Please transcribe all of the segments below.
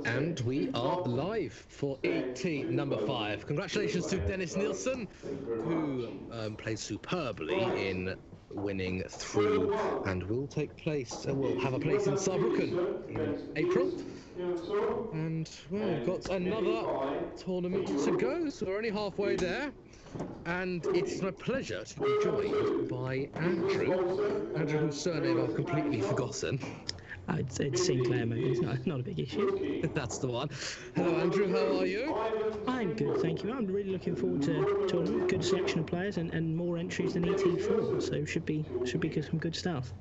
And we are live for ET number 5. Congratulations to Dennis Nielsen, who played superbly in winning through and will take place, will have a place in Saarbrücken in April. And, well, we've got another tournament to go, so we're only halfway there. And it's my pleasure to be joined by Andrew, whose surname I've completely forgotten. It's Sinclair, maybe. It's not a big issue. That's the one. Hello, Andrew. How are you? I'm good, thank you. I'm really looking forward to tournament. Good selection of players and more entries than ET4, so should be some good stuff.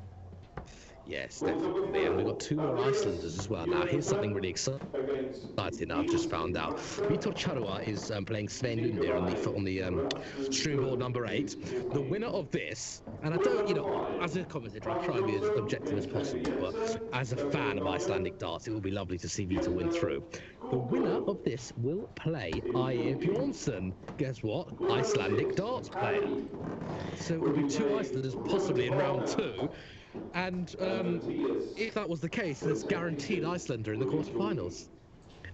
Yes, definitely. And we've got 2 more Icelanders as well. Now, here's something really exciting I've just found out. Vitor Charua is playing Svein Lundir on the stream board number 8. The winner of this, and I don't, as a commentator, I try and be as objective as possible, but as a fan of Icelandic darts, it will be lovely to see Vitor win through. The winner of this will play Ægir Bjornsson. Guess what? Icelandic darts player. So it will be 2 Icelanders possibly in round 2. And if that was the case, there's guaranteed Icelander in the quarterfinals.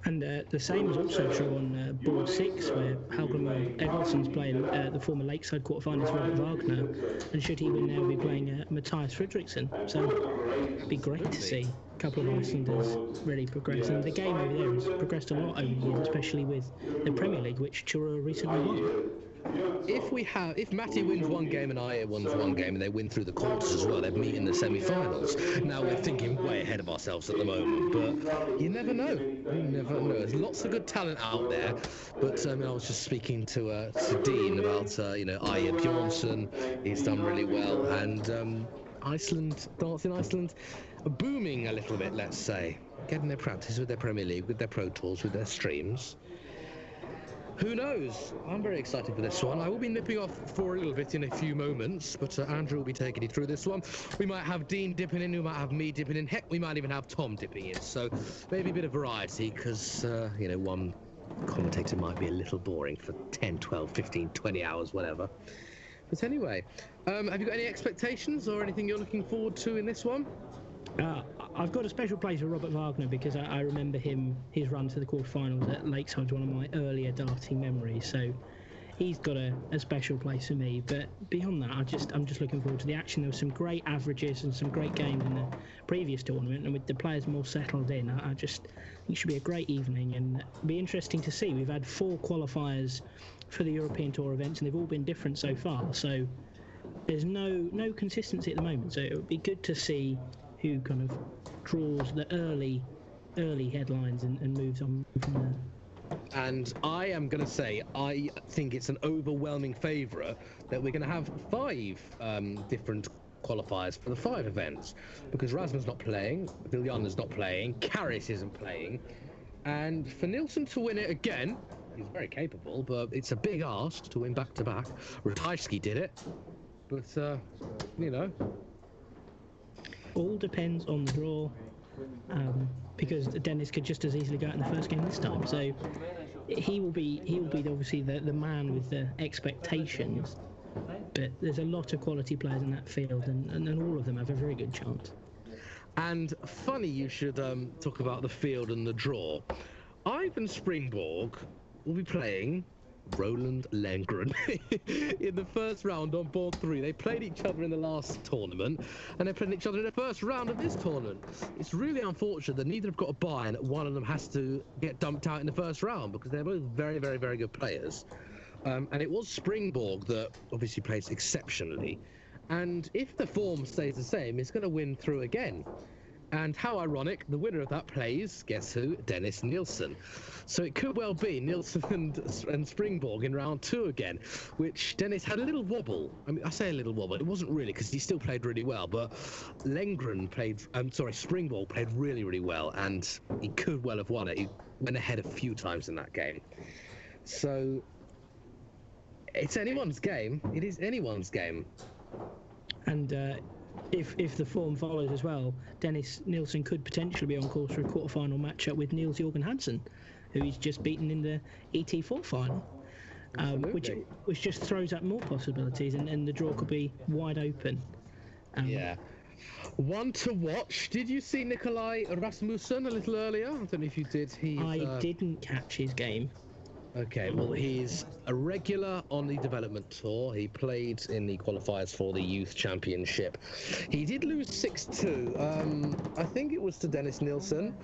And the same is also true on board 6, where Hallgrimur Egilsson's playing the former Lakeside quarterfinals Robert Wagner, and should he win there, will be playing Matthias Fredriksson. So it'd be great to see a couple of Icelanders really progress. And the game over there has progressed a lot over the years, especially with the Premier League, which Chura recently won. If Matty wins one game and Ægir wins one game and they win through the quarters as well, they'd meet in the semi-finals. Now we're thinking way ahead of ourselves at the moment, but you never know. You never know. There's lots of good talent out there, but I was just speaking to Dean about Ægir Bjornsson. He's done really well, and Iceland, darts in Iceland, are booming a little bit. Let's say, getting their practice with their Premier League, with their Pro Tours, with their streams. Who knows? I'm very excited for this one. I will be nipping off for a little bit in a few moments, but Andrew will be taking you through this one. We might have Dean dipping in, we might have me dipping in, heck, we might even have Tom dipping in. So maybe a bit of variety, because, one commentator might be a little boring for 10, 12, 15, 20 hours, whatever. But anyway, have you got any expectations or anything you're looking forward to in this one? I've got a special place for Robert Wagner because I remember his run to the quarterfinals at Lakeside was one of my earlier darting memories. So he's got a special place for me. But beyond that, I'm just looking forward to the action. There were some great averages and some great games in the previous tournament, and with the players more settled in, I think it should be a great evening and be interesting to see. We've had 4 qualifiers for the European Tour events, and they've all been different so far. So there's no consistency at the moment. So it would be good to see who kind of draws the early headlines and moves on from there. And I am going to say, I think it's an overwhelming favourite that we're going to have 5 different qualifiers for the 5 events, because Rasmus not playing, Viljan's not playing, Karis isn't playing, and for Nielsen to win it again, he's very capable, but it's a big ask to win back-to-back. Ratajski did it, but, all depends on the draw, because Dennis could just as easily go out in the first game this time. So he will be obviously the man with the expectations. But there's a lot of quality players in that field, and all of them have a very good chance. And funny you should talk about the field and the draw. Ivan Springborg will be playing Roland Lengren in the first round on board 3. They played each other in the last tournament, and they played each other in the first round of this tournament. It's really unfortunate that neither have got a bye and one of them has to get dumped out in the first round, because they're both very, very, very good players. And it was Springborg that obviously plays exceptionally. And if the form stays the same, he's going to win through again. And how ironic, the winner of that plays, guess who? Dennis Nielsen. So it could well be Nielsen and Springborg in round 2 again, which Dennis had a little wobble. I mean, I say a little wobble, it wasn't really, because he still played really well, but Springborg played really, really well, and he could well have won it. He went ahead a few times in that game. So it's anyone's game. It is anyone's game. And if the form follows as well, Dennis Nielsen could potentially be on course for a quarterfinal matchup with Niels Jorgen Hansen, who he's just beaten in the ET4 final, which just throws up more possibilities, and the draw could be wide open. Yeah. One to watch. Did you see Nikolai Rasmussen a little earlier? I don't know if you did. I didn't catch his game. Okay, well, he's a regular on the development tour. He played in the qualifiers for the Youth Championship. He did lose 6-2. I think it was to Dennis Nilsson,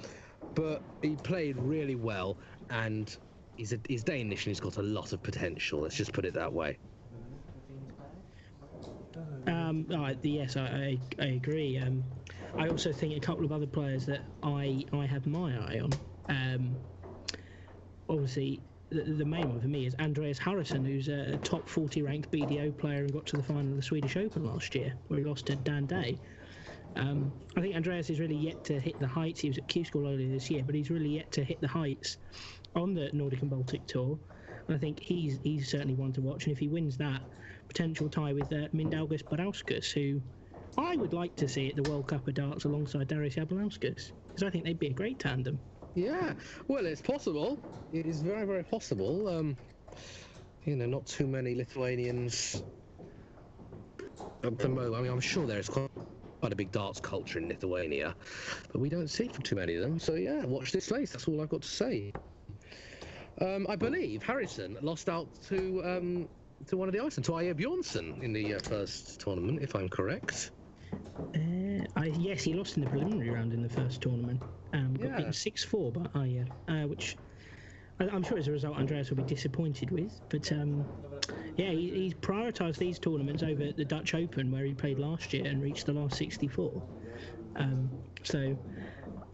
but he played really well, and he's Danish and he's got a lot of potential. Let's just put it that way. Yes, I agree. I also think a couple of other players that I have my eye on. Obviously, the main one for me is Andreas Harrison, who's a top 40 ranked BDO player and got to the final of the Swedish Open last year, where he lost to Dan Day. I think Andreas is really yet to hit the heights. He was at Q School earlier this year, but he's really yet to hit the heights on the Nordic and Baltic tour. And I think he's certainly one to watch. And if he wins that, potential tie with Mindaugas Barauskas, who I would like to see at the World Cup of Darts alongside Darius Jablauskas, because I think they'd be a great tandem. Yeah, well, it's possible. It is very, very possible. Not too many Lithuanians at the moment. I mean, I'm sure there's quite a big darts culture in Lithuania, but we don't see too many of them. So yeah, watch this space. That's all I've got to say. I believe Harrison lost out to one of the Iceland, to Ayer Bjornsson in the first tournament, if I'm correct. Yes, he lost in the preliminary round in the first tournament. Got beaten 6-4 by Ayer, which I'm sure as a result Andreas will be disappointed with. But he's prioritised these tournaments over the Dutch Open, where he played last year and reached the last 64. So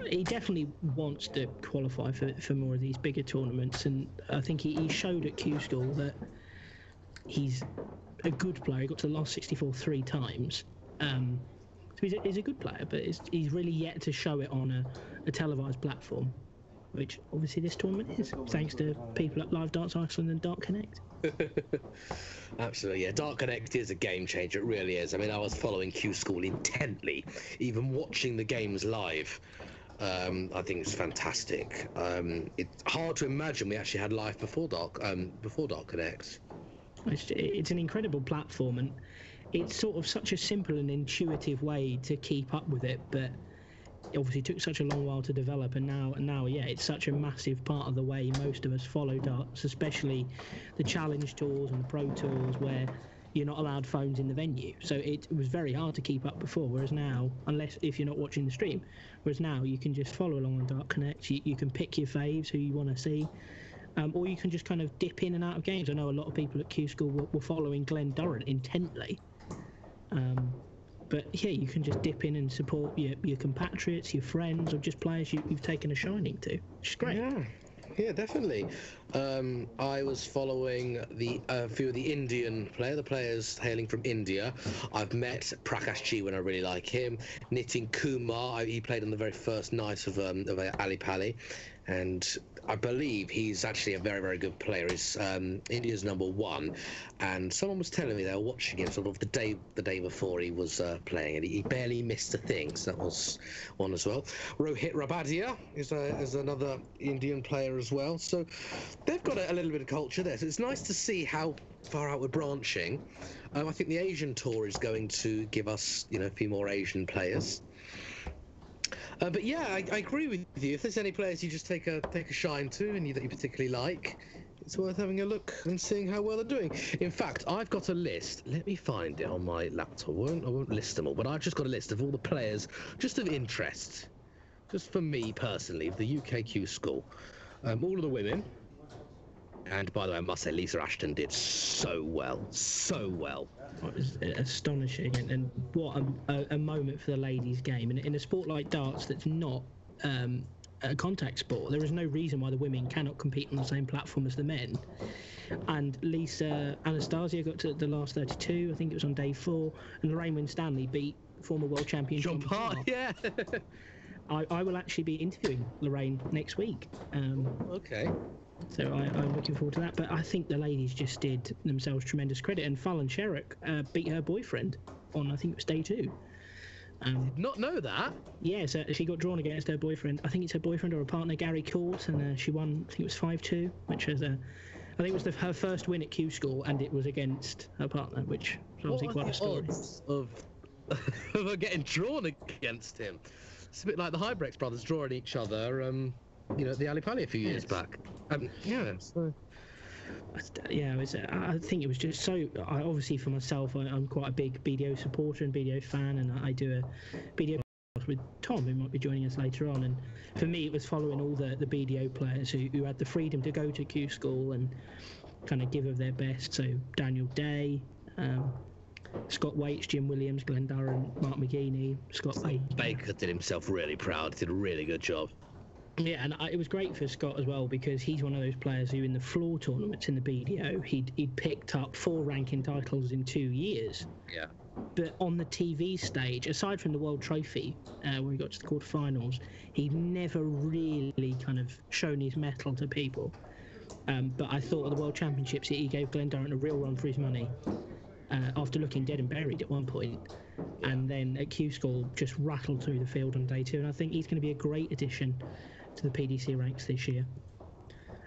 he definitely wants to qualify for more of these bigger tournaments, and I think he showed at Q School that he's a good player. He got to the last 64 3 times. So he's a good player, but he's really yet to show it on a televised platform, which obviously this tournament is, thanks to people at Live Darts Iceland and Dart Connect. Absolutely, yeah. Dart Connect is a game changer, it really is. I mean, I was following Q School intently, even watching the games live. I think it's fantastic. It's hard to imagine we actually had live before Dart Connect. It's an incredible platform, and it's sort of such a simple and intuitive way to keep up with it, but it obviously took such a long while to develop, and now it's such a massive part of the way most of us follow darts, especially the challenge tours and the pro tours, where you're not allowed phones in the venue. So it was very hard to keep up before, whereas now, if you're not watching the stream, whereas now you can just follow along on Dart Connect. You can pick your faves, who you want to see. Or you can just kind of dip in and out of games. I know a lot of people at Q School were following Glenn Durrant intently. But yeah, you can just dip in and support your compatriots, your friends, or just players you've taken a shining to, which is great. Yeah, definitely. I was following a few of the Indian players hailing from India. I've met Prakash G when I really like him. Nitin Kumar, he played on the very first night of Ali Pali, and I believe he's actually a very, very good player. He's India's #1, and someone was telling me they were watching him sort of the day before he was playing, and he barely missed a thing. So that was one as well. Rohit Rabadia is another Indian player as well. So they've got a little bit of culture there. So it's nice to see how far out we're branching. I think the Asian tour is going to give us, a few more Asian players. But yeah, I agree with you. If there's any players you just take a shine to and that you particularly like, it's worth having a look and seeing how well they're doing. In fact, I've got a list. Let me find it on my laptop. I won't list them all, but I've just got a list of all the players just of interest, just for me personally, of the UKQ school. All of the women. And by the way, I must say, Lisa Ashton did so well. It was astonishing, and what a moment for the ladies' game. And in a sport like darts that's not a contact sport, there is no reason why the women cannot compete on the same platform as the men. And Lisa Anastasia got to the last 32, I think it was on day 4, and Lorraine Winstanley beat former world champion John Parr. Yeah. I will actually be interviewing Lorraine next week. Okay. So I'm looking forward to that. But I think the ladies just did themselves tremendous credit. And Fallon Sherrock beat her boyfriend on, I think it was day 2. Did not know that. Yeah, so she got drawn against her boyfriend. I think it's her boyfriend or a partner, Gary Court, and she won, I think it was 5-2, which was I think it was her first win at Q School, and it was against her partner, which was obviously quite a story. Odds of were getting drawn against him. It's a bit like the Hybrex brothers drawing each other, at the Ali Pali a few years back. Yeah. So. Yeah, I think it was just so. Obviously, for myself, I'm quite a big BDO supporter and BDO fan, and I do a BDO with Tom, who might be joining us later on. And for me, it was following all the BDO players who had the freedom to go to Q School and kind of give of their best. So Daniel Day, Scott Waits, Jim Williams, Glenn Durrant, Mark McGeaney, Scott Baker. Baker did himself really proud. Did a really good job. Yeah, and it was great for Scott as well, because he's one of those players who in the floor tournaments in the BDO, he'd picked up 4 ranking titles in 2 years. Yeah. But on the TV stage, aside from the World Trophy, where he got to the quarterfinals, he'd never really kind of shown his mettle to people. But I thought at the World Championships, he gave Glenn Durrant a real run for his money after looking dead and buried at one point. And then at Q School, just rattled through the field on day 2. And I think he's going to be a great addition to the PDC ranks this year.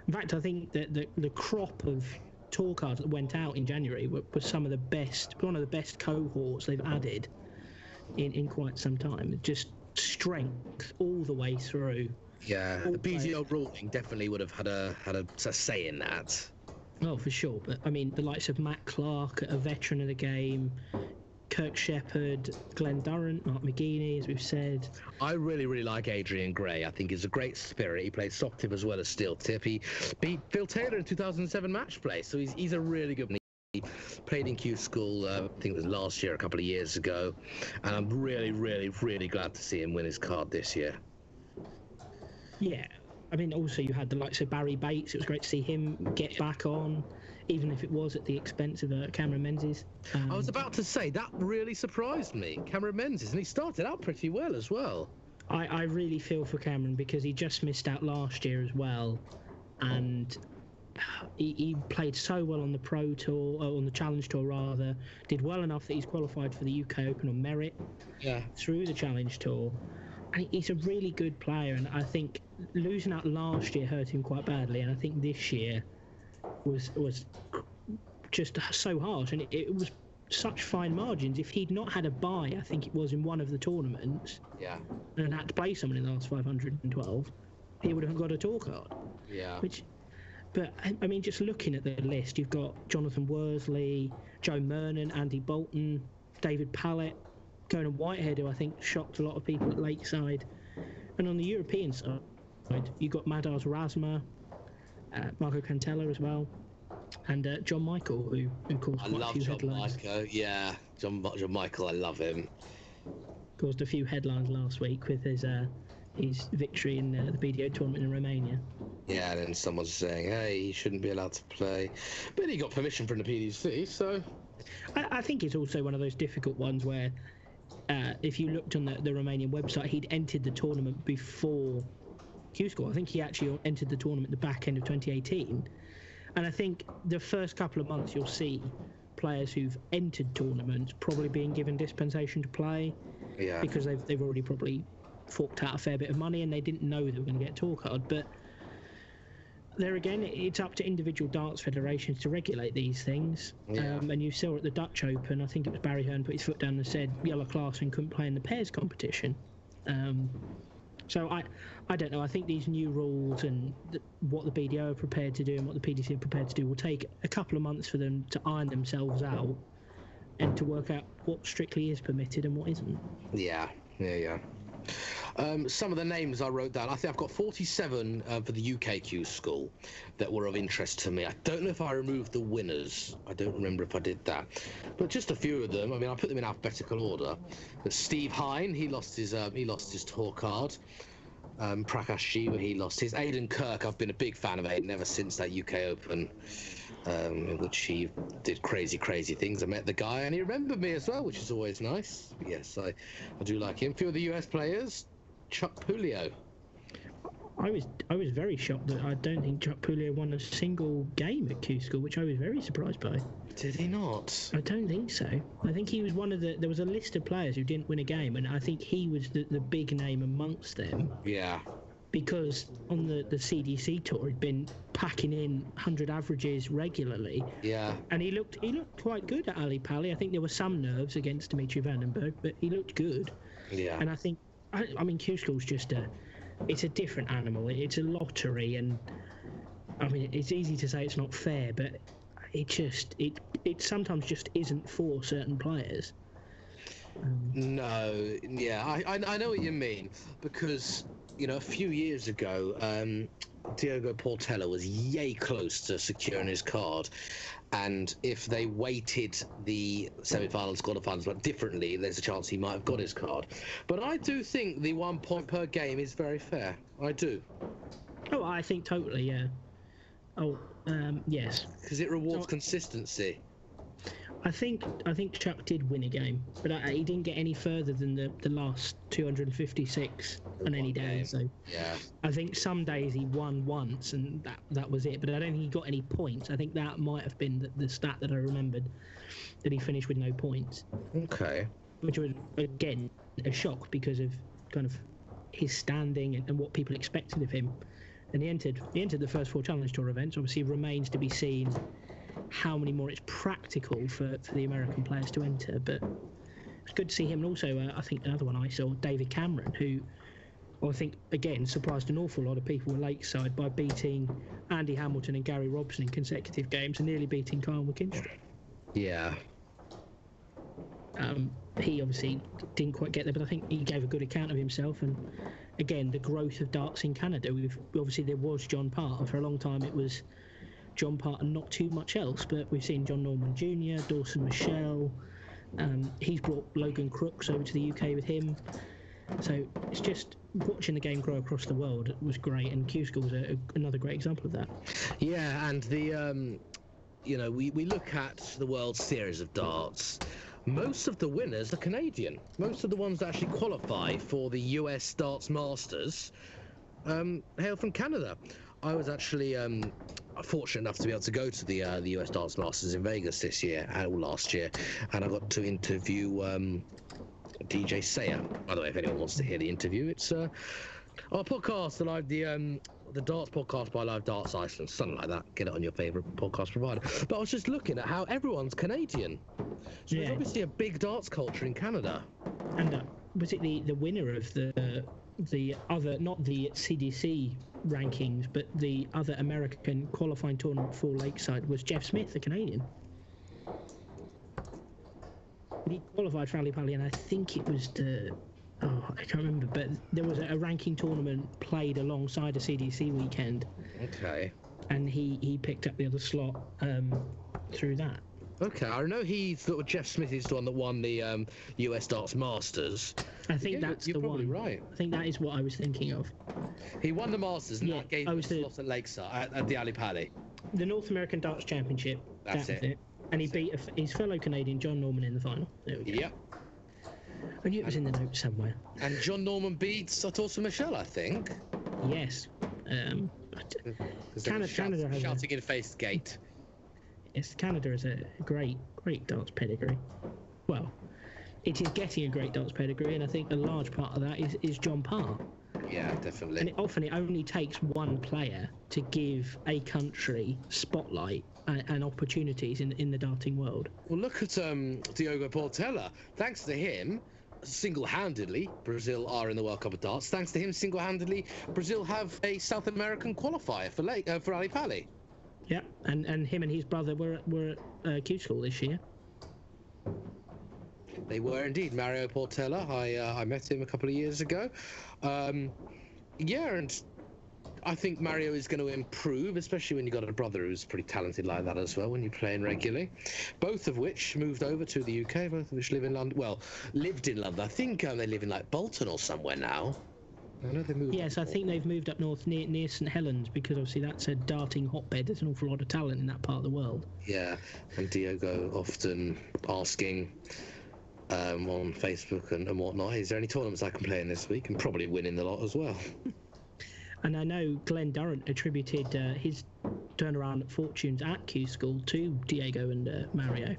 In fact, I think that the crop of tour cards that went out in January were some of the best, one of the best cohorts they've added in quite some time. Just strength all the way through. Yeah, the BDO ruling definitely would have had a say in that. Oh, for sure. But I mean, the likes of Matt Clark, a veteran of the game, Kirk Shepherd, Glenn Durrant, Mark McGeaney, as we've said. I really, really like Adrian Gray. I think he's a great spirit. He plays soft tip as well as steel tip. He beat Phil Taylor in 2007 match play, so he's a really good one. He played in Q School, I think it was last year, a couple of years ago, and I'm really, really, really glad to see him win his card this year. Yeah. I mean, also you had the likes of Barry Bates. It was great to see him get back on, even if it was at the expense of Cameron Menzies. I was about to say, that really surprised me, Cameron Menzies, and he started out pretty well as well. I really feel for Cameron, because he just missed out last year as well, and he played so well on the Pro Tour, or on the Challenge Tour rather, did well enough that he's qualified for the UK Open on merit through the Challenge Tour. And he's a really good player, and I think losing out last year hurt him quite badly, and I think this year was just so harsh, and it was such fine margins. If he'd not had a bye, I think it was in one of the tournaments, and had to play someone in the last 512, he would have got a tour card. Yeah. But I mean, just looking at the list, you've got Jonathan Worsley, Joe Mernon, Andy Bolton, David Pallett, Conan Whitehead, who I think shocked a lot of people at Lakeside. And on the European side, you've got Madars Razma, Marco Cantella as well, and John Michael, who caused quite a few headlines. Michael, yeah. John Michael, I love him. Caused a few headlines last week with his victory in the BDO tournament in Romania. Yeah, and then someone's saying, hey, he shouldn't be allowed to play. But he got permission from the PDC, so... I think it's also one of those difficult ones where if you looked on the Romanian website, he'd entered the tournament before Q School. I think he actually entered the tournament at the back end of 2018. And I think the first couple of months you'll see players who've entered tournaments probably being given dispensation to play, because they've already probably forked out a fair bit of money and they didn't know they were going to get a tour card. But there again, it's up to individual darts federations to regulate these things. And you saw at the Dutch Open, I think it was Barry Hearn put his foot down and said Jelle Klaassen couldn't play in the pairs competition. So I don't know. I think these new rules and what the BDO are prepared to do and what the PDC are prepared to do will take a couple of months for them to iron themselves out and to work out what strictly is permitted and what isn't. Yeah. Some of the names I wrote down, I think I've got 47 for the UK Q School that were of interest to me. I don't know if I removed the winners. I don't remember if I did that. But just a few of them. I mean, I put them in alphabetical order. But Steve Hine, he lost his tour card. Prakash Shiva, he lost his. Aidan Kirk, I've been a big fan of Aidan ever since that UK Open, in which he did crazy things. I met the guy and he remembered me as well, which is always nice. But yes, I do like him. A few of the US players, Chuck Pulio. I was very shocked that I don't think Chuck Pulio won a single game at Q School, which I was very surprised by. Did he not? I don't think so. I think he was one of there was a list of players who didn't win a game, and I think he was the big name amongst them. Yeah. because on the CDC tour he'd been packing in 100 averages regularly. Yeah. And he looked quite good at Ali Pali. I think there were some nerves against Dimitri Vandenberg, but he looked good. Yeah. And I think, I mean, Q School's just it's a different animal. It's a lottery, and I mean, it's easy to say it's not fair, but it sometimes just isn't for certain players. No, yeah, I know what you mean, because, you know, a few years ago, Diogo Portela was yay close to securing his card, and if they weighted the semi-finals, quarterfinals, but differently, there's a chance he might have got his card. But I do think the 1 point per game is very fair. I do. Oh, I think totally, yeah. Oh, yes. Because it rewards consistency. I think Chuck did win a game, but he didn't get any further than the last 256 on any day. So yeah, I think some days he won once, and that was it. But I don't think he got any points. I think that might have been the stat that I remembered, that he finished with no points. Okay. Which was, again, a shock because of kind of his standing and what people expected of him. And he entered the first 4 Challenge Tour events. Obviously, it remains to be seen how many more it's practical for the American players to enter, but it's good to see him. And also, I think another one I saw, David Cameron, who I think, again, surprised an awful lot of people in Lakeside by beating Andy Hamilton and Gary Robson in consecutive games and nearly beating Kyle McKinstry. Yeah. He obviously didn't quite get there, but I think he gave a good account of himself. And again, the growth of darts in Canada. Obviously there was John Part, and for a long time it was John Part and not too much else, but we've seen John Norman Jr., Dawson Michelle. He's brought Logan Crooks over to the UK with him. So it's just watching the game grow across the world was great, and Q School was another great example of that. Yeah, and the you know, we look at the World Series of Darts. Most of the winners are Canadian. Most of the ones that actually qualify for the US Darts Masters hail from Canada. I was actually fortunate enough to be able to go to the US Darts Masters in Vegas this year, or last year, and I got to interview DJ Sayer. By the way, if anyone wants to hear the interview, it's our podcast, the Darts podcast by Live Darts Iceland, something like that. Get it on your favourite podcast provider. But I was just looking at how everyone's Canadian. So there's obviously a big darts culture in Canada. And was it the winner of the other, not the CDC rankings, but the other American qualifying tournament for Lakeside was Jeff Smith, a Canadian. He qualified for Ali Pali, and I think it was I can't remember, but there was a ranking tournament played alongside a CDC weekend. Okay. And he picked up the other slot through that. Okay, I know he thought Jeff Smith is the one that won the US Darts Masters. I think that's you're the probably one. Right. I think that is what I was thinking of. He won the Masters, and Yeah, that gave him a slot at Lakeside, at the Ali Pali. The North American Darts Championship. That's it. And he beat his fellow Canadian John Norman in the final. There we go. Yep. I knew it was in the notes somewhere. And John Norman beats Dawson Michelle, I think. Yes. Canada has shouting in face gate. Yes, Canada has a great darts pedigree. Well, it is getting a great darts pedigree, and I think a large part of that is John Parr. Yeah, definitely. And it only takes one player to give a country spotlight and opportunities in the darting world. Well, look at Diogo Portela. Thanks to him, single-handedly, Brazil are in the World Cup of Darts. Thanks to him, single-handedly, Brazil have a South American qualifier for Ali Pali. Yeah, and him and his brother were at Q School this year. They were indeed. Mario Portela, I met him a couple of years ago. Yeah, and I think Mario is going to improve, especially when you've got a brother who's pretty talented like that as well, when you're playing regularly. Both of which moved over to the UK, both of which live in London. Well, lived in London. I think they live in like Bolton or somewhere now. I know they moved. Yes, I think they've moved up north near St Helens, because obviously that's a darting hotbed. There's an awful lot of talent in that part of the world. Yeah, and Diogo often asking on Facebook and whatnot, is there any tournaments I can play in this week? And probably winning the lot as well. And I know Glenn Durrant attributed his turnaround at Fortunes at Q School to Diego and Mario.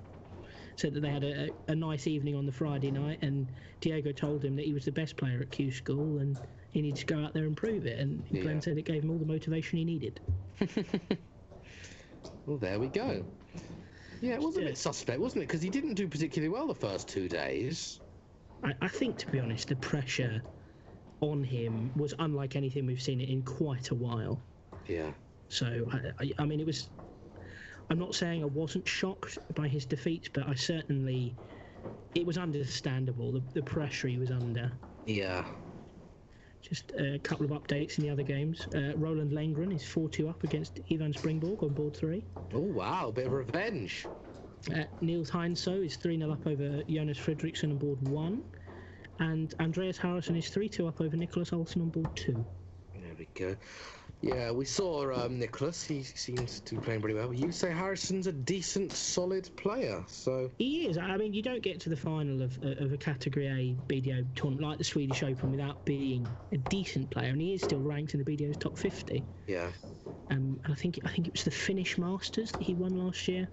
Said that they had a nice evening on the Friday night, and Diego told him that he was the best player at Q School, and he needs to go out there and prove it. And Glenn said it gave him all the motivation he needed. Well, there we go. Yeah, it was a bit suspect, wasn't it? Because he didn't do particularly well the first 2 days. I think, to be honest, the pressure on him was unlike anything we've seen it in quite a while. Yeah. So, I mean, it was... I'm not saying I wasn't shocked by his defeats, but I certainly... It was understandable, the pressure he was under. Yeah. Just a couple of updates in the other games. Roland Lengren is 4-2 up against Ivan Springborg on board 3. Oh, wow, bit of revenge. Niels Heinsoe is 3-0 up over Jonas Fredriksson on board 1. And Andreas Harrison is 3-2 up over Nicholas Olsson on board 2. There we go. Yeah, we saw Nicholas. He seems to be playing pretty well. You say Harrison's a decent, solid player, so... He is. I mean, you don't get to the final of a Category A BDO tournament like the Swedish Open without being a decent player, and he is still ranked in the BDO's top 50. Yeah. And I think it was the Finnish Masters that he won last year,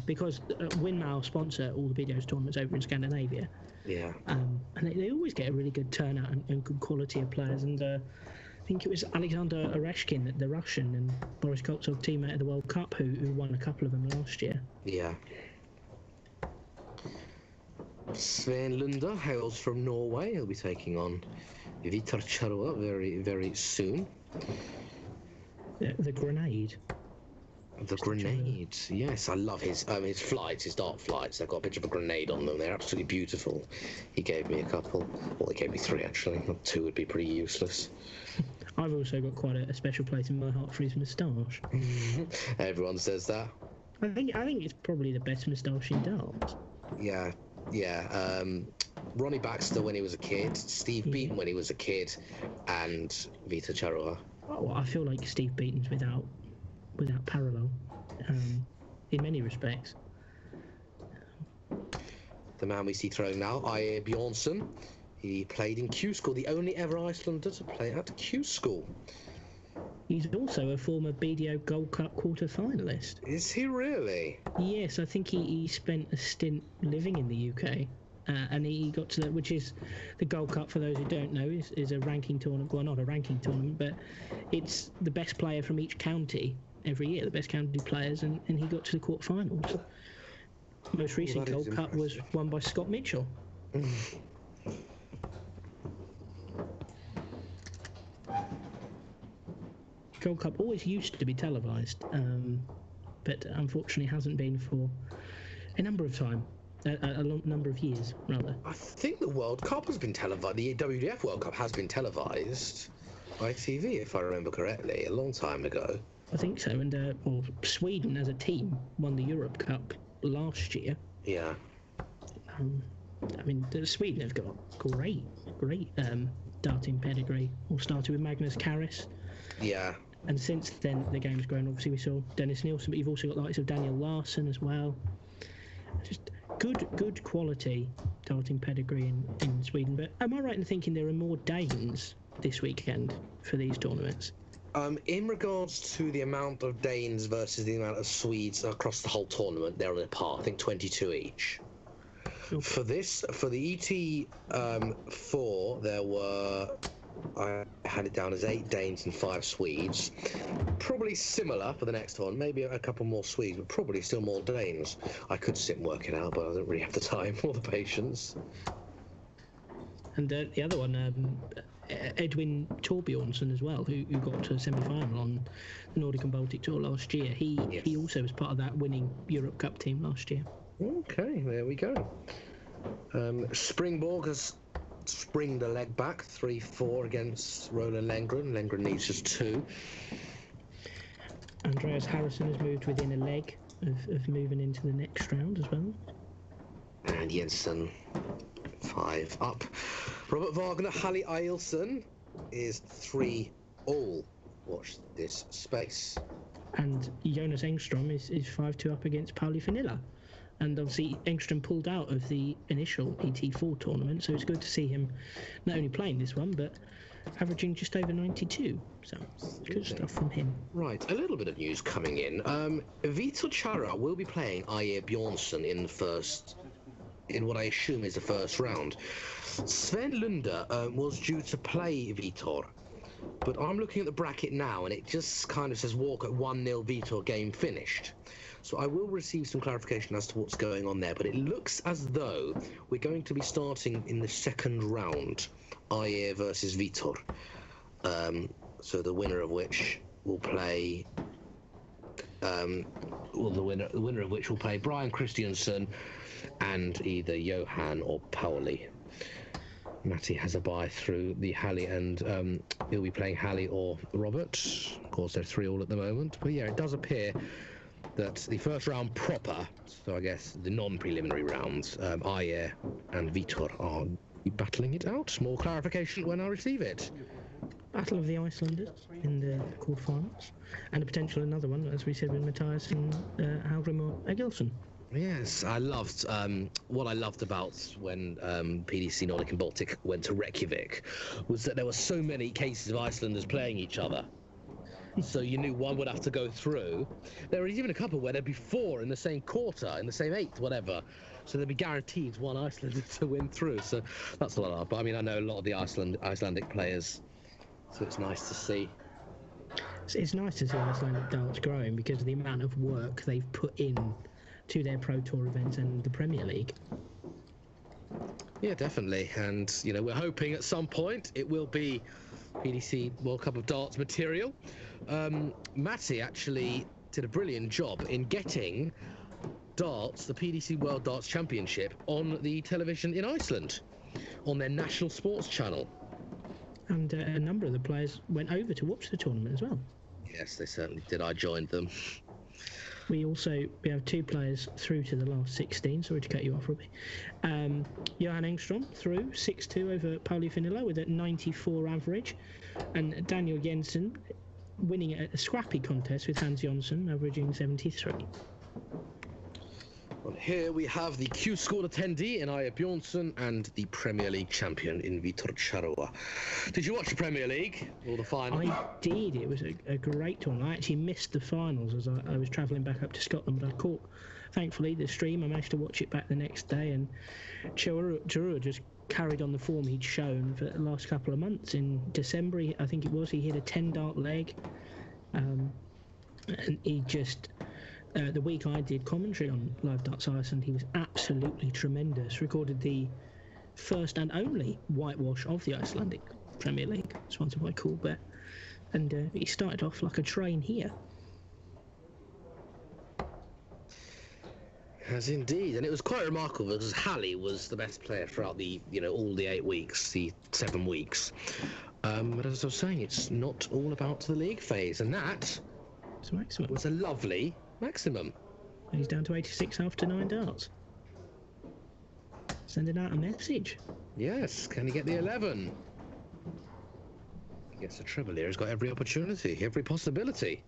because Winmail sponsor all the BDO's tournaments over in Scandinavia. Yeah. And they always get a really good turnout and good quality of players, and... I think it was Alexander Oreshkin, the Russian, and Boris Koltsov, teammate of the World Cup, who won a couple of them last year. Yeah. Sven Lunder hails from Norway. He'll be taking on Vitor Charua very, very soon. The Grenade. The grenade, yes, I love his flights, his dart flights. They've got a picture of a grenade on them. They're absolutely beautiful. He gave me a couple. Well, he gave me 3 actually. 2 would be pretty useless. I've also got quite a special place in my heart for his moustache. Everyone says that. I think it's probably the best moustache in darts. Yeah. Ronnie Baxter when he was a kid, Steve Beaton when he was a kid, and Vitor Charua. Oh, I feel like Steve Beaton's without parallel, in many respects. The man we see throwing now, Aje Bjornsson. He played in Q School, the only ever Icelander to play at Q School. He's also a former BDO Gold Cup quarter-finalist. Is he really? Yes, I think he spent a stint living in the UK. And he got to that, which is the Gold Cup, for those who don't know, is a ranking tournament. Well, not a ranking tournament, but it's the best player from each county every year, the best county players, and he got to the quarterfinals. Most recent Gold Cup was won by Scott Mitchell. Gold Cup always used to be televised, but unfortunately hasn't been for a number of time. A long number of years, rather. I think the World Cup has been televised. The WDF World Cup has been televised by TV, if I remember correctly, a long time ago. I think so, and Sweden as a team won the Europe Cup last year. Yeah. I mean, Sweden have got great darting pedigree. All started with Magnus Karras. Yeah. And since then, the game's grown. Obviously, we saw Dennis Nielsen, but you've also got the likes of Daniel Larsson as well. Just good quality darting pedigree in Sweden. But am I right in thinking there are more Danes this weekend for these tournaments? In regards to the amount of Danes versus the amount of Swedes across the whole tournament, they're on a par. I think 22 each. Okay. For the ET4, there were, I had it down as 8 Danes and 5 Swedes. Probably similar for the next one. Maybe a couple more Swedes, but probably still more Danes. I could sit and work it out, but I don't really have the time or the patience. And the other one, Edwin Torbjornsson as well, who got to a semi-final on the Nordic and Baltic tour last year. He also was part of that winning Europe Cup team last year. Okay, there we go. Springborg has springed a leg back, 3-4 against Roland Lengren. Lengren needs just 2. Andreas Harrison has moved within a leg of moving into the next round as well. And Jensen 5 up. Robert Wagner, Halli Eilson is 3-all. Watch this space. And Jonas Engström is 5-2 up against Pauli Fanilla. And obviously Engström pulled out of the initial ET4 tournament, so it's good to see him not only playing this one, but averaging just over 92. So good stuff from him. Right, a little bit of news coming in. Vitor Charua will be playing Aje Bjornsson in the first in what I assume is the first round. Sven Lunde was due to play Vitor, but I'm looking at the bracket now and it just kind of says walk at 1-0 Vitor, game finished. So I will receive some clarification as to what's going on there, but it looks as though we're going to be starting in the second round, Ayer versus Vitor. So the winner of which will play the winner of which will play Brian Christiansen and either Johan or Pauli. Matty has a bye through the Halley, and he'll be playing Halley or Robert. Of course, they're 3-3 at the moment. But yeah, it does appear that the first round proper, so I guess the non-preliminary rounds, Ayer and Vitor are battling it out. More clarification when I receive it. Battle of the Icelanders in the quarterfinals, and a potential another one, as we said, with Matthias and Hallgrim or Egilson. Yes, I loved what I loved about when PDC, Nordic and Baltic went to Reykjavik was that there were so many cases of Icelanders playing each other. So you knew one would have to go through. There was even a couple where there'd be 4 in the same quarter, in the same 8th, whatever. So there'd be guaranteed one Icelander to win through. So that's a lot. But I mean, I know a lot of the Icelandic players, so it's nice to see. It's nice to see Icelandic darts growing because of the amount of work they've put in to their Pro Tour events and the Premier League. Yeah, definitely. And, you know, we're hoping at some point it will be PDC World Cup of Darts material. Matty actually did a brilliant job in getting darts, the PDC World Darts Championship, on the television in Iceland, on their national sports channel. And a number of the players went over to watch the tournament as well. Yes, they certainly did. I joined them. We have 2 players through to the last 16. Sorry to cut you off, Robbie. Johan Engstrom through 6-2 over Pauli Finilla with a 94 average, and Daniel Jensen winning a scrappy contest with Hans Jonsson, averaging 73. Well, here we have the Q School attendee in Aya Bjornsson and the Premier League champion in Vitor Charua. Did you watch the Premier League or the final? I did. It was a great tournament. I actually missed the finals as I was travelling back up to Scotland, but I caught, thankfully, the stream. I managed to watch it back the next day, and Charua just carried on the form he'd shown for the last couple of months. In December, I think it was, he hit a 10-dart leg, and he just... the week I did commentary on Live Darts Iceland, he was absolutely tremendous. Recorded the first and only whitewash of the Icelandic Premier League, sponsored by Coolbet, and he started off like a train here. As indeed, and it was quite remarkable because Halley was the best player throughout the, you know, all the 8 weeks, the 7 weeks. But as I was saying, it's not all about the league phase, and that was a lovely maximum. He's down to 86 after 9 darts. Sending out a message. Yes, can he get the 11? Yes, the treble here has got every opportunity, every possibility.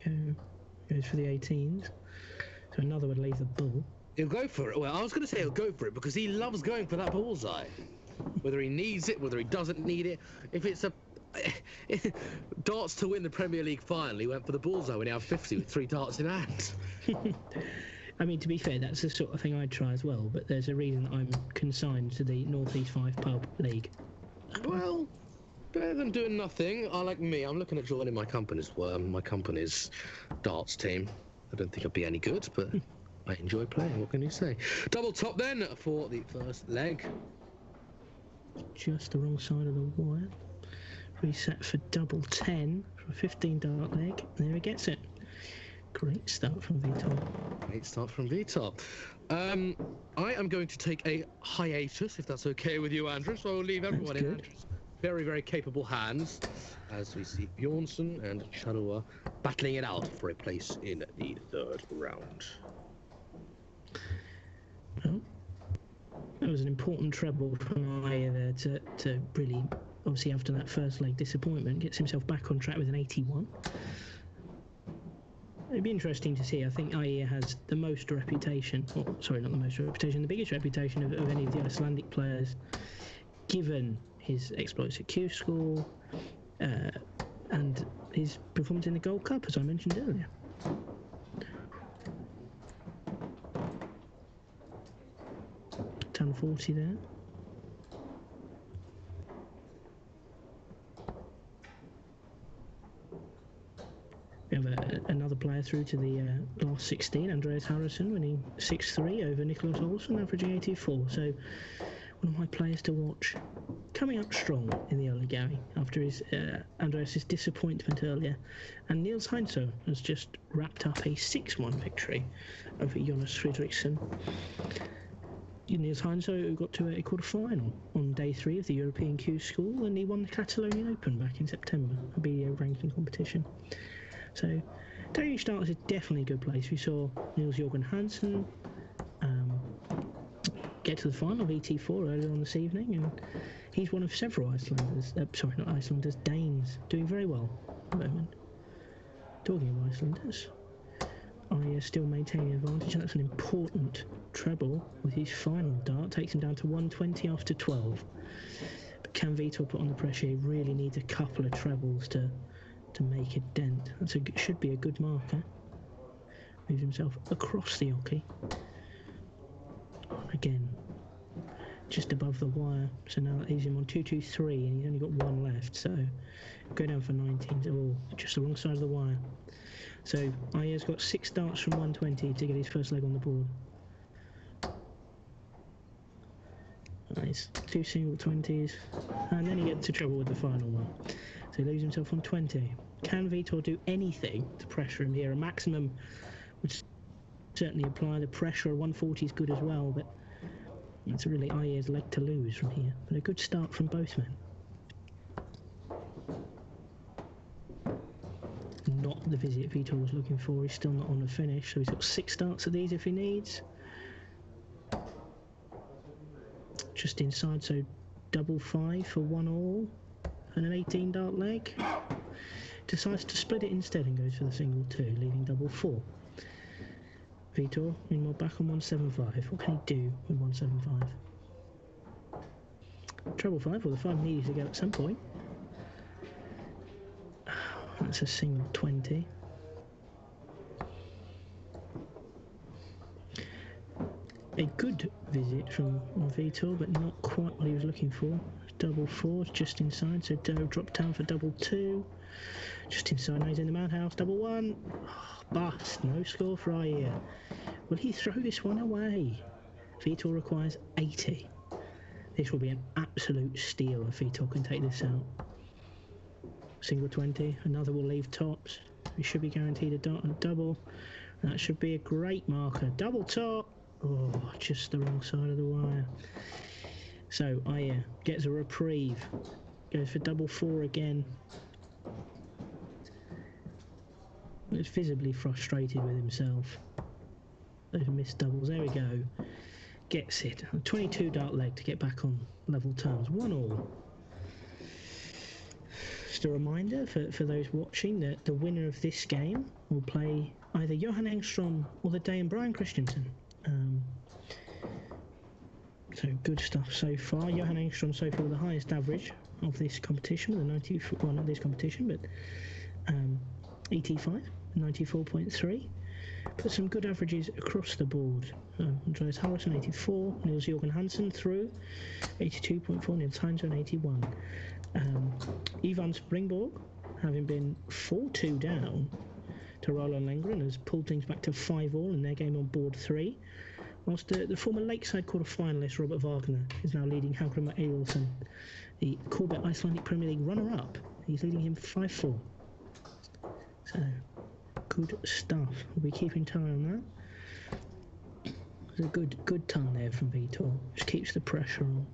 Goes for the 18s. So another would leave the bull. He'll go for it. Well, I was going to say he'll go for it because he loves going for that bullseye. Whether he needs it, whether he doesn't need it. If it's a darts to win the Premier League final, he went for the bullseye when he had 50 with 3 darts in hand. I mean, to be fair, that's the sort of thing I'd try as well, but there's a reason I'm consigned to the North East 5 pub league. Well, better than doing nothing. I'm looking at joining my company's darts team. I don't think I'd be any good, but I enjoy playing. What can you say? Double top then for the first leg. Just the wrong side of the wire. Reset for double 10 for a 15-dart leg. There he gets it. Great start from Vitor. Great start from Vitor. I am going to take a hiatus, if that's okay with you, Andrew. So I will leave everyone in Andrew's very, very capable hands as we see Bjornsson and Charua battling it out for a place in the 3rd round. Well, that was an important treble from Aya there to really, obviously after that first leg disappointment, gets himself back on track with an 81. It'd be interesting to see. I think Aya has the most reputation, the biggest reputation of any of the Icelandic players, given his exploits at Q School and his performance in the Gold Cup, as I mentioned earlier. 640 there. We have another player through to the last 16, Andreas Harrison, winning 6-3 over Nicholas Olsson, averaging 84. So one of my players to watch, coming up strong in the early going after his Andreas' disappointment earlier. And Niels Heinze has just wrapped up a 6-1 victory over Jonas Fredriksson. Niels Heinze got to a quarter-final on day 3 of the European Q School, and he won the Catalonian Open back in September, a BDO ranking competition. So Danish starters is definitely a good place. We saw Niels Jørgen Hansen get to the final of ET4 earlier on this evening, and he's one of several Icelanders, sorry, not Icelanders, Danes, doing very well at the moment. Talking of Icelanders, I still maintain the advantage, and that's an important treble with his final dart, takes him down to 120 after 12. But can Vitor put on the pressure? He really needs a couple of trebles to make a dent. Should be a good marker. Moves himself across the hockey. Again, just above the wire. So now that leaves him on 2-2-3, and he's only got one left. So go down for 19. Oh, just alongside of the wire. So Ayer's got 6 darts from 120 to get his first leg on the board. Nice. 2 single 20s, and then he gets to trouble with the final one. So he leaves himself on 20. Can Vitor do anything to pressure him here? A maximum would certainly apply. The pressure of 140 is good as well, but it's really Ayer's leg to lose from here. But a good start from both men. Not the visit Vitor was looking for. He's still not on the finish, so he's got 6 darts of these if he needs. Just inside, so double 5 for 1 all, and an 18 dart leg. Decides to split it instead and goes for the single 2, leaving double 4. Vitor, meanwhile, back on 175. What can he do with 175? Treble 5, well, the 5 needs to go at some point. That's a single 20. A good visit from Vitor, but not quite what he was looking for. Double 4, just inside, so Doe dropped down for double 2. Just inside, now he's in the madhouse. Double 1. Oh, bust. No score for Ayer. Will he throw this one away? Vitor requires 80. This will be an absolute steal if Vitor can take this out. Single 20. Another will leave tops. He should be guaranteed a dot and double. That should be a great marker. Double top. Oh, just the wrong side of the wire. So Ayer gets a reprieve. Goes for double 4 again. He's visibly frustrated with himself. Those missed doubles. There we go. Gets it. A 22 dart leg to get back on level terms. 1 all. Just a reminder for those watching that the winner of this game will play either Johan Engström or the Dane Brian Christensen. So good stuff so far. Johan Engström so far with the highest average of this competition, the 94, well, not this competition, but ET5, 94.3. But some good averages across the board. Andreas Harrison, 84. Niels Jørgen Hansen through, 82.4. Niels Heinze, 81. Ivan Springborg, having been 4-2 down to Roland Lengren, has pulled things back to 5 all in their game on board 3. Whilst the former Lakeside quarter-finalist Robert Wagner is now leading Hallgrimur Eilsson, the Corbett Icelandic Premier League runner-up. He's leading him 5-4. So, good stuff. We'll be keeping time on that. There's a good ton there from Vitor. Just keeps the pressure on.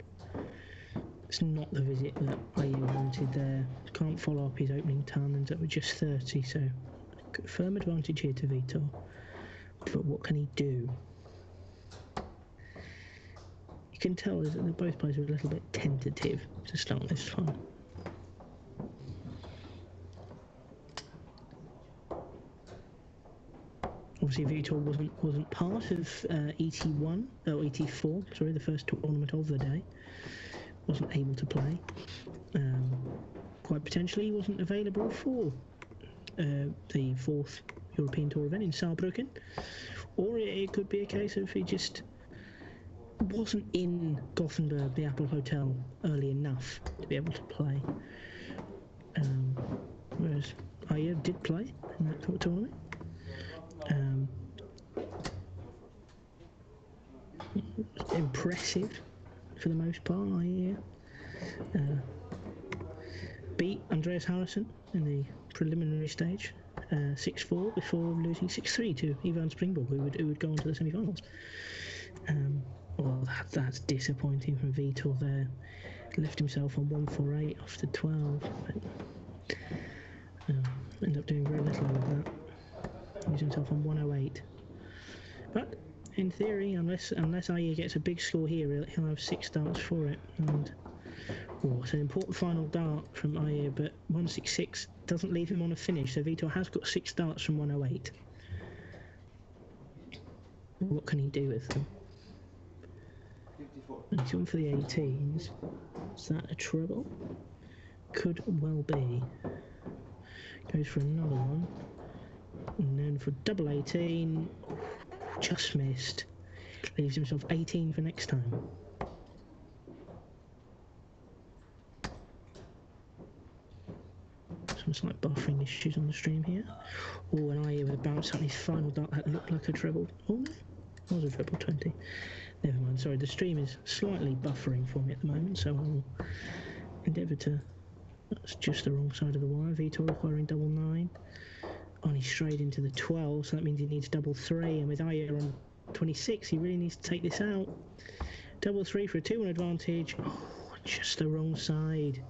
It's not the visit that Ayer wanted there. Can't follow up his opening ton, ends up with just 30, so firm advantage here to Vitor. But what can he do? You can tell that both players are a little bit tentative to start this one. Obviously, Vitor wasn't part of ET1 or ET4. Sorry, the first tournament of the day. Wasn't able to play. Quite potentially, he wasn't available for the 4th European Tour event in Saarbrücken, or it could be a case of he just wasn't in Gothenburg, the Apple Hotel, early enough to be able to play. Whereas Aya did play in that tournament. Impressive for the most part, Aya. Beat Andreas Harrison in the preliminary stage, 6-4, before losing 6-3 to Ivan Springborg, who would go on to the semi-finals. Well, that's disappointing from Vitor there. Left himself on 148 after 12, but ended up doing very little out of that. Used himself on 108. But in theory, unless Aya gets a big score here, he'll have 6 darts for it. And it's an important final dart from Aya, but 166 doesn't leave him on a finish, so Vitor has got 6 darts from 108. What can he do with them? And he's gone for the 18s. Is that a treble? Could well be. Goes for another one. And then for double 18. Just missed. Leaves himself 18 for next time. Some slight buffering issues on the stream here. And Aya with a bounce on his final dart that looked like a treble. Oh no, it was a treble 20. Never mind, sorry, the stream is slightly buffering for me at the moment, so I'll endeavour to... That's just the wrong side of the wire. Vitor requiring double 9. On he's straight into the 12, so that means he needs double 3, and with Aya on 26, he really needs to take this out. Double 3 for a 2-1 advantage. Oh, just the wrong side.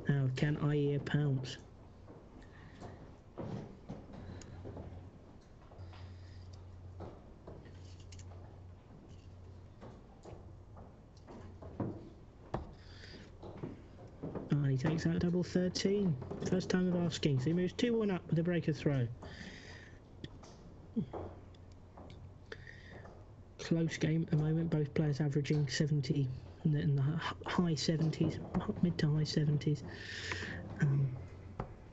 Now, can Aya pounce? And he takes out double 13. First time of asking. So he moves 2-1 up with a breaker throw. Close game at the moment. Both players averaging 70 in the high 70s, mid to high 70s.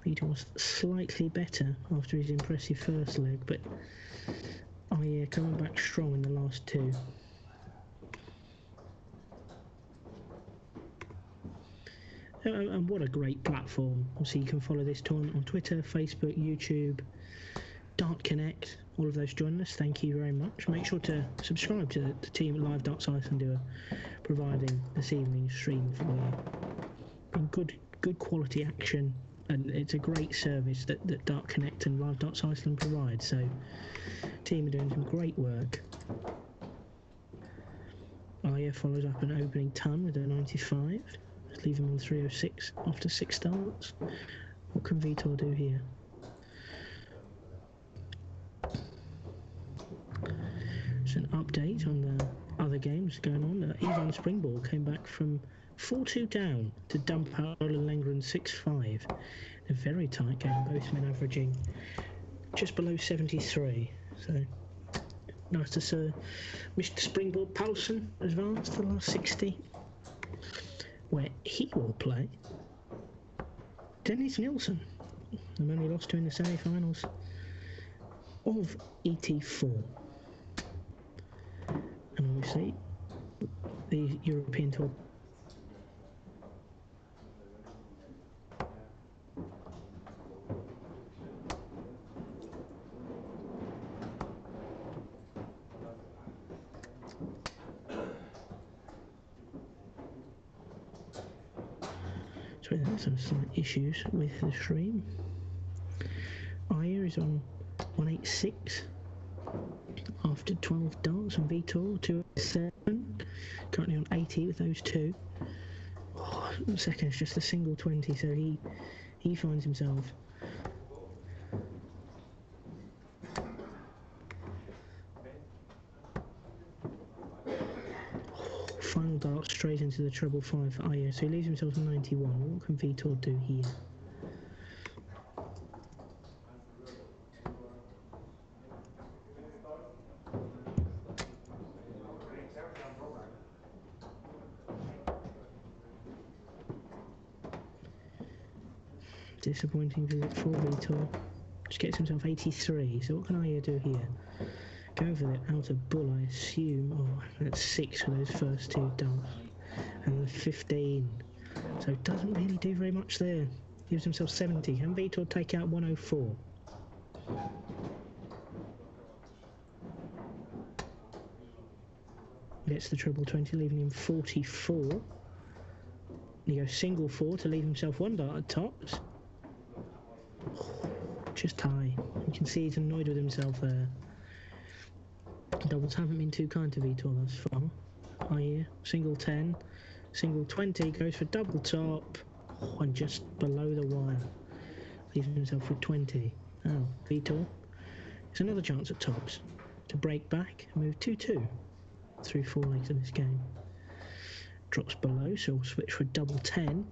Vitor was slightly better after his impressive first leg, but Aya coming back strong in the last 2. And what a great platform. Obviously, you can follow this tournament on Twitter, Facebook, YouTube, Dart Connect, all of those join us. Thank you very much. Make sure to subscribe to the team at Live Darts Iceland who are providing this evening's stream for good quality action, and it's a great service that Dart Connect and Live Darts Iceland provide. So, team are doing some great work. Aya follows up an opening ton with a 95. Leave him on 306 after 6 starts. What can Vitor do here? It's an update on the other games going on. Ivan Springborg came back from 4-2 down to dump out Roland Lengren 6-5. A very tight game, both men averaging just below 73. So nice to see Mr. Springborg Paulsen advance to the last 60. Where he will play Dennis Nilsson, the man he lost to in the semi-finals of ET4. And obviously, the European Tour. So there's some slight issues with the stream. Aya is on 186 after 12 darts, and Vitor 207, currently on 80 with those 2. Second is just a single 20, so he finds himself final dart straight into the treble 5 for Aya, so he leaves himself 91. What can Vitor do here? Disappointing visit for Vitor. Just gets himself 83, so what can Aya do here? Go for the outer bull, I assume. Oh, that's 6 for those first 2 darts. And the 15. So doesn't really do very much there. Gives himself 70. Can Vitor take out 104? Gets the triple 20, leaving him 44. He goes single 4 to leave himself 1 dart at tops. Just high. You can see he's annoyed with himself there. Doubles haven't been too kind to Vitor thus far. Single 10, single 20, goes for double top, and just below the wire. Leaves himself with 20. Oh, Vitor. It's another chance at tops to break back and move 2-2 through 4 legs of this game. Drops below, so we'll switch for double 10.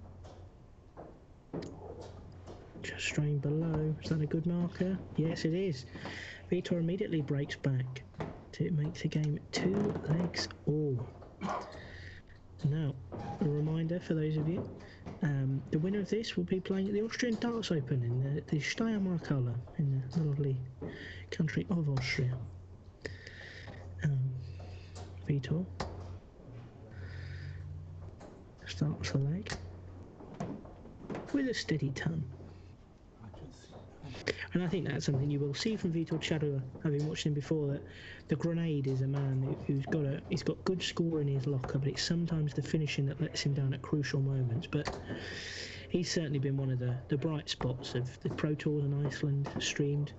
Just straying below. Is that a good marker? Yes, it is. Vitor immediately breaks back to make the game 2 legs all. Now, a reminder for those of you, the winner of this will be playing at the Austrian Darts Open in the Steiermark in the lovely country of Austria. Vitor starts the leg with a steady ton. And I think that's something you will see from Vitor Chadua, having watched him before, that the grenade is a man he's got good score in his locker, but it's sometimes the finishing that lets him down at crucial moments. But he's certainly been one of the bright spots of the Pro Tours in Iceland streamed,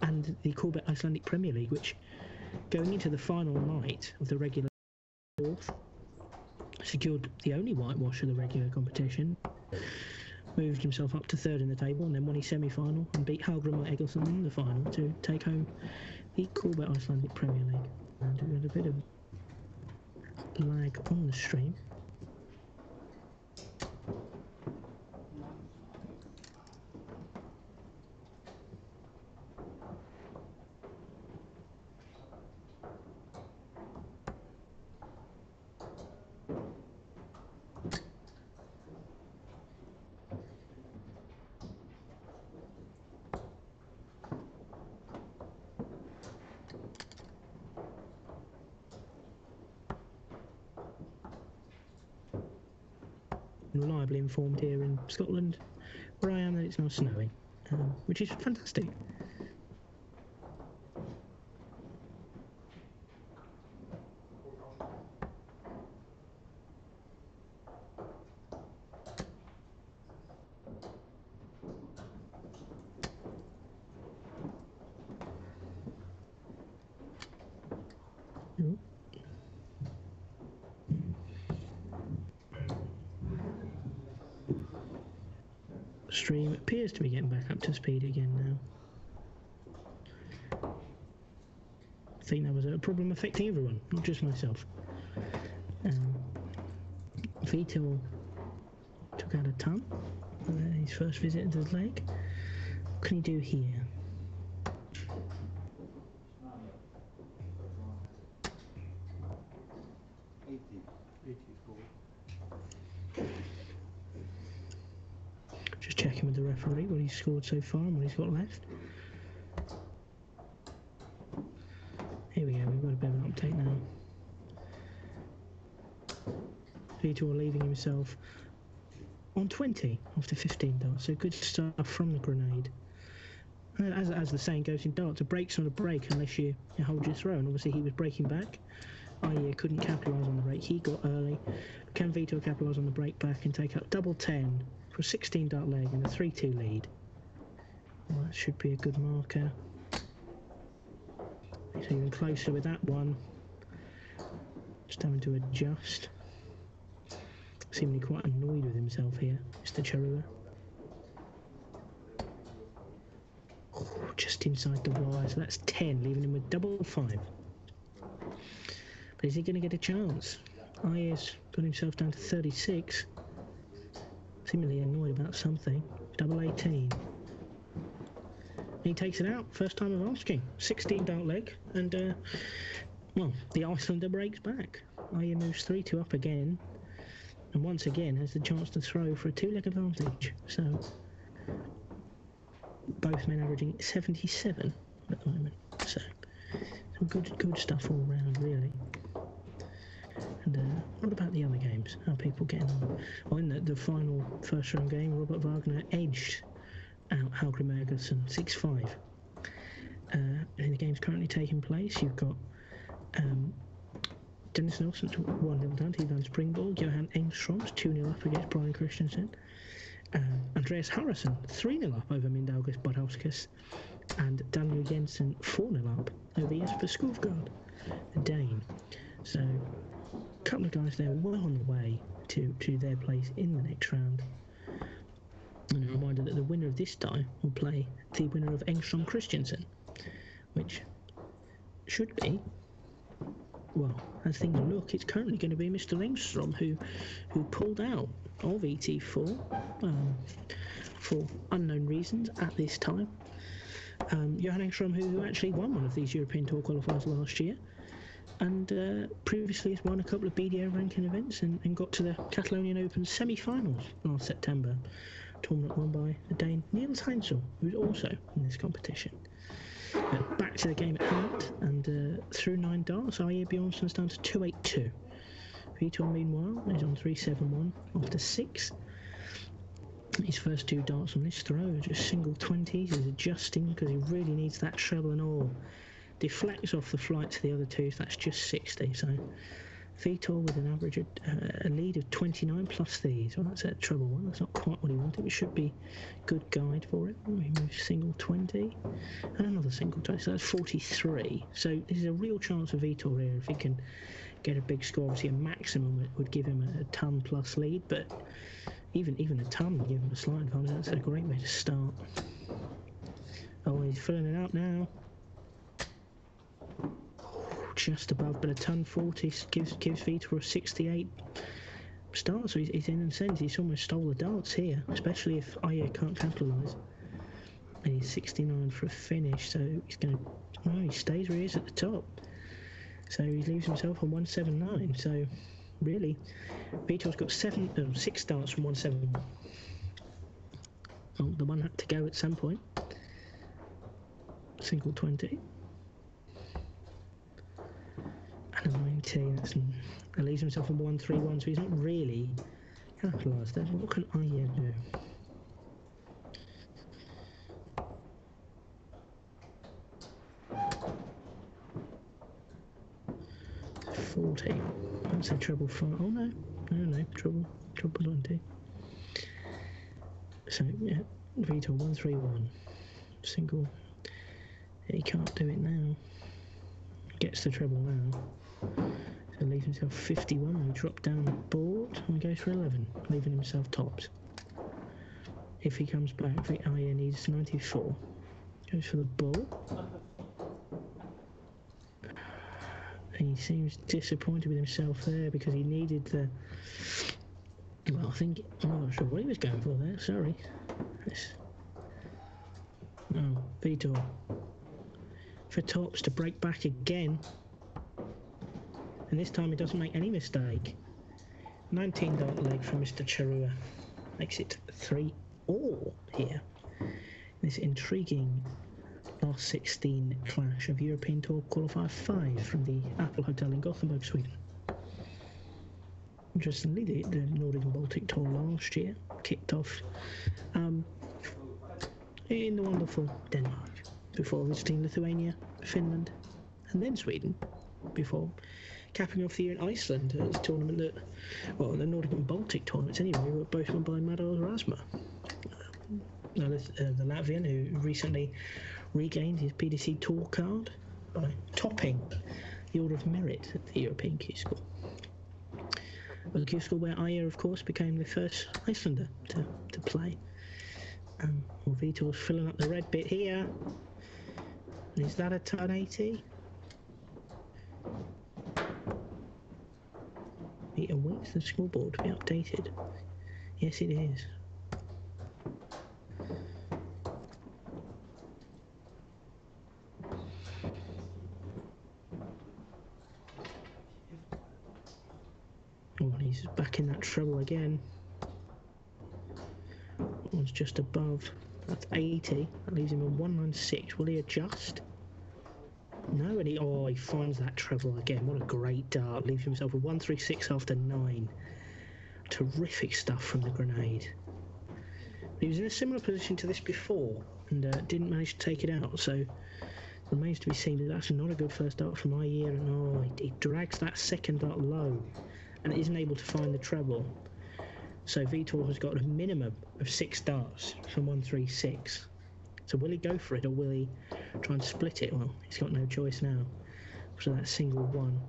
and the Corbett Icelandic Premier League, which, going into the final night of the regular 4th, secured the only whitewash of the regular competition. Moved himself up to 3rd in the table, and then won his semi-final and beat Hallgrimur Egilsson in the final to take home the Corbett Icelandic Premier League. And we had a bit of lag on the stream. Reliably informed here in Scotland, where I am, that it's now snowing, which is fantastic. Stream appears to be getting back up to speed again now. I think that was a problem affecting everyone, not just myself. Vitor took out a ton. His first visit into the leg. What can he do here? Just checking with the referee what he's scored so far and what he's got left. Here we go, we've got a bit of an update now. Vitor leaving himself on 20 after 15 darts, so good stuff from the grenade. As the saying goes in darts, a break's not a break unless you hold your throw, and obviously he was breaking back. Couldn't capitalise on the break, he got early. Can Vitor capitalise on the break back and take up double 10 for a 16 dart leg and a 3-2 lead? Well, that should be a good marker. He's even closer with that one. Just having to adjust. Seemingly quite annoyed with himself here, Mr. Charua. Oh, just inside the wire, so that's 10, leaving him with double 5. But is he going to get a chance? Ayer's got himself down to 36. Seemingly annoyed about something. Double 18. He takes it out, first time of asking. 16 dart leg, and well, the Icelander breaks back. Ayer moves 3-2 up again, and once again has the chance to throw for a 2-leg advantage. So both men averaging 77 at the moment. So Some good stuff all round, really. And what about the other games? How are people getting on? Well, in the final first round game, Robert Wagner edged out Halgrim Ergesson 6-5. And the game's currently taking place. You've got Dennis Nelson 1-0 down to Ivan Springborg. Johan Engström 2-0 up against Brian Christensen. Andreas Harrison 3-0 up over Mindaugas Barhauskas. And Daniel Jensen 4-0 up over Jesper Skovgaard, the Dane. So a couple of guys there well on the way to their place in the next round. And a reminder that the winner of this tie will play the winner of Engström Christensen, which should be, well, as things look, it's currently going to be Mr. Engström who pulled out of ET4 for unknown reasons at this time. Johan Engström, who actually won one of these European Tour qualifiers last year, and previously has won a couple of BDO ranking events and got to the Catalonian Open semi-finals last September. Tournament won by the Dane Niels Heinzel, who's also in this competition. Back to the game at hand, and through 9 darts, Aje Bjornsson's down to 282. Vitor, meanwhile, is on 371 after 6. His first 2 darts on this throw are just single 20s. He's adjusting because he really needs that treble and all. Deflects off the flight to the other 2, so that's just 60. So Vitor with an average of, a lead of 29 plus these. Well, that's a treble one. That's not quite what he wanted. It should be good guide for it. He moves single 20 and another single 20. So that's 43. So this is a real chance for Vitor here if he can get a big score. Obviously, a maximum would give him a ton plus lead, but even a ton would give him a slight advantage. That's a great way to start. Oh, he's filling it up now. Just above, but a ton 40 gives Vitor a 68 start, so he's in a sense he's almost stole the darts here, especially if Aje can't capitalise. And he's 69 for a finish, so he's going to, well, he stays where he is at the top, so he leaves himself on 179. So really Vitor's got 6 darts from 171. Oh, the one had to go at some point. Single 20 and a 19. That leaves himself on 131, so he's not really capitalised there. What can Aje do? $40. That's a treble 5. Oh no, treble 20. So yeah, Vitor 131. Single. He can't do it now. Gets the treble now. So leaves himself 51. He dropped down the board and goes for 11, leaving himself tops. If he comes back, I think Aje needs 94. Goes for the bull. And he seems disappointed with himself there because he needed the... Well, I'm not sure what he was going for there, sorry. Oh, Vitor. For tops to break back again. And this time he doesn't make any mistake. 19 dart leg from Mr. Charrua. Makes it 3-all here. This intriguing last 16 clash of European Tour Qualifier 5 from the Apple Hotel in Gothenburg, Sweden. Interestingly, the Nordic and Baltic Tour last year kicked off in the wonderful Denmark, before visiting Lithuania, Finland, and then Sweden, before capping off the year in Iceland as a tournament that, well, the Nordic and Baltic tournaments anyway, were both won by Madars Rasma. The Latvian, who recently regained his PDC Tour card by topping the Order of Merit at the European Q School. It was a Q School where Aje, of course, became the first Icelander to play. Well, Vitor's filling up the red bit here. And is that a ton 80? It awaits the scoreboard to be updated. Yes, it is. Oh, and he's back in that treble again. That one's just above. That's 80. That leaves him on 196. Will he adjust? No, and he finds that treble again. What a great dart. Leaves himself with 136 after 9. Terrific stuff from the grenade. He was in a similar position to this before and didn't manage to take it out, so it remains to be seen that that's not a good first dart from Ayer, and he drags that second dart low and isn't able to find the treble. So Vitor has got a minimum of 6 darts from 136. So will he go for it, or will he try and split it? Well, he's got no choice now. So that single 1.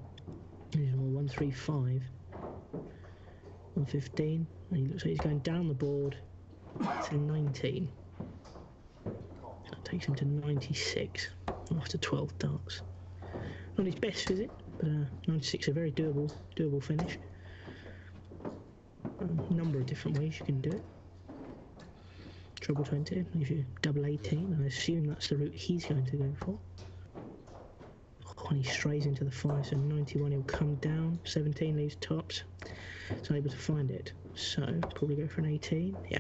He's on 135, 115, and he looks like he's going down the board to 19. That takes him to 96 after 12 darts. Not his best visit, but 96 a very doable finish. A number of different ways you can do it. Treble 20, if you double 18, I assume that's the route he's going to go for. And he strays into the 5, so 91 he'll come down. 17 leaves tops. He's unable to find it, so probably go for an 18. Yeah.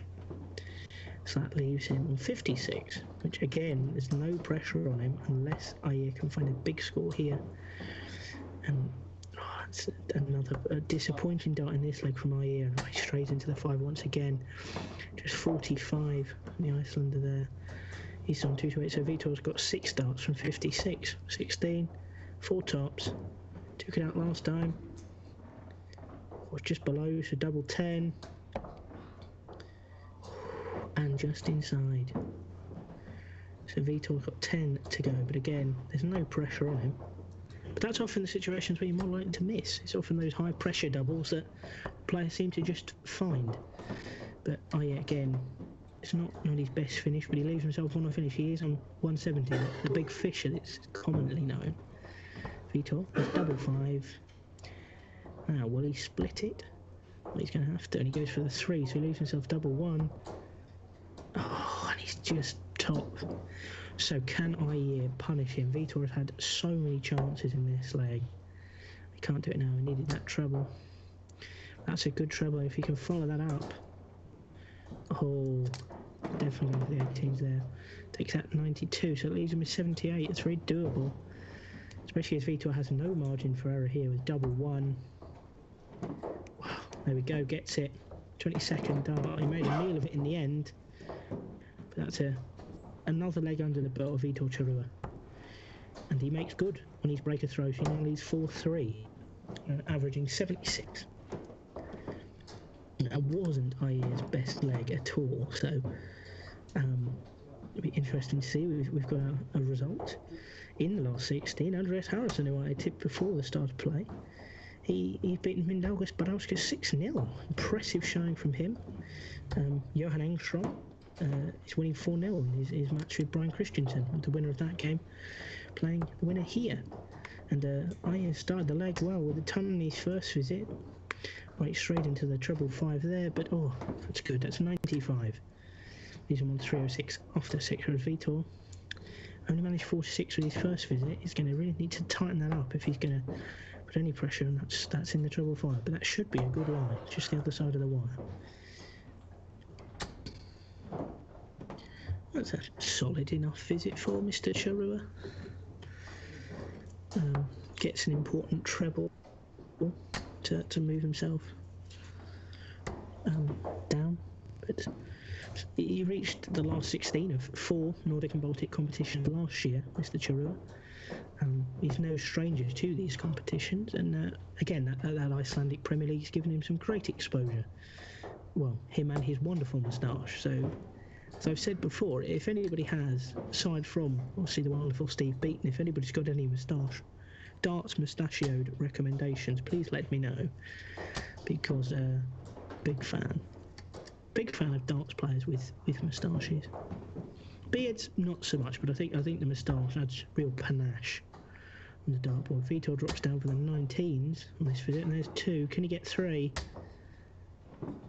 So that leaves him on 56, which again, there's no pressure on him unless Ayer can find a big score here. And it's another disappointing dart in this leg from Ayer, and he strays into the 5 once again. Just 45 from the Icelander there. He's on 228, so Vitor's got 6 darts from 56. 16, 4 tops. Took it out last time. Was just below, so double 10. And just inside. So Vitor's got 10 to go, but again, there's no pressure on him. But that's often the situations where you're more likely to miss. It's often those high pressure doubles that players seem to just find. But Ayer again, it's not his best finish, but he leaves himself on a finish. He is on 170, the big fish that's commonly known. Vitor is double 5. Now, will he split it? Well, he's going to have to, and he goes for the 3, so he leaves himself double 1. Oh, and he's just top. So can Ayer punish him? Vitor has had so many chances in this leg. He can't do it now. He needed that treble. That's a good treble if he can follow that up. Oh, definitely going for the 18s there. Takes that 92, so it leaves him with 78. It's very doable, especially as Vitor has no margin for error here with double 1. Wow, there we go, gets it. 22nd dart. He made a meal of it in the end. But that's another leg under the belt of Vitor Charrua. And he makes good on his breaker throws. He now leads 4-3, averaging 76. That wasn't Ayer's best leg at all, so it'll be interesting to see. We've got a result in the last 16. Andreas Harrison, who I tipped before the start of play, he's beaten Mindaugas Barauskas 6-0. Impressive showing from him. Johan Engstrom is winning 4-0 in his match with Brian Christensen, the winner of that game, playing the winner here. And Ayer started the leg well with a ton in his first visit. Right straight into the treble 5 there, but that's good. That's 95. He's on 306 after 6 with Vitor. Only managed 46 with his first visit. He's going to really need to tighten that up if he's going to put any pressure, and that's in the treble 5. But that should be a good line, just the other side of the wire. That's a solid enough visit for Mr. Charrua. Gets an important treble to move himself down, but he reached the last 16 of 4 Nordic and Baltic competitions last year, Mr. Charrua. He's no stranger to these competitions, and again, that Icelandic Premier League's given him some great exposure. Well, him and his wonderful moustache. So, as I've said before, if anybody has, aside from obviously the wonderful Steve Beaton, if anybody's got any darts mustachioed recommendations, please let me know, because big fan of darts players with moustaches. Beards not so much, but I think the moustache adds real panache on the dartboard. Vitor drops down for the 19s on this visit, and there's 2. Can he get 3?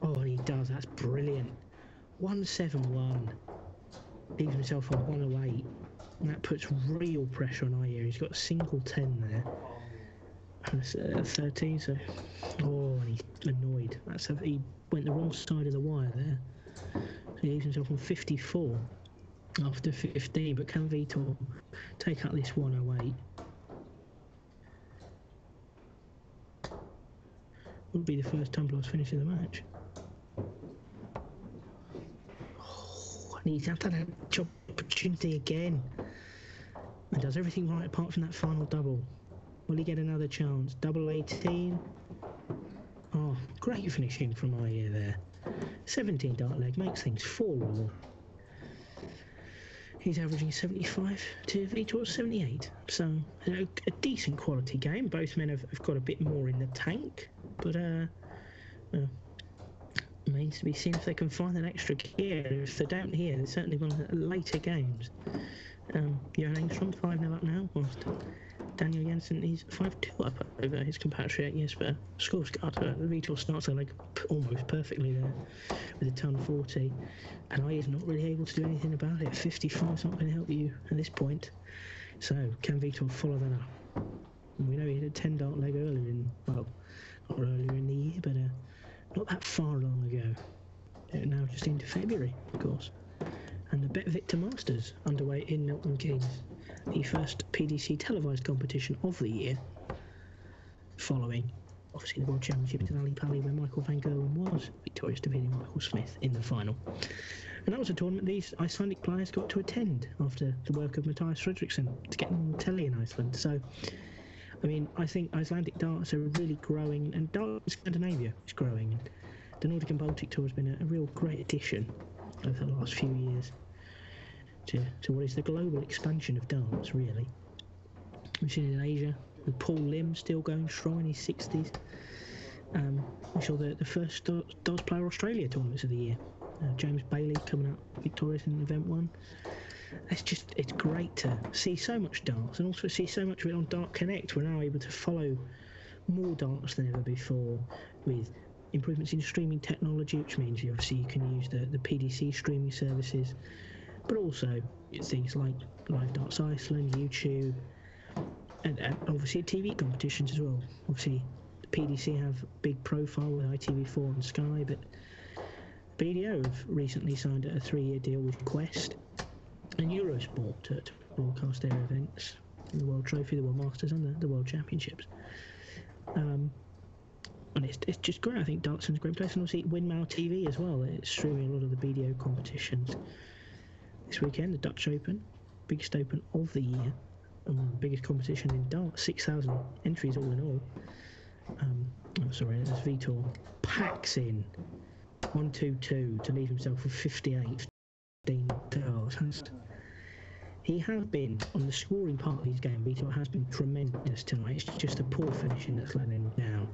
Oh, he does. That's brilliant. 171. Leaves himself on 108. And that puts real pressure on Ayer. He's got a single 10 there. And it's 13, so... Oh, and he's annoyed. He went the wrong side of the wire there. So he leaves himself on 54 after 15. But can Vitor take out this 108? would be the first tumble last finish of the match. Oh, and he's had that opportunity again. And does everything right apart from that final double. Will he get another chance? Double 18. Oh, great finishing from Ayer there. 17 dart leg, makes things 4-all. He's averaging 75 to Vitor's 78. So, a decent quality game. Both men have got a bit more in the tank. But, well, remains to be seen if they can find that extra gear. If they don't here, they're certainly one of the later games. Johan Engström 5-0 up now, whilst Daniel Jensen is 5-2 up over his compatriot Jesper Skorsgaard. Vitor starts the leg almost perfectly there with a ton 40, and Ayer's not really able to do anything about it. 55 is not going to help you at this point. So can Vitor follow that up? And we know he had a 10 dart leg earlier in, well, not earlier in the year, but not that far long ago. Now just into February, of course. And the Bet Victor Masters underway in Milton Keynes, the first PDC televised competition of the year, following obviously the World Championships in Ali Pali, where Michael van Gerwen was victorious, defeating Michael Smith in the final. And that was a tournament these Icelandic players got to attend after the work of Matthias Fredriksson to get them on telly in Iceland. So, I mean, I think Icelandic darts are really growing, and dart in Scandinavia is growing. And the Nordic and Baltic tour has been a real great addition over the last few years to what is the global expansion of darts, really. We've seen it in Asia, with Paul Lim still going strong in his 60s. We saw the first Darts Player Australia tournaments of the year. James Bailey coming out victorious in event 1. It's great to see so much darts, and also see so much of it on Dart Connect. We're now able to follow more darts than ever before, with improvements in streaming technology, which means obviously you can use the PDC streaming services, but also things like Live Darts Iceland, YouTube, and obviously TV competitions as well. Obviously, the PDC have a big profile with ITV4 and Sky, but BDO have recently signed a 3-year deal with Quest and Eurosport to broadcast their events, the World Trophy, the World Masters, and the World Championships. And it's just great. I think Dartson's a great place, and obviously Windmill TV as well. It's streaming a lot of the BDO competitions. This weekend, the Dutch Open, biggest Open of the year, and one of the biggest competition in darts, 6,000 entries all in all. As Vitor packs in 1-2-2 to leave himself with 58 darts. He has been, on the scoring part of his game, Vitor has been tremendous tonight. It's just the poor finishing that's letting him down.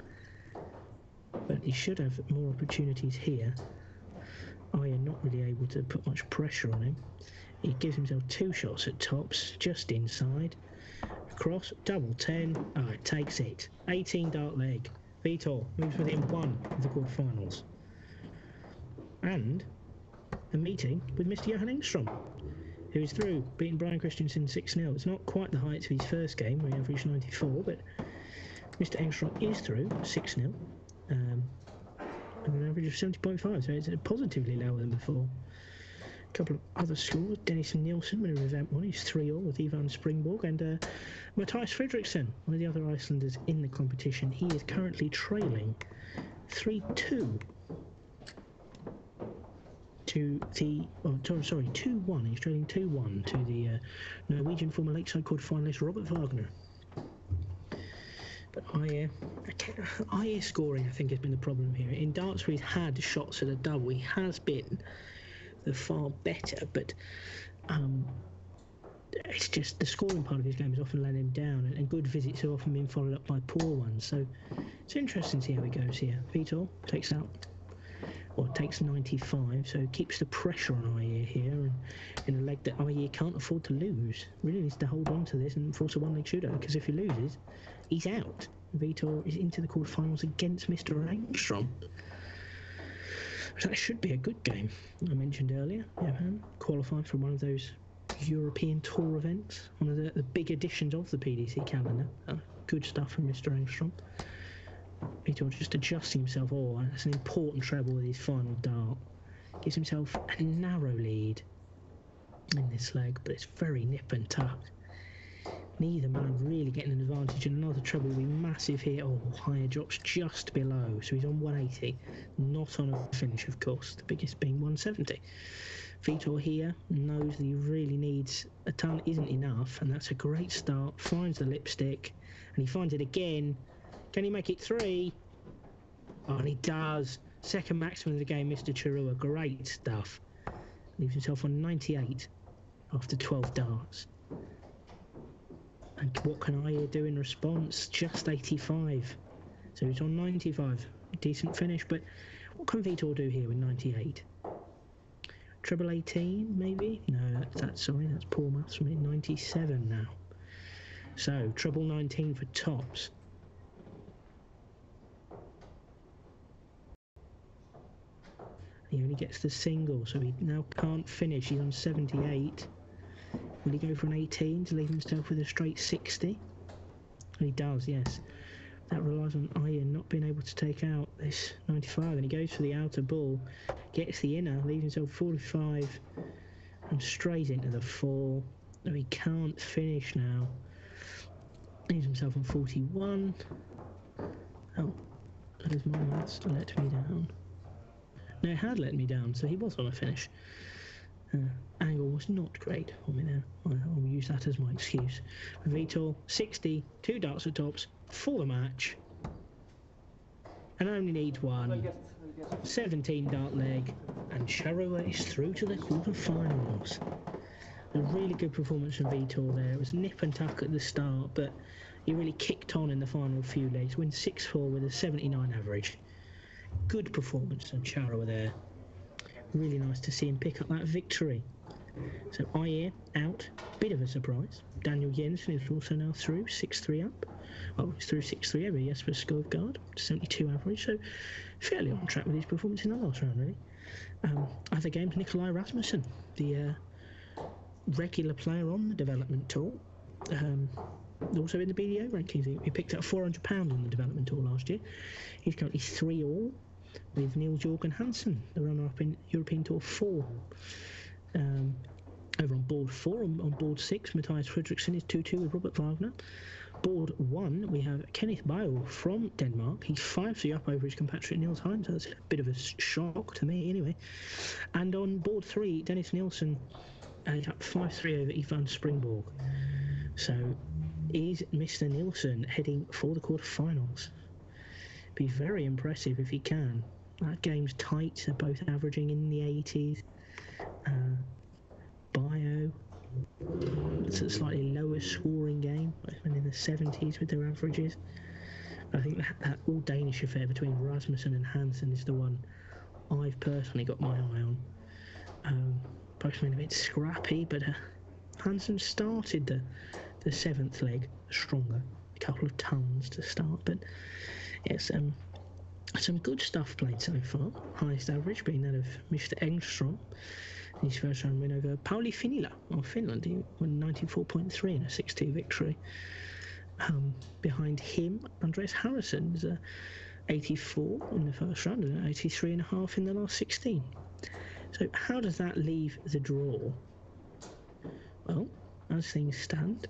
But he should have more opportunities here. Ayer not really able to put much pressure on him. He gives himself 2 shots at tops, just inside. Across, double 10. It takes it. 18 dart leg. Vitor moves within 1 of the quarterfinals. And a meeting with Mr. Johan Engström, who is through, beating Brian Christensen 6-0. It's not quite the heights of his first game, where he averaged 94, but Mr. Engström is through, 6-0. And an average of 70.5, so it's positively lower than before. A couple of other scores: Dennis Nielsen, winner of event 1, he's 3-all with Ivan Springborg, and Matthias Fredriksson, one of the other Icelanders in the competition. He is currently trailing 3-2 to the, 2-1. He's trailing 2-1 to the Norwegian former Lakeside quarter-finalist Robert Wagner. But Ayer scoring, I think, has been the problem here. In darts where he's had shots at a double, he has been the far better, but it's just the scoring part of his game has often let him down, and good visits have often been followed up by poor ones. So it's interesting to see how he goes here. Vitor takes 95, so keeps the pressure on Ayer here, and in a leg that Ayer can't afford to lose. Really needs to hold on to this and force a one-leg shootout, because if he loses, he's out. Vitor is into the quarterfinals against Mr. Engström. So that should be a good game. I mentioned earlier, Johan qualified for one of those European Tour events, one of the big editions of the PDC calendar. Good stuff from Mr. Engström. Vitor just adjusting himself. That's an important treble with his final dart. Gives himself a narrow lead in this leg, but it's very nip and tuck. Neither man really getting an advantage, and another treble will be massive here. Oh, higher drops just below, so he's on 180, not on a finish, of course, the biggest being 170. Vitor here knows that he really needs a ton, isn't enough, and that's a great start. Finds the lipstick, and he finds it again. Can he make it 3? Oh, and he does. Second maximum of the game, Mr. Chirua. Great stuff. Leaves himself on 98 after 12 darts. And what can I do in response? Just 85. So he's on 95. Decent finish, but what can Vitor do here with 98? Treble 18, maybe? No, that's poor maths from me. 97 now. So, treble 19 for tops. He only gets the single, so he now can't finish. He's on 78. Will he go for an 18 to leave himself with a straight 60? And he does, yes. That relies on Ian not being able to take out this 95, and he goes for the outer ball, gets the inner, leaves himself 45, and straight into the 4. No, he can't finish now. Leaves himself on 41. Oh, there's my maths let me down. No, it had let me down, so he was on a finish. Angle was not great for me there. I'll use that as my excuse. Vitor, 60, 2 darts at tops for the match. And only needs 1. 17 dart leg, and Chirua is through to the quarterfinals. A really good performance from Vitor there. It was nip and tuck at the start, but he really kicked on in the final few legs. Wins 6-4 with a 79 average. Good performance from Chirua there. Really nice to see him pick up that victory. So Iyer out, bit of a surprise. Daniel Jensen is also now through, 6-3 up. Well, he's through 6-3 over Jesper Skovgaard, 72 average, so fairly on track with his performance in the last round, really. Other games, Nikolai Rasmussen, the regular player on the development tour, also in the BDO rankings. He picked up £400 on the development tour last year. He's currently 3-all with Niels Jorgen Hansen, the runner-up in European Tour 4. Over on board 4, on board 6, Matthias Fredriksson is 2-2 with Robert Wagner. Board 1, we have Kenneth Bale from Denmark. He's 5-3 up over his compatriot Niels Heinz. That's a bit of a shock to me, anyway. And on board 3, Dennis Nielsen is up 5-3 over Ivan Springborg. So, is Mr. Nielsen heading for the quarterfinals? Be very impressive if he can. That game's tight, they're both averaging in the 80s. Bio, it's a slightly lower scoring game, both in the 70s with their averages. I think that all Danish affair between Rasmussen and Hansen is the one I've personally got my eye on. Both been a bit scrappy, but Hansen started the 7th leg stronger, a couple of tons to start, but yes, some good stuff played so far. Highest average being that of Mr. Engstrom. His first round win over Pauli Finila of Finland. He won 94.3 in a 6-2 victory. Behind him, Andreas Harrison is 84 in the first round and 83.5 in the last 16. So how does that leave the draw? Well, as things stand,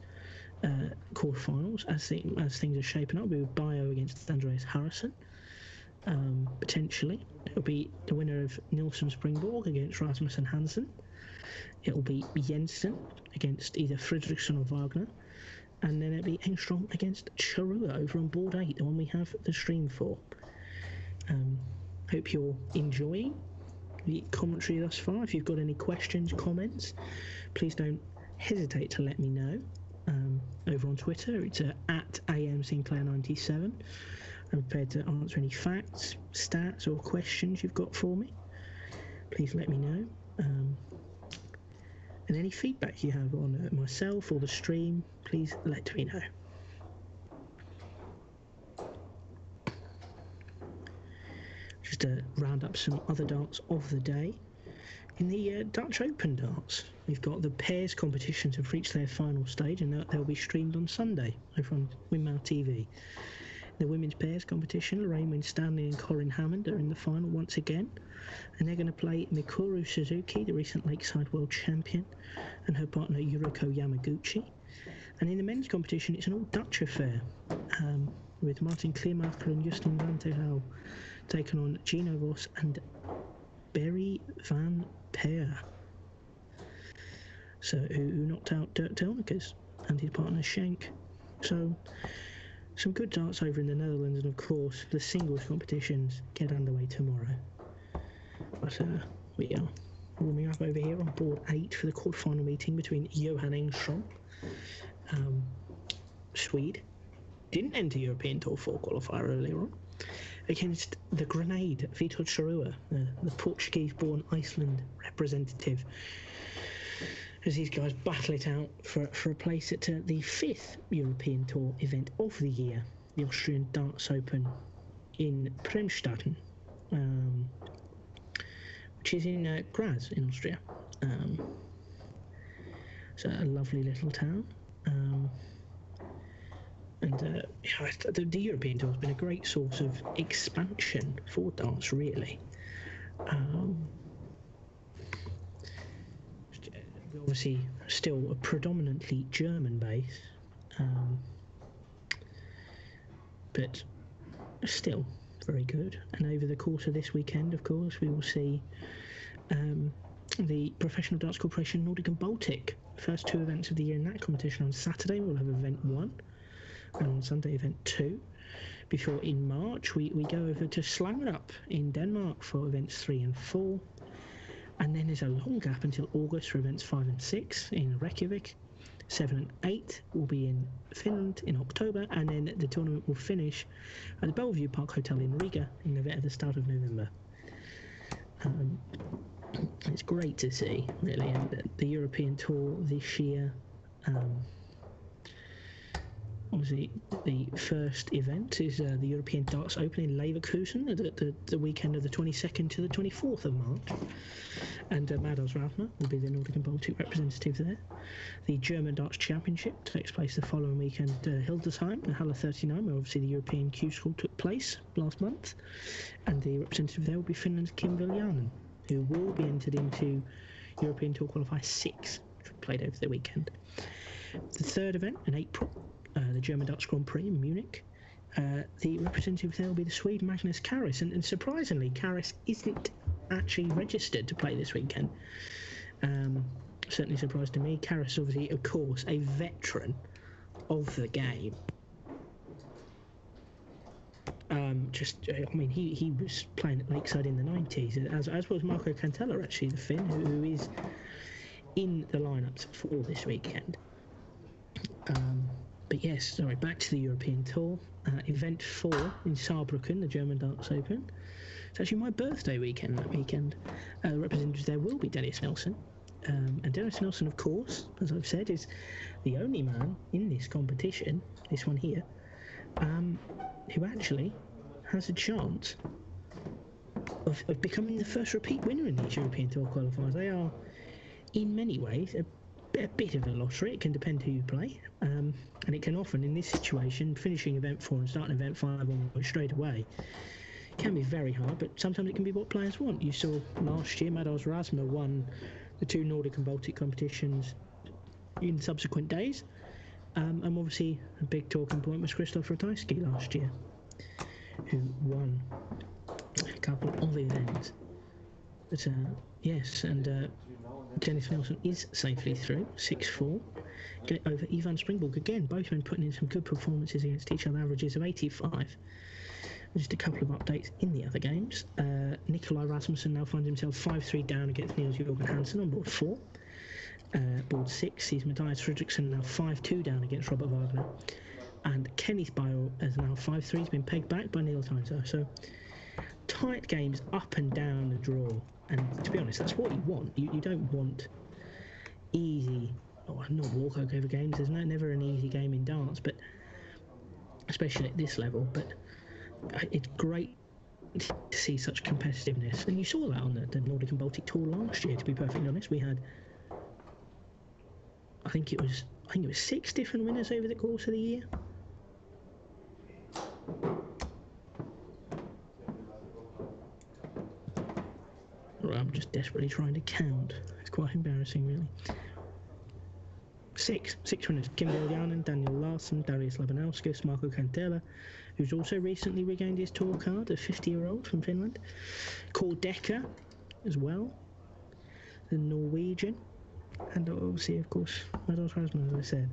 quarterfinals, as things are shaping up, with Bio against Andreas Harrison. Potentially it'll be the winner of Nielsen Springborg against Rasmussen Hansen. It'll be Jensen against either Fredriksson or Wagner, and then it'll be Engstrom against Chirua over on board 8, the one we have the stream for. Hope you're enjoying the commentary thus far. If you've got any questions, comments, please don't hesitate to let me know. Over on Twitter, it's at AMSinclair97. I'm prepared to answer any facts, stats or questions you've got for me. Please let me know. And any feedback you have on myself or the stream, please let me know. Just to round up some other darts of the day. In the Dutch Open darts, we've got the pairs competitions have reached their final stage, and they'll be streamed on Sunday over on Winmau TV. The women's pairs competition, Lorraine Winstanley and Corinne Hammond are in the final once again, and they're going to play Mikuru Suzuki, the recent Lakeside World Champion, and her partner Yuriko Yamaguchi. And in the men's competition, it's an all-Dutch affair, with Martin Kleermaker and Justin van Terhel taking on Gino Vos and Berry van Peer, so who knocked out Dirk Telnikers and his partner Schenk. So some good darts over in the Netherlands, and of course the singles competitions get underway tomorrow. But we are warming up over here on board 8 for the quarterfinal meeting between Johan Engström, Swede, didn't enter European Tour 4 qualifier earlier on, against the Grenade Vitor Charrua, the Portuguese-born Iceland representative, as these guys battle it out for a place at the 5th European Tour event of the year, the Austrian Darts Open in Premstaden, which is in Graz in Austria. It's a lovely little town. The European Tour has been a great source of expansion for darts, really. Obviously, still a predominantly German base, but still very good. And over the course of this weekend, of course, we will see the Professional Darts Corporation Nordic and Baltic. First 2 events of the year in that competition. On Saturday, we'll have event 1. And on Sunday, event 2, before in March we go over to Slangerup in Denmark for events 3 and 4, and then there's a long gap until August for events 5 and 6 in Reykjavik. 7 and 8 will be in Finland in October, and then the tournament will finish at the Bellevue Park Hotel in Riga at the start of November. It's great to see, really, and the European Tour this year. Obviously, the first event is the European Darts Open in Leverkusen at the weekend of the 22nd to the 24th of March. And Mados Rafner will be the Nordic and Baltic representative there. The German Darts Championship takes place the following weekend at Hildesheim, the Halle 39, where obviously the European Q School took place last month. And the representative there will be Finland's Kim Viljanen, who will be entered into European Tour Qualifier 6, which was played over the weekend. The third event in April, the German Darts Grand Prix in Munich. The representative there will be the Swede Magnus Karis, and surprisingly, Karis isn't actually registered to play this weekend. Certainly surprised to me. Karis, obviously, of course, a veteran of the game. He was playing at Lakeside in the 90s, as was Marco Cantella, actually, the Finn, who is in the lineups for this weekend. But yes, sorry, back to the European Tour. Event 4 in Saarbrücken, the German Darts Open. It's actually my birthday weekend that weekend. The representative there will be Dennis Nelson. And Dennis Nelson, of course, as I've said, is the only man in this competition, this one here, who actually has a chance of becoming the first repeat winner in these European Tour qualifiers. They are, in many ways, a bit of a lottery. It can depend who you play, and it can often, in this situation, finishing event 4 and starting event 5 almost straight away can be very hard, but sometimes it can be what players want. You saw last year Mados Rasma won the 2 Nordic and Baltic competitions in subsequent days, and obviously a big talking point was Krzysztof Ratajski last year, who won a couple of events. But yes, and Dennis Nelson is safely through 6-4 over Ivan Springborg. Again, both men putting in some good performances against each other, averages of 85. Just a couple of updates in the other games. Nikolai Rasmussen now finds himself 5-3 down against Niels Jorgen Hansen on board 4. Board 6 sees Matthias Fredriksson now 5-2 down against Robert Wagner. And Kenneth Byle is now 5-3. He's been pegged back by Neil Tyner. So tight games up and down the draw. And to be honest, that's what you want. You don't want easy, not walkover games. There's never an easy game in darts, but especially at this level. But it's great to see such competitiveness, and you saw that on the Nordic and Baltic Tour last year. To be perfectly honest, we had, I think it was 6 different winners over the course of the year. Right, I'm just desperately trying to count. It's quite embarrassing, really. Six winners: Kim Viljanen, Daniel Larsson, Darius Labanauskas, Marco Cantella, who's also recently regained his tour card, a 50-year-old from Finland. Kordecker as well, the Norwegian. And obviously, of course, Mados Rasmussen, as I said.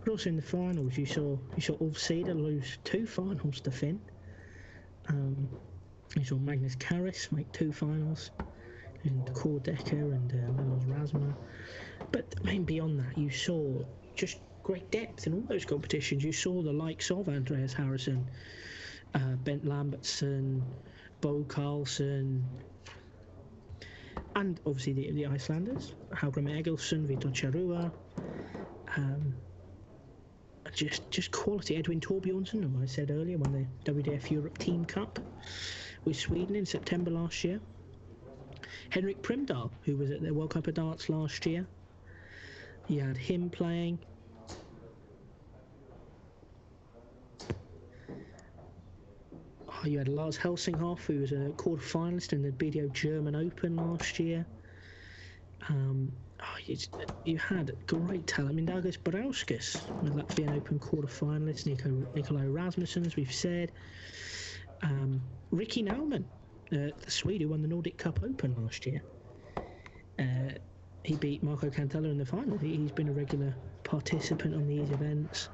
But also in the finals, you saw Ulfsida lose 2 finals to Finn. You saw Magnus Karras make 2 finals, and Kordecker and Mados Rasmussen. But I mean, beyond that, you saw just great depth in all those competitions. You saw the likes of Andreas Harrison, Bent Lambertson, Bo Carlson, and obviously the Icelanders, Hallgrim Egilsson, Vitor Charrua, just quality. Edwin Torbjornsson, who I said earlier, won the WDF Europe Team Cup with Sweden in September last year. Henrik Primdahl, who was at the World Cup of Darts last year, you had him playing. You had Lars Helsinghoff, who was a quarter-finalist in the BDO German Open last year. You had great talent. I mean, Mindaugas Barauskas, the Latvian Open quarter-finalist. Nikolai Rasmussen, as we've said. Ricky Naumann, the Swede who won the Nordic Cup Open last year. He beat Marco Cantella in the final. He's been a regular participant on these events.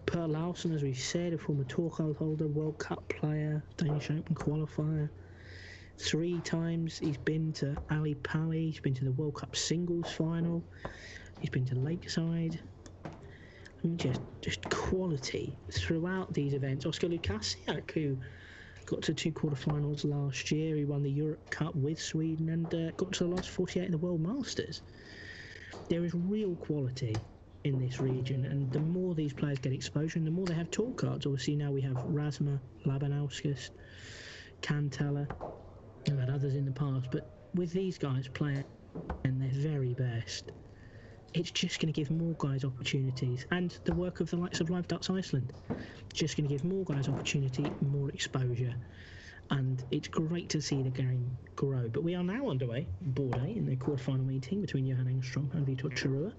Per Larsen, as we've said, a former tour card holder, World Cup player, Danish Open qualifier. 3 times he's been to Ali Pali, he's been to the World Cup singles final, he's been to Lakeside. I mean, just quality throughout these events. Oskar Lukasiak, who got to 2 quarterfinals last year, he won the Europe Cup with Sweden and got to the last 48 in the World Masters. There is real quality in this region, and the more these players get exposure and the more they have tour cards. Obviously now we have Rasma, Labanauskas, Cantella, we've had others in the past, but with these guys playing and their very best, it's just going to give more guys opportunities. And the work of the likes of Live Darts Iceland, just going to give more guys opportunity, more exposure, and it's great to see the game grow. But we are now underway, board A, in the quarterfinal meeting between Johan Engstrom and Vitor Charrua.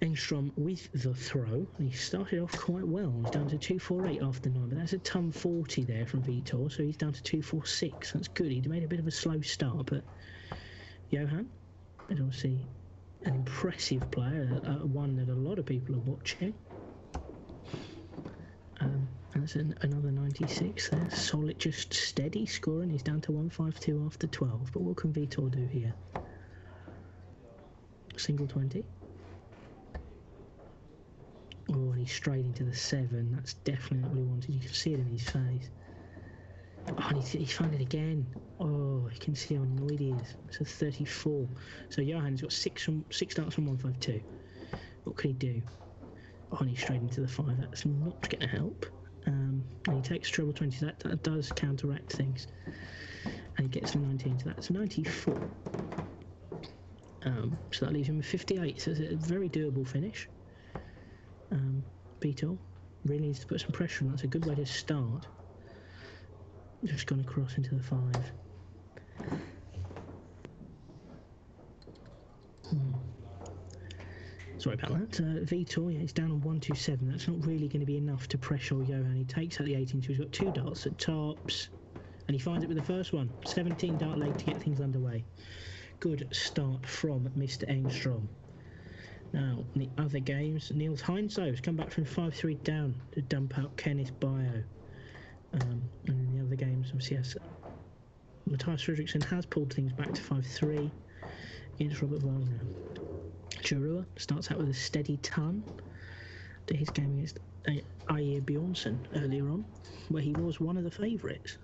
Engstrom with the throw, and he started off quite well. He's down to 248 after 9, but that's a ton 40 there from Vitor, so he's down to 246. That's good. He'd made a bit of a slow start, but Johan is obviously an impressive player, one that a lot of people are watching. And that's another 96 there. Solid, just steady scoring. He's down to 152 after 12, but what can Vitor do here? Single 20. Oh, and he's straight into the 7. That's definitely not what he wanted. You can see it in his face. Oh, and he's found it again. Oh, you can see how annoyed he is. It's a 34. So Johan's got 6 darts from 152. What can he do? Oh, and he's straight into the 5. That's not going to help. And he takes treble 20. That does counteract things. And he gets the 19. So that's 94. So that leaves him with 58. So it's a very doable finish. Vitor really needs to put some pressure on. That's a good way to start. Just gone across into the 5. Sorry about that. Vitor, he's down on 127. That's not really going to be enough to pressure Johan. He takes out the 18, so he's got 2 darts at tops, and he finds it with the first one. 17 dart leg to get things underway. Good start from Mr. Engstrom. Now, in the other games, Niels Heinzo has come back from 5-3 down to dump out Kenneth Bio. And in the other games, obviously, yes, Matthias Fredriksson has pulled things back to 5-3 against Robert Wagner. Charrua starts out with a steady ton to his game against Ayer Bjornsson earlier on, where he was one of the favourites.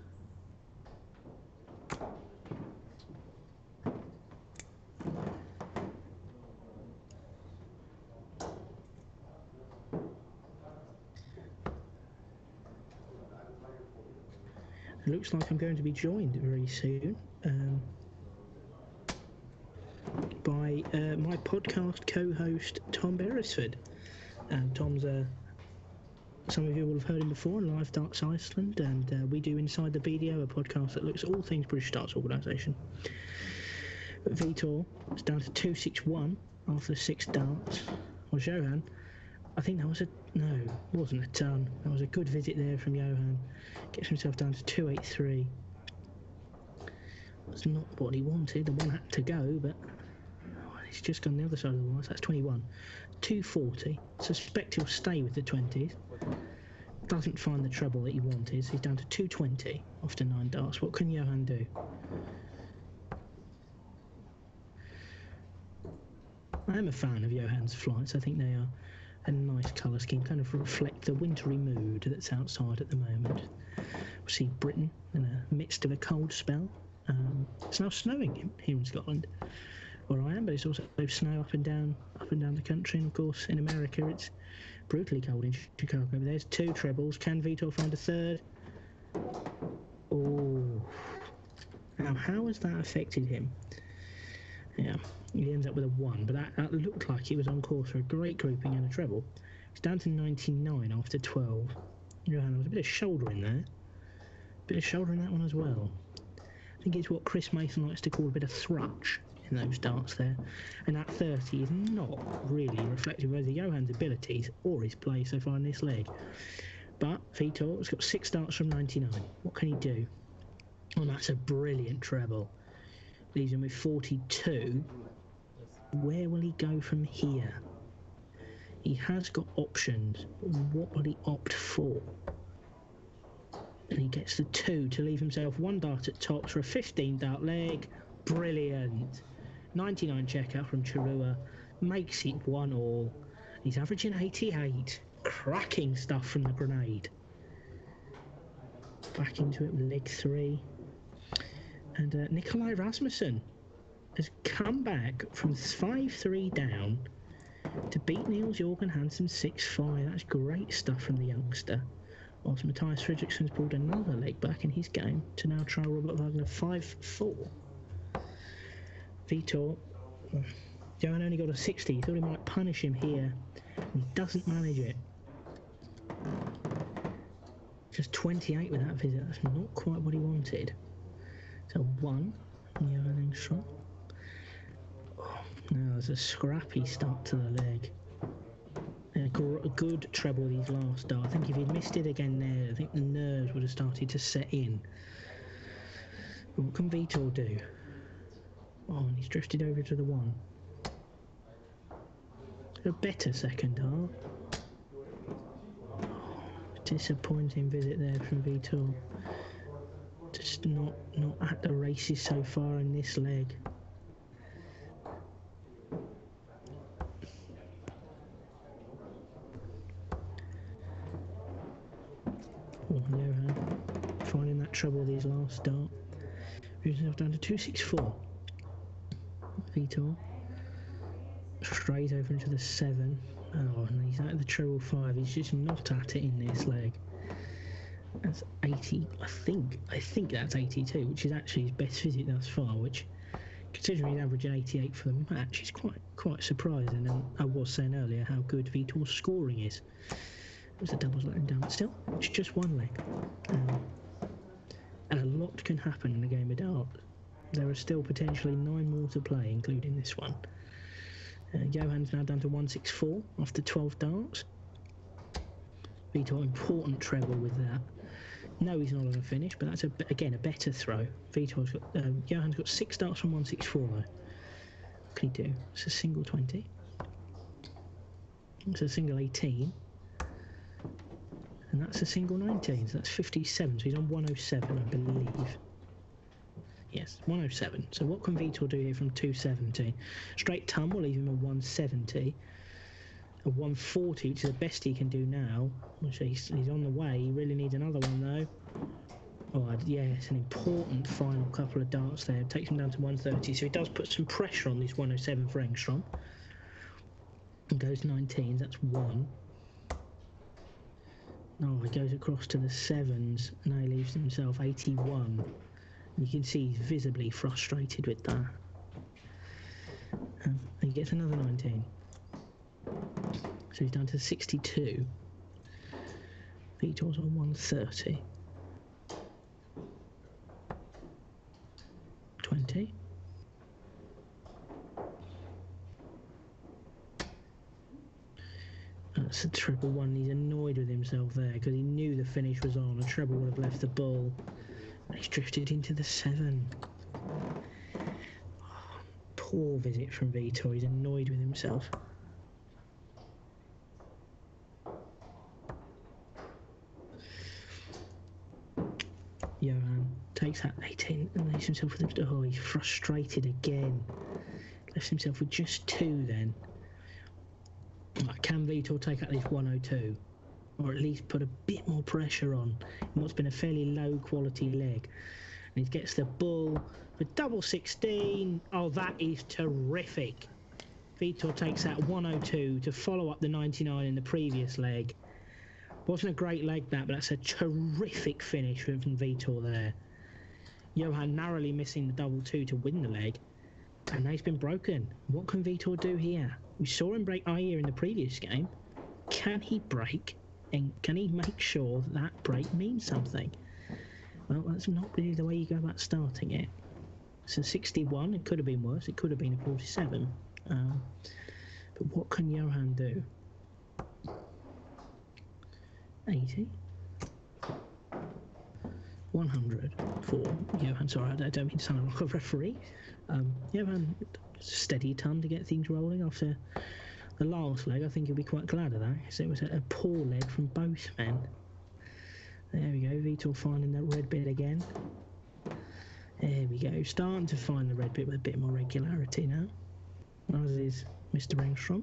It looks like I'm going to be joined very soon by my podcast co-host Tom Beresford. Tom's some of you will have heard him before in Live Darts Iceland, and we do Inside the BDO, a podcast that looks at all things British Darts Organisation. But Vitor is down to 261 after 6 darts. Well, Johan, I think that was no, it wasn't a ton. That was a good visit there from Johan. Gets himself down to 283. That's not what he wanted. The one had to go, but he's just gone the other side of the wire. So that's 21. 240. Suspect he'll stay with the 20s. Doesn't find the treble that he wanted, so he's down to 220 after 9 darts. What can Johan do? I am a fan of Johan's flights. I think they are a nice colour scheme, kind of reflect the wintry mood that's outside at the moment. We see Britain in the midst of a cold spell. It's now snowing here in Scotland, where I am, but it's also snow up and down the country. And of course, in America, it's brutally cold in Chicago. But there's 2 trebles. Can Vitor find a third? Oh, now how has that affected him? Yeah, he ends up with a 1, but that looked like he was on course for a great grouping and a treble. He's down to 99 after 12. Johan, there was a bit of shoulder in there. Bit of shoulder in that one as well. I think it's what Chris Mason likes to call a bit of thrutch in those darts there. And that 30 is not really reflective of either Johan's abilities or his play so far in this leg. But Vitor has got 6 darts from 99. What can he do? Oh, that's a brilliant treble. Leaves him with 42. Where will he go from here? He has got options, but what will he opt for? And he gets the 2 to leave himself 1 dart at tops for a 15 dart leg. Brilliant. 99 checkout from Chirua makes it 1-all. He's averaging 88. Cracking stuff from the grenade. Back into it with leg 3. And Nikolai Rasmussen has come back from 5-3 down to beat Niels Jorgen Hansen 6-5. That's great stuff from the youngster. Whilst Matthias Fredriksson's pulled another leg back in his game to now try Robert Wagner 5-4. Vitor, Johan only got a 60. He thought he might punish him here. And he doesn't manage it. Just 28 with that visit. That's not quite what he wanted. So 1, Johan Engstrom. Oh, now there's a scrappy start to the leg. A good treble these last darts. I think if he'd missed it again there, I think the nerves would have started to set in. But what can Vitor do? Oh, and he's drifted over to the 1. A better second dart. Oh, disappointing visit there from Vitor. Just not at the races so far in this leg. Oh, Johan finding that trouble with his last dart. Moves himself down to 264. Vitor straight over into the 7. Oh, and he's at the treble 5. He's just not at it in this leg. That's 80. I think that's 82, which is actually his best visit thus far. Which, considering he's averaging 88 for the match, is quite surprising. And I was saying earlier how good Vitor's scoring is. It was the doubles letting down, but still, it's just 1 leg. And a lot can happen in a game of darts. There are still potentially 9 more to play, including this one. Johan's now down to 164 after 12 darts. Vitor, important treble with that. No, he's not on a finish, but that's again a better throw. Johan's got 6 darts from 164 though. What can he do? It's a single 20. It's a single 18. And that's a single 19, so that's 57. So he's on 107, I believe. Yes, 107. So what can Vitor do here from 270? Straight ton will leave him on 170. A 140, which is the best he can do now. Which he's on the way. He really needs another one though. Oh, yes, an important final couple of darts there. It takes him down to 130, so he does put some pressure on this 107 for Engstrom. And goes 19s, that's 1. Oh, he goes across to the 7s, and now he leaves himself 81. You can see he's visibly frustrated with that. And he gets another 19. So he's down to 62. Vitor's on 130. 20. That's a treble one. He's annoyed with himself there because he knew the finish was on. A treble would have left the ball. And he's drifted into the 7. Poor visit from Vitor. He's annoyed with himself. Johan takes that 18 and leaves himself with him. Oh, he's frustrated again. Left himself with just 2 then. Can Vitor take out this 102? Or at least put a bit more pressure on in what's been a fairly low quality leg. And he gets the ball for double 16. Oh, that is terrific. Vitor takes out 102 to follow up the 99 in the previous leg. Wasn't a great leg that, but that's a terrific finish from Vitor there. Johan narrowly missing the double 2 to win the leg. And now he's been broken. What can Vitor do here? We saw him break Ayer in the previous game. Can he break? And can he make sure that that break means something? Well, that's not really the way you go about starting it. It's a 61. It could have been worse. It could have been a 47. But what can Johan do? 80. 100 for Johan. Sorry, I don't mean to sound like a referee. Johan, steady ton to get things rolling after the last leg. I think he'll be quite glad of that, because it was a poor leg from both men. There we go, Vitor finding that red bit again. There we go, starting to find the red bit with a bit more regularity now. As is Mr. Engstrom.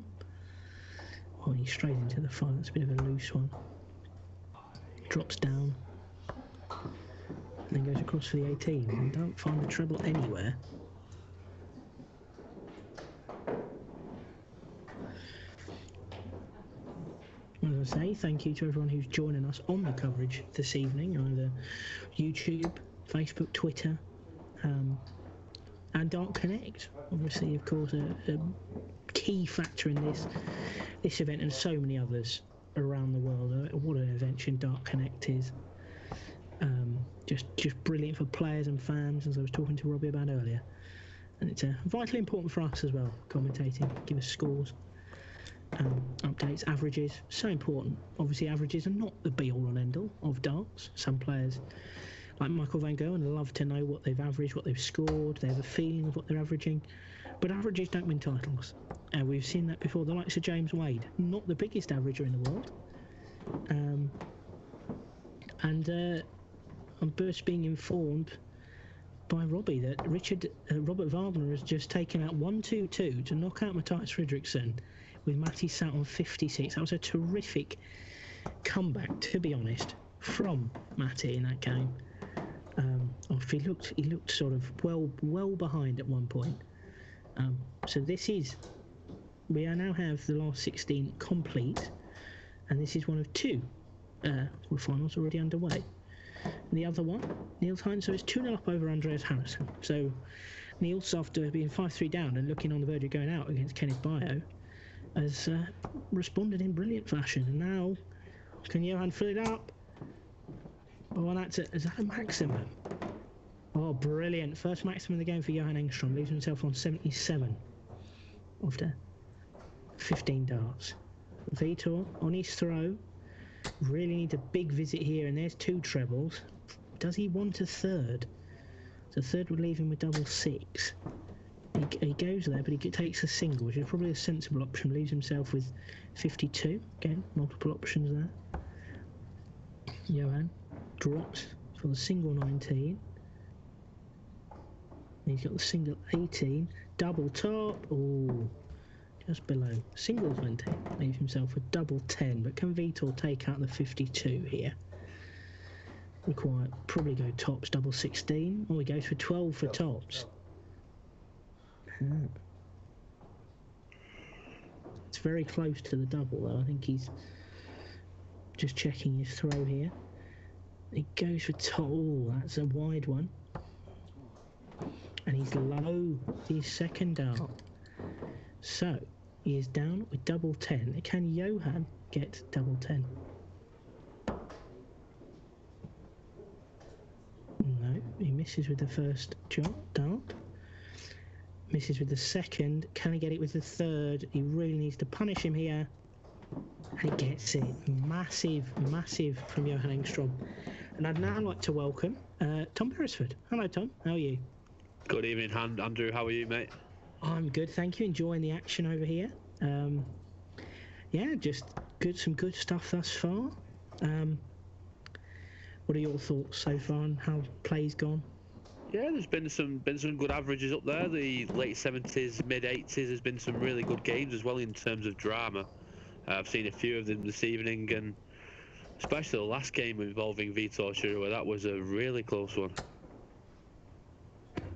Oh, he's straight into the 5, that's a bit of a loose one. Drops down. And then goes across for the 18. And don't find the treble anywhere. As I say, thank you to everyone who's joining us on the coverage this evening, either YouTube, Facebook, Twitter, and Dark Connect. Obviously, of course, a key factor in this event and so many others around the world. What an invention Dark Connect is. Just brilliant for players and fans, as I was talking to Robbie about earlier. And it's vitally important for us as well, commentating, give us scores. Updates, averages, so important. Obviously, averages are not the be-all and end-all of darts. Some players, like Michael van Gerwen, love to know what they've averaged, what they've scored. They have a feeling of what they're averaging. But averages don't win titles. We've seen that before. The likes of James Wade, not the biggest averager in the world. I'm first being informed by Robbie that Robert Wagner has just taken out 1-2-2 to knock out Matthias Fredriksson, with Matty sat on 56. That was a terrific comeback, to be honest, from Matty in that game. He looked sort of well behind at one point. So we now have the last 16 complete, and this is one of 2 finals already underway. And the other one, Niels Heinz, so it's 2-0 up over Andreas Harrison. So Niels, after being 5-3 down and looking on the verge of going out against Kenneth Bayo, has responded in brilliant fashion. And now, can Johan fill it up? Oh, and is that a maximum? Oh, brilliant. First maximum of the game for Johan Engstrom. Leaves himself on 77 after 15 darts. Vitor on his throw. Really needs a big visit here, and there's 2 trebles. Does he want a third? So third would leave him with double 6. He goes there, but he takes a single, which is probably a sensible option. Leaves himself with 52. Again, multiple options there. Johan drops for the single 19. He's got the single 18. Double top. Oh, just below. Single 20. Leaves himself with double 10. But can Vitor take out the 52 here? Require probably go tops, double 16. Oh, he goes for 12 for tops. It's very close to the double, though. I think he's just checking his throw here. He goes for top. Oh, that's a wide one. And he's low his second dart. So he is down with double 10. Can Johan get double 10? No, he misses with the first dart. Misses with the second. Can he get it with the third? He really needs to punish him here. And he gets it. Massive, massive from Johan Engstrom. And I'd now like to welcome Tom Beresford. Hello, Tom. How are you? Good evening, Andrew. How are you, mate? I'm good, thank you. Enjoying the action over here. Yeah, just good. Some good stuff thus far. What are your thoughts so far on how play's gone? Yeah, there's been some good averages up there. The late 70s, mid 80s. There's been some really good games as well in terms of drama. I've seen a few of them this evening, and especially the last game involving Vitor Chirua. That was a really close one.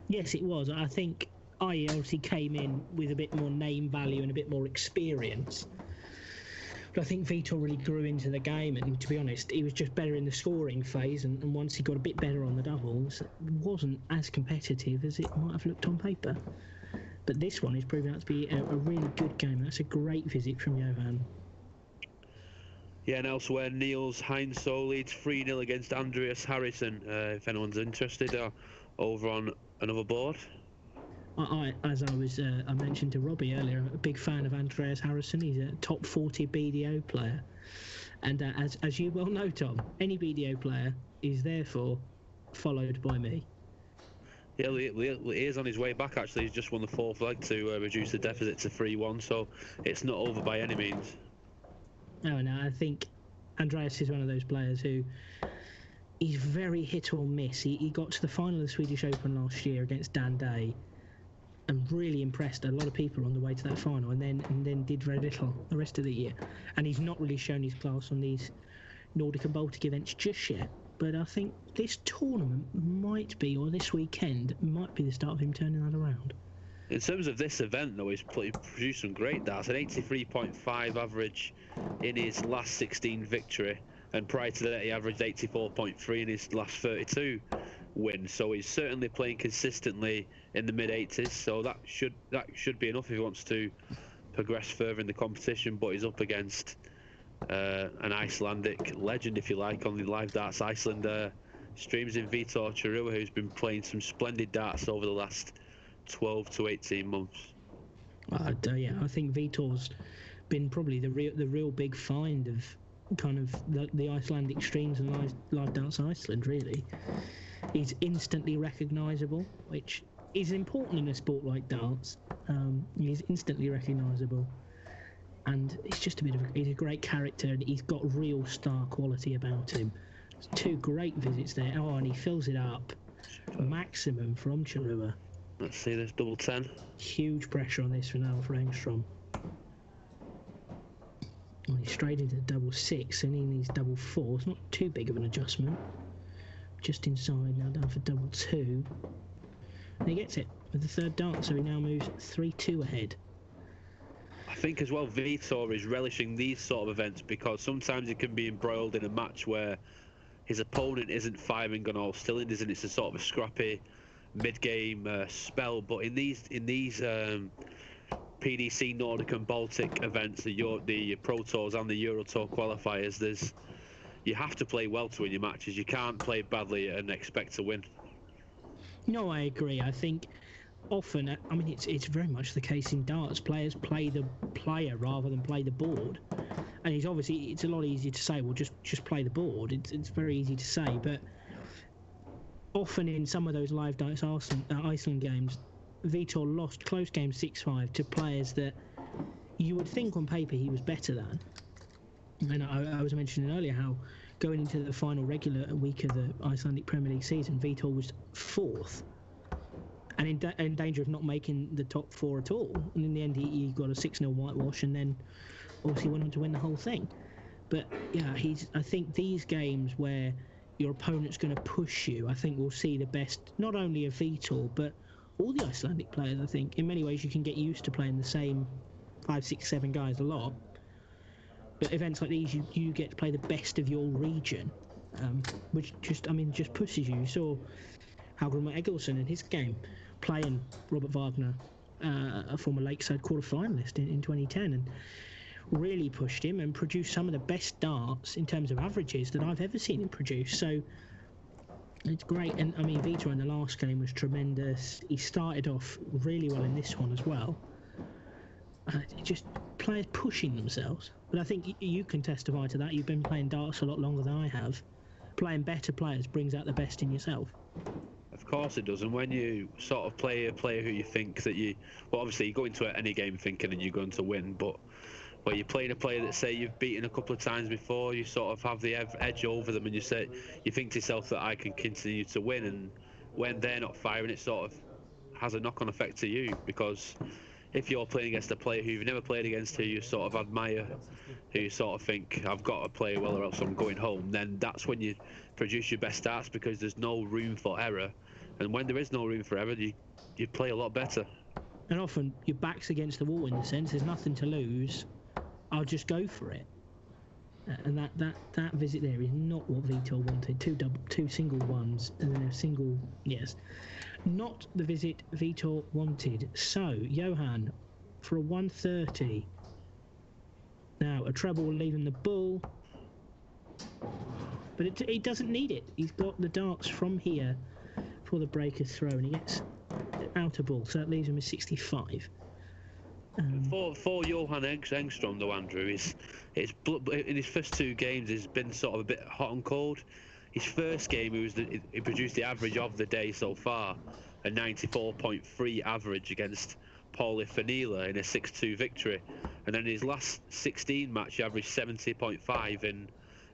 Yes, it was. I think I obviously came in with a bit more name value and a bit more experience. But I think Vitor really grew into the game, and to be honest, he was just better in the scoring phase, and once he got a bit better on the doubles, it wasn't as competitive as it might have looked on paper. But this one is proving out to be a really good game. That's a great visit from Johan. Yeah, and elsewhere, Niels Heinsoe leads 3-0 against Andreas Harrison. If anyone's interested, over on another board. I mentioned to Robbie earlier, I'm a big fan of Andreas Harrison. He's a top 40 BDO player. And as you well know, Tom, any BDO player is therefore followed by me. Yeah, he is on his way back, actually. He's just won the fourth leg to reduce the deficit to 3-1, so it's not over by any means. No, I think Andreas is one of those players who he's very hit or miss. He got to the final of the Swedish Open last year against Dan Day and really impressed a lot of people on the way to that final, and then did very little the rest of the year. And he's not really shown his class on these Nordic and Baltic events just yet. But I think this tournament might be, or this weekend, might be the start of him turning that around. In terms of this event, though, he's produced some great darts. An 83.5 average in his last 16 victory, and prior to that he averaged 84.3 in his last 32 wins. So he's certainly playing consistently in the mid-80s. So that should be enough if he wants to progress further in the competition. But he's up against an Icelandic legend, if you like, on the Live Darts Iceland streams in Vitor Chirua, who's been playing some splendid darts over the last 12 to 18 months. Yeah, I think Vitor's been probably the real big find of kind of the Icelandic streams and live darts Iceland. Really, he's instantly recognisable, which is important in a sport like darts. He's instantly recognisable, and he's a great character, and he's got real star quality about him. Two great visits there. Oh, and he fills it up. Maximum from Chirua. Let's see this double 10. Huge pressure on this for now for Engstrom. Well, he's straight into double 6, and he needs double 4. It's not too big of an adjustment. Just inside now, down for double 2. And he gets it with the third dart, so he now moves 3-2 ahead. I think as well Vitor is relishing these sort of events because sometimes he can be embroiled in a match where his opponent isn't firing on all cylinders and it's a sort of a scrappy mid-game spell. But in these PDC Nordic and Baltic events, the Pro Tours and the Euro Tour qualifiers, you have to play well to win your matches. You can't play badly and expect to win. No, I agree. I think often, I mean, it's very much the case in darts. Players play the player rather than play the board. And it's a lot easier to say, well, just play the board. It's very easy to say, but often in some of those live darts Iceland games, Vitor lost close games 6-5 to players that you would think on paper he was better than. And I was mentioning earlier how going into the final regular week of the Icelandic Premier League season, Vitor was 4th and in danger of not making the top 4 at all. And in the end, he got a 6-0 whitewash, and then obviously went on to win the whole thing. But yeah, I think these games where your opponent's going to push you, I think we'll see the best, not only of Vitor, but all the Icelandic players. I think in many ways you can get used to playing the same 5, 6, 7 guys a lot. But events like these, you get to play the best of your region, which just pushes you. You saw Hallgrimur Egilson in his game playing Robert Wagner, a former Lakeside quarter-finalist in 2010, and really pushed him and produced some of the best darts in terms of averages that I've ever seen him produce. So it's great. And I mean, Vitor in the last game was tremendous. He started off really well in this one as well. Just players pushing themselves. But I think you can testify to that. You've been playing darts a lot longer than I have. Playing better players brings out the best in yourself. Of course it does, and when you sort of play a player who you think that well, obviously you go into any game thinking that you're going to win, but where you're playing a player that, say, you've beaten a couple of times before, you sort of have the edge over them, and you think to yourself that I can continue to win, and when they're not firing, it sort of has a knock-on effect to you, because if you're playing against a player who you've never played against, who you sort of admire, who you sort of think, I've got to play well or else I'm going home, then that's when you produce your best starts, because there's no room for error. And when there is no room for error, you play a lot better. And often your back's against the wall in the sense, there's nothing to lose, I'll just go for it. And that visit there is not what Vitor wanted. Two single ones and then a single, yes. Not the visit Vitor wanted. So, Johan, for a 130. Now, a treble leaving the bull. But he doesn't need it. He's got the darts from here for the breaker's throw, and he gets out a ball, so that leaves him with 65. For Johan Engstrom, though, Andrew, in his first two games, he's been sort of a bit hot and cold. His first game, he produced the average of the day so far, a 94.3 average against Paulie Fanila in a 6-2 victory. And then in his last 16 match, he averaged 70.5 in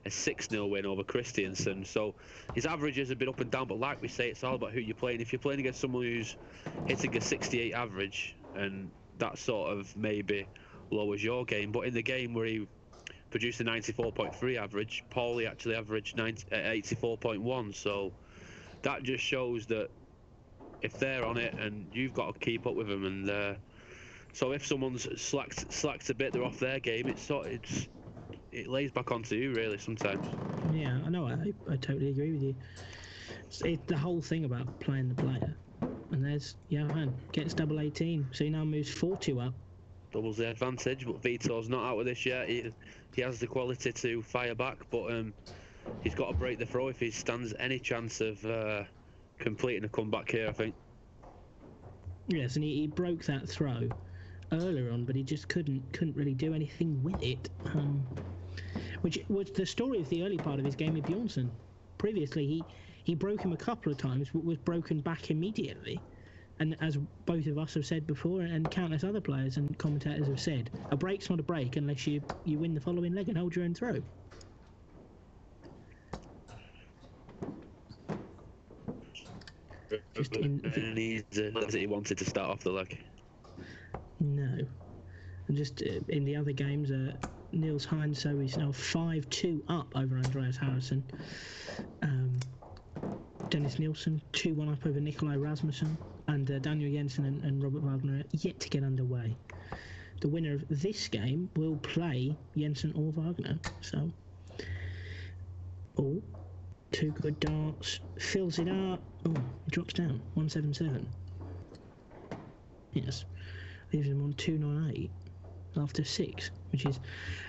a 6-0 win over Christiansen. So his averages have been up and down, but like we say, it's all about who you're playing. If you're playing against someone who's hitting a 68 average, and that sort of maybe lowers your game. But in the game where he produced a 94.3 average, Paulie actually averaged 84.1. So that just shows that if they're on it, and you've got to keep up with them, and so if someone's slacked a bit, they're off their game, it lays back onto you really sometimes. Yeah, I know. I totally agree with you. It's the whole thing about playing the player. And there's Johan gets double 18, so he now moves 4-2 up. Doubles the advantage, but Vitor's not out of this yet. He has the quality to fire back, but he's got to break the throw if he stands any chance of completing a comeback here, I think. Yes, and he broke that throw earlier on, but he just couldn't really do anything with it. Which was the story of the early part of his game with Bjornsson. Previously, he broke him a couple of times, but was broken back immediately. And as both of us have said before, and countless other players and commentators have said, a break's not a break unless you win the following leg and hold your own throw. Just and he wanted to start off the leg. No. And just in the other games, Niels Heinz, so he's now 5-2 up over Andreas Harrison. Dennis Nielsen 2-1 up over Nikolai Rasmussen, and Daniel Jensen and Robert Wagner are yet to get underway. The winner of this game will play Jensen or Wagner. So, two good darts, fills it up. He drops down 177. Yes, leaves him on 298 after 6, which is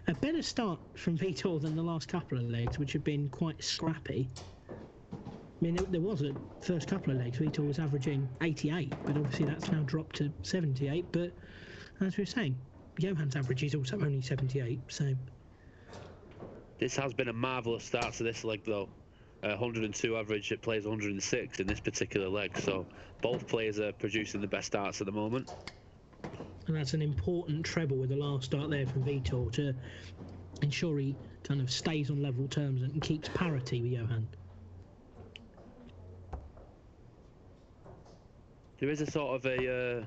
a better start from Vitor than the last couple of legs, which have been quite scrappy. I mean, there was a first couple of legs, Vitor was averaging 88, but obviously that's now dropped to 78. But as we were saying, Johan's average is also only 78, so... This has been a marvellous start to this leg, though. 102 average, it plays 106 in this particular leg, so both players are producing the best starts at the moment. And that's an important treble with the last start there from Vitor to ensure he kind of stays on level terms and keeps parity with Johan. There is a sort of a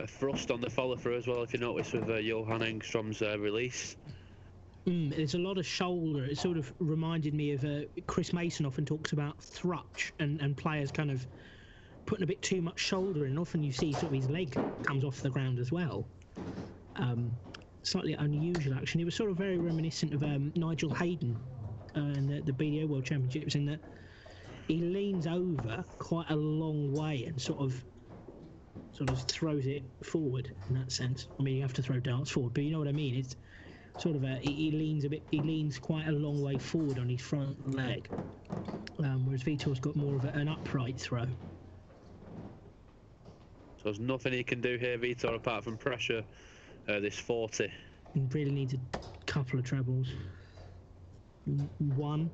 thrust on the follow-through as well, if you notice, with Johan Engstrom's release. There's a lot of shoulder. It sort of reminded me of Chris Mason often talks about thrutch and players kind of putting a bit too much shoulder in. Often you see sort of his leg comes off the ground as well. Slightly unusual action. It was sort of very reminiscent of Nigel Hayden in the BDO World Championships, in that he leans over quite a long way and sort of throws it forward in that sense. I mean, you have to throw darts forward, but you know what I mean. It's sort of he leans quite a long way forward on his front leg, whereas Vitor's got more of an upright throw. So there's nothing he can do here, Vitor, apart from pressure this 40. and really needs a couple of trebles. One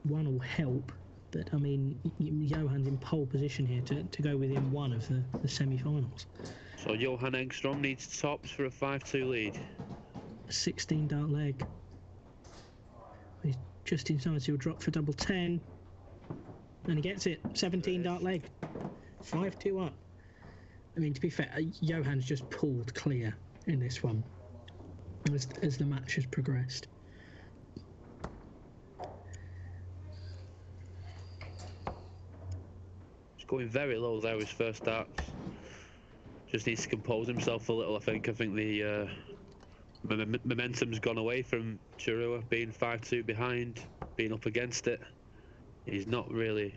will help, but I mean, Johan's in pole position here to go within one of the semi-finals. So Johan Engstrom needs tops for a 5-2 lead. 16 dart leg. He's just inside, so he'll drop for double 10. And he gets it. 17 dart leg. 5-2 up. I mean, to be fair, Johan's just pulled clear in this one as the match has progressed. He's going very low there, his first darts. Just needs to compose himself a little, I think. I think the momentum's gone away from Chirua, being 5-2 behind, being up against it. He's not really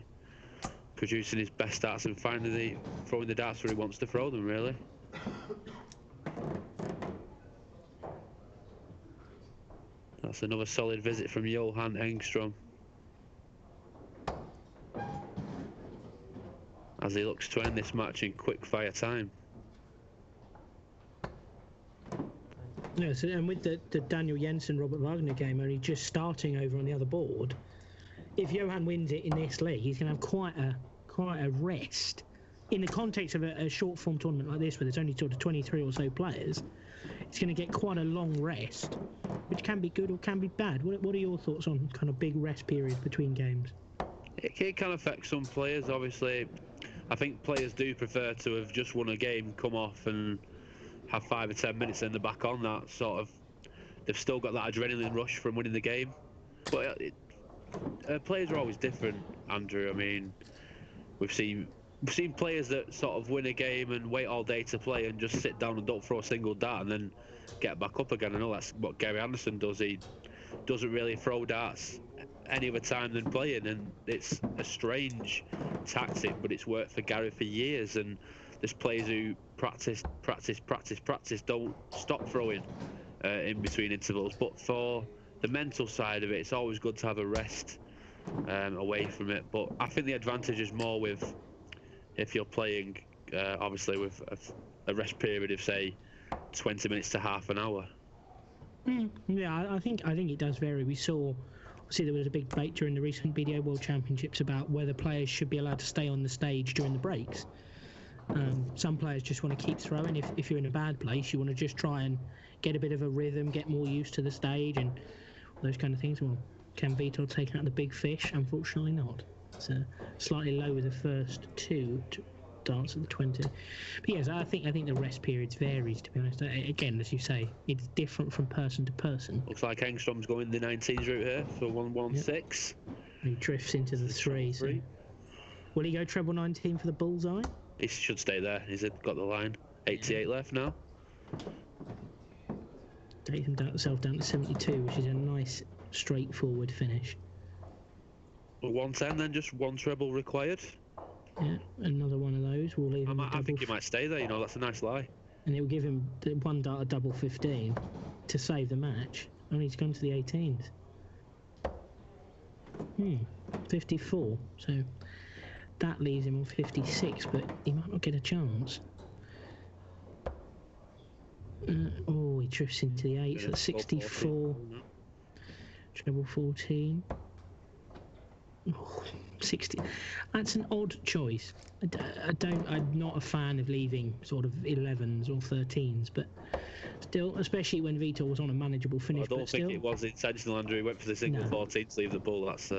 producing his best darts and finally throwing the darts where he wants to throw them, really. That's another solid visit from Johan Engstrom, as he looks to end this match in quick fire time. Yes, and with the Daniel Jensen Robert Wagner game only just starting over on the other board, if Johan wins it in this league, he's going to have quite a rest. In the context of a short form tournament like this, where there's only sort of 23 or so players, it's going to get quite a long rest, which can be good or can be bad. What are your thoughts on kind of big rest periods between games? It can affect some players, obviously. I think players do prefer to have just won a game, come off and have 5 or 10 minutes and they're back on that sort of. They've still got that adrenaline rush from winning the game. But players are always different, Andrew. I mean, we've seen players that sort of win a game and wait all day to play and just sit down and don't throw a single dart and then get back up again. I know that's what Gary Anderson does. He doesn't really throw darts any other time than playing, and it's a strange tactic, but it's worked for Gary for years. And there's players who practice, don't stop throwing in between intervals. But for the mental side of it, it's always good to have a rest away from it. But I think the advantage is more with if you're playing, obviously, with a rest period of, say, 20 minutes to half an hour. Yeah, I think it does vary. We saw, obviously, there was a big debate during the recent BDO World Championships about whether players should be allowed to stay on the stage during the breaks. Some players just want to keep throwing. If you're in a bad place, you want to just try and get a bit of a rhythm, get more used to the stage and those kind of things. Well, can Vitor take out the big fish? Unfortunately not. It's slightly low with the first two darts at the 20. But yes, I think the rest periods varies, to be honest. Again, as you say, it's different from person to person. Looks like Engstrom's going the 19s route here for 116. Yep. He drifts into the 3. So. Will he go treble 19 for the bullseye? He should stay there. He's got the line. 88 left now. Takes himself down to 72, which is a nice, straightforward finish. 110 then, just one treble required. Yeah, another one of those. We'll leave him. I think he might stay there. You know, that's a nice lie. And it will give him one dart a double 15 to save the match. And he's gone to the 18s. 54. So that leaves him on 56, but he might not get a chance. He drifts into the 8s. So that's 64. Treble 14. 60. That's an odd choice. I'm not a fan of leaving sort of 11s or 13s, but still, especially when Vitor was on a manageable finish. I don't think it was intentional, Andrew. He went for the single 14 to leave the ball. That's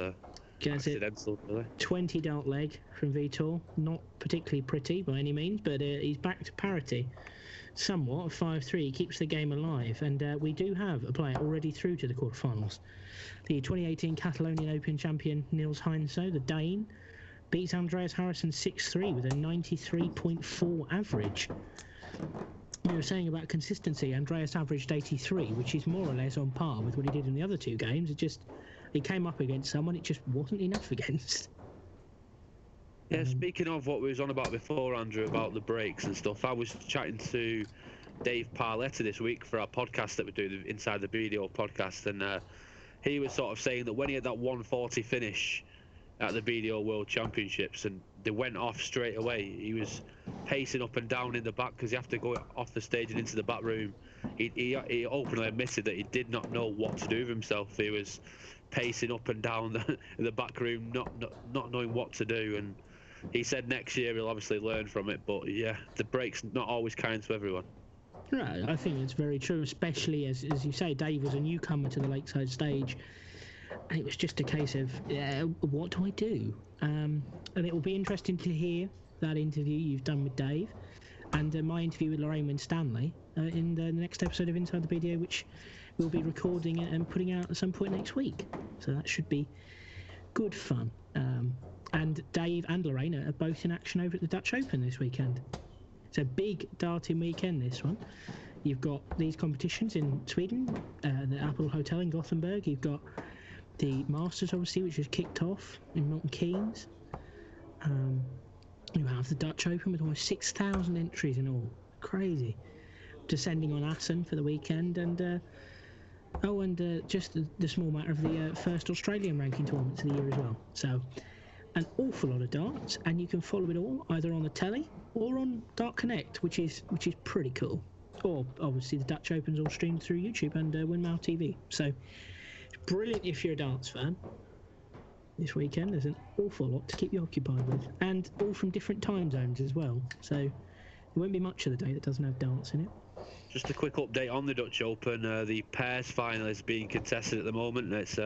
accidental, really. 20 dart leg from Vitor. Not particularly pretty by any means, but he's back to parity. Somewhat of 5-3. He keeps the game alive, and we do have a player already through to the quarterfinals. The 2018 Catalonian Open champion Niels Heinso, the Dane, beats Andreas Harrison 6-3 with a 93.4 average. We were saying about consistency. Andreas averaged 83, which is more or less on par with what he did in the other two games. He came up against someone it just wasn't enough against. Yeah, speaking of what we was on about before, Andrew, about the breaks and stuff, I was chatting to Dave Parletta this week for our podcast that we do, the Inside the BDO podcast, and he was sort of saying that when he had that 140 finish at the BDO World Championships, and they went off straight away. He was pacing up and down in the back because you have to go off the stage and into the back room. He openly admitted that he did not know what to do with himself. He was pacing up and down the back room, not knowing what to do. And he said next year he'll obviously learn from it. But yeah, the break's not always kind to everyone. Right, I think it's very true, especially as you say, Dave was a newcomer to the Lakeside stage, and it was just a case of what do I do? And it will be interesting to hear that interview you've done with Dave, and my interview with Lorraine Winstanley in the next episode of Inside the PDO, which we'll be recording and putting out at some point next week. So that should be good fun. And Dave and Lorraine are both in action over at the Dutch Open this weekend. It's a big darting weekend, this one. You've got these competitions in Sweden, the Apple Hotel in Gothenburg. You've got the Masters, obviously, which has kicked off in Milton Keynes. You have the Dutch Open with almost 6,000 entries in all. Crazy. Descending on Assen for the weekend. And just the small matter of the first Australian ranking tournament of the year as well. So an awful lot of darts, and you can follow it all either on the telly or on Dart Connect, which is pretty cool. Or obviously the Dutch Open's all streamed through YouTube and Windmill TV. So it's brilliant if you're a darts fan. This weekend there's an awful lot to keep you occupied with, and all from different time zones as well. So there won't be much of the day that doesn't have darts in it. Just a quick update on the Dutch Open. The pairs final is being contested at the moment. It's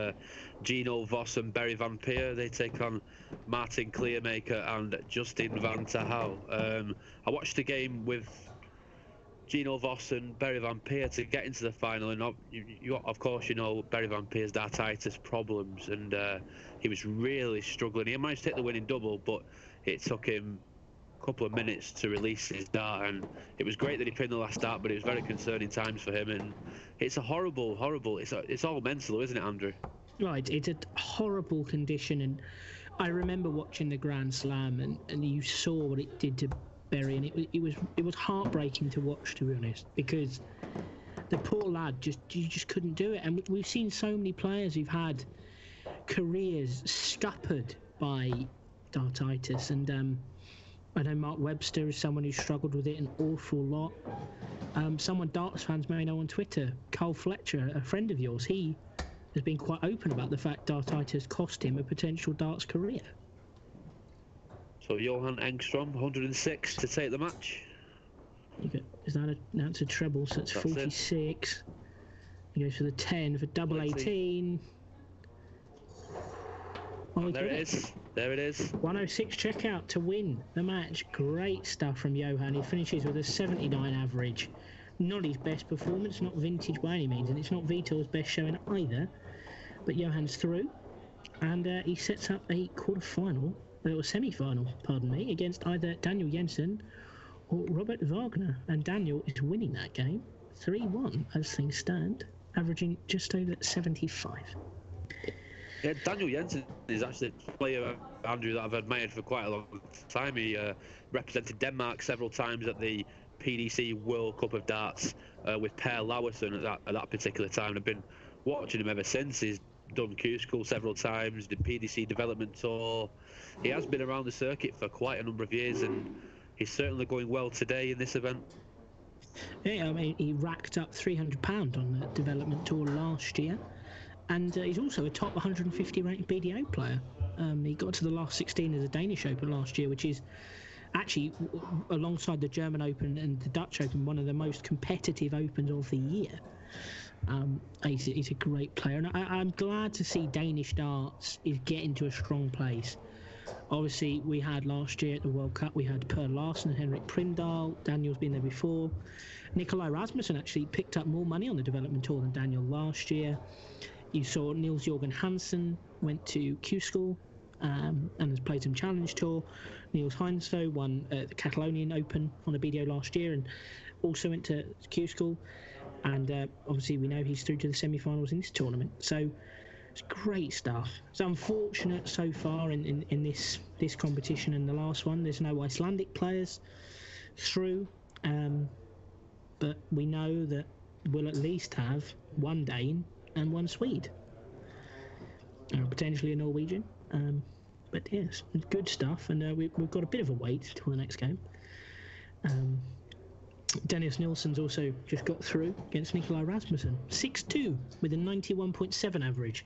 Gino Vos and Barry Van Peer. They take on Martin Clearmaker and Justin Van Tahoe. I watched the game with Gino Vos and Barry Van Peer to get into the final, and of course you know Barry Van Peer's dartitis problems, and he was really struggling. He managed to hit the winning double, but it took him couple of minutes to release his dart, and it was great that he pinned the last dart, but it was very concerning times for him. And it's a horrible it's all mental, isn't it, Andrew? Right, it's a horrible condition, and I remember watching the Grand Slam, and you saw what it did to Barry, and it was heartbreaking to watch, to be honest, because the poor lad you just couldn't do it. And we've seen so many players who've had careers scuppered by dartitis, and I know Mark Webster is someone who struggled with it an awful lot. Someone darts fans may know on Twitter, Cole Fletcher, a friend of yours, he has been quite open about the fact dartitis cost him a potential darts career. So Johan Engstrom, 106 to take the match. That's a treble, so that's 46. It. He goes for the 10 for double 18. Oh, there it is. There it is. 106 checkout to win the match. Great stuff from Johan. He finishes with a 79 average. Not his best performance, not vintage by any means, and it's not Vitor's best showing either. But Johan's through, and he sets up a quarter-final, or semi-final, pardon me, against either Daniel Jensen or Robert Wagner. And Daniel is winning that game 3-1 as things stand, averaging just over 75. Yeah, Daniel Jensen is actually a player, Andrew, that I've admired for quite a long time. He represented Denmark several times at the PDC World Cup of Darts with Per Lauritsen at that particular time. I've been watching him ever since. He's done Q School several times, did PDC Development Tour. He has been around the circuit for quite a number of years, and he's certainly going well today in this event. Yeah, I mean, he racked up £300 on the Development Tour last year. And he's also a top 150 ranked BDO player. He got to the last 16 of the Danish Open last year, which is actually, alongside the German Open and the Dutch Open, one of the most competitive Opens of the year. He's a great player, and I'm glad to see Danish darts is getting to a strong place. Obviously, we had last year at the World Cup, we had Per Larsen and Henrik Primdahl. Daniel's been there before. Nikolai Rasmussen actually picked up more money on the Development Tour than Daniel last year. You saw Niels Jorgen Hansen went to Q School and has played some Challenge Tour. Niels Heinzo won the Catalonian Open on the BDO last year and also went to Q School. And obviously we know he's through to the semi-finals in this tournament. So it's great stuff. It's unfortunate so far in this competition and the last one. There's no Icelandic players through. But we know that we'll at least have one Dane and one Swede, potentially a Norwegian. But yes, good stuff, and we've got a bit of a wait till the next game. Dennis Nilsson's also just got through against Nikolai Rasmussen, 6-2 with a 91.7 average.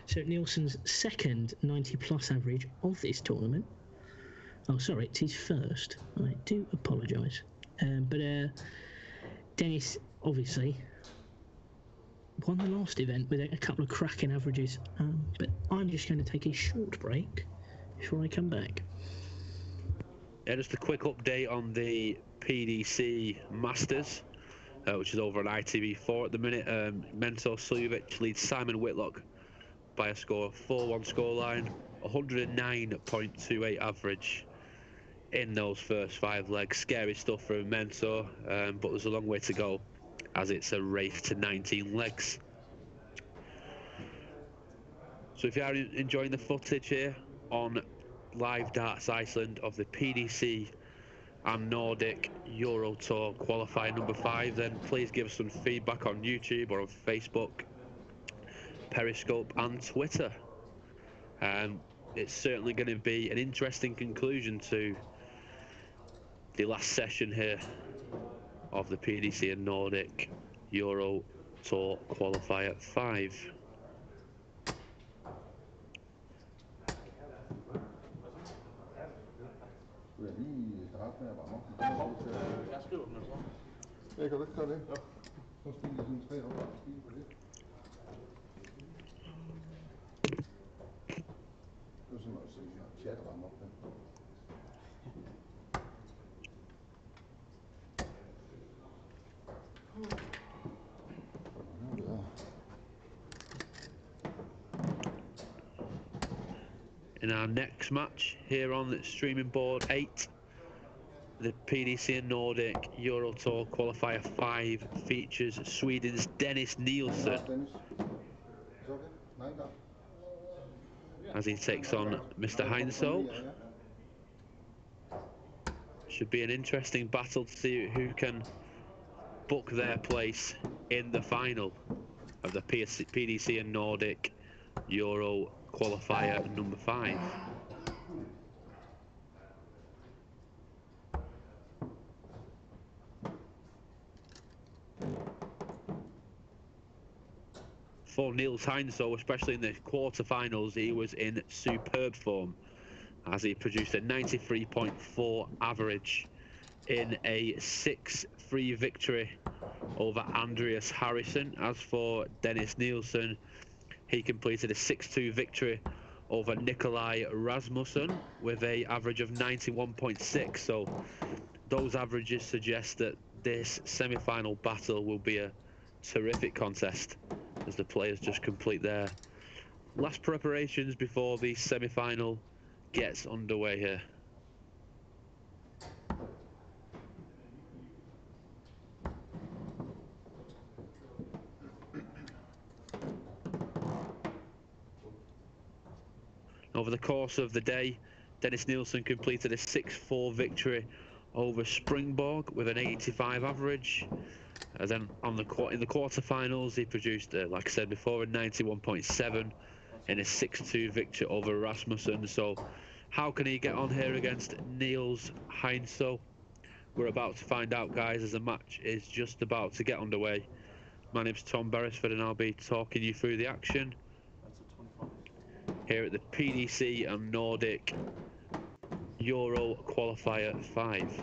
So Nilsson's second 90-plus average of this tournament. Oh, sorry, it's his first. I do apologise. But Dennis obviously won the last event with a couple of cracking averages. But I'm just going to take a short break before I come back. Yeah, just a quick update on the PDC Masters, which is over on ITV4 at the minute. Mentor Suljovic leads Simon Whitlock by a score of 4-1 scoreline, 109.28 average in those first 5 legs. Scary stuff for a Mentor, but there's a long way to go as it's a race to 19 legs. So if you are enjoying the footage here on Live Darts Iceland of the PDC and Nordic Euro Tour qualifier number 5, then please give us some feedback on YouTube or on Facebook, Periscope and Twitter. It's certainly going to be an interesting conclusion to the last session here of the PDC and Nordic Euro Tour qualifier 5. Jeg kan du ikke gøre det? Ja. Så stiller jeg sådan 3 op og skive på det. Det er sådan noget, sådan en chatramme op der. In our next match here on the streaming board 8, the PDC and Nordic Euro Tour qualifier 5 features Sweden's Dennis Nilsson as he takes on Mr. Heinsoe. Should be an interesting battle to see who can book their place in the final of the PDC and Nordic Euro qualifier number 5. For Niels Heinsoe, especially in the quarterfinals, he was in superb form as he produced a 93.4 average in a 6-3 victory over Andreas Harrison. As for Dennis Nilsson, he completed a 6-2 victory over Nikolai Rasmussen with a average of 91.6. So those averages suggest that this semi-final battle will be a terrific contest as the players just complete their last preparations before the semi-final gets underway here. Over the course of the day, Dennis Nilsson completed a 6-4 victory over Springborg with an 85 average. And then in the quarterfinals, he produced, like I said before, a 91.7 in a 6-2 victory over Rasmussen. So how can he get on here against Niels Heinsoe? We're about to find out, guys, as the match is just about to get underway. My name's Tom Beresford and I'll be talking you through the action here at the PDC and Nordic Euro Qualifier 5.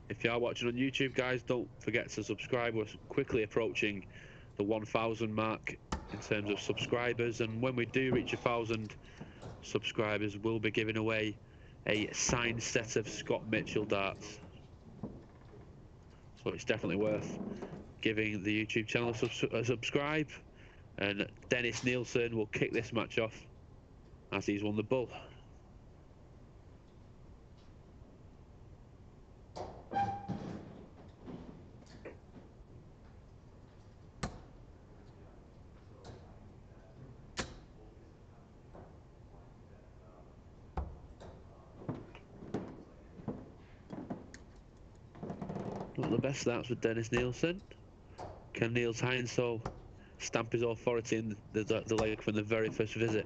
If you are watching on YouTube, guys, don't forget to subscribe. We're quickly approaching the 1,000 mark in terms of subscribers, and when we do reach 1,000 subscribers, we'll be giving away a signed set of Scott Mitchell darts. So it's definitely worth giving the YouTube channel a subscribe. And Dennis Nilsson will kick this match off as he's won the bull. Not the best starts with Dennis Nilsson. Can Niels Heinsoe stamp his authority in the leg from the very first visit.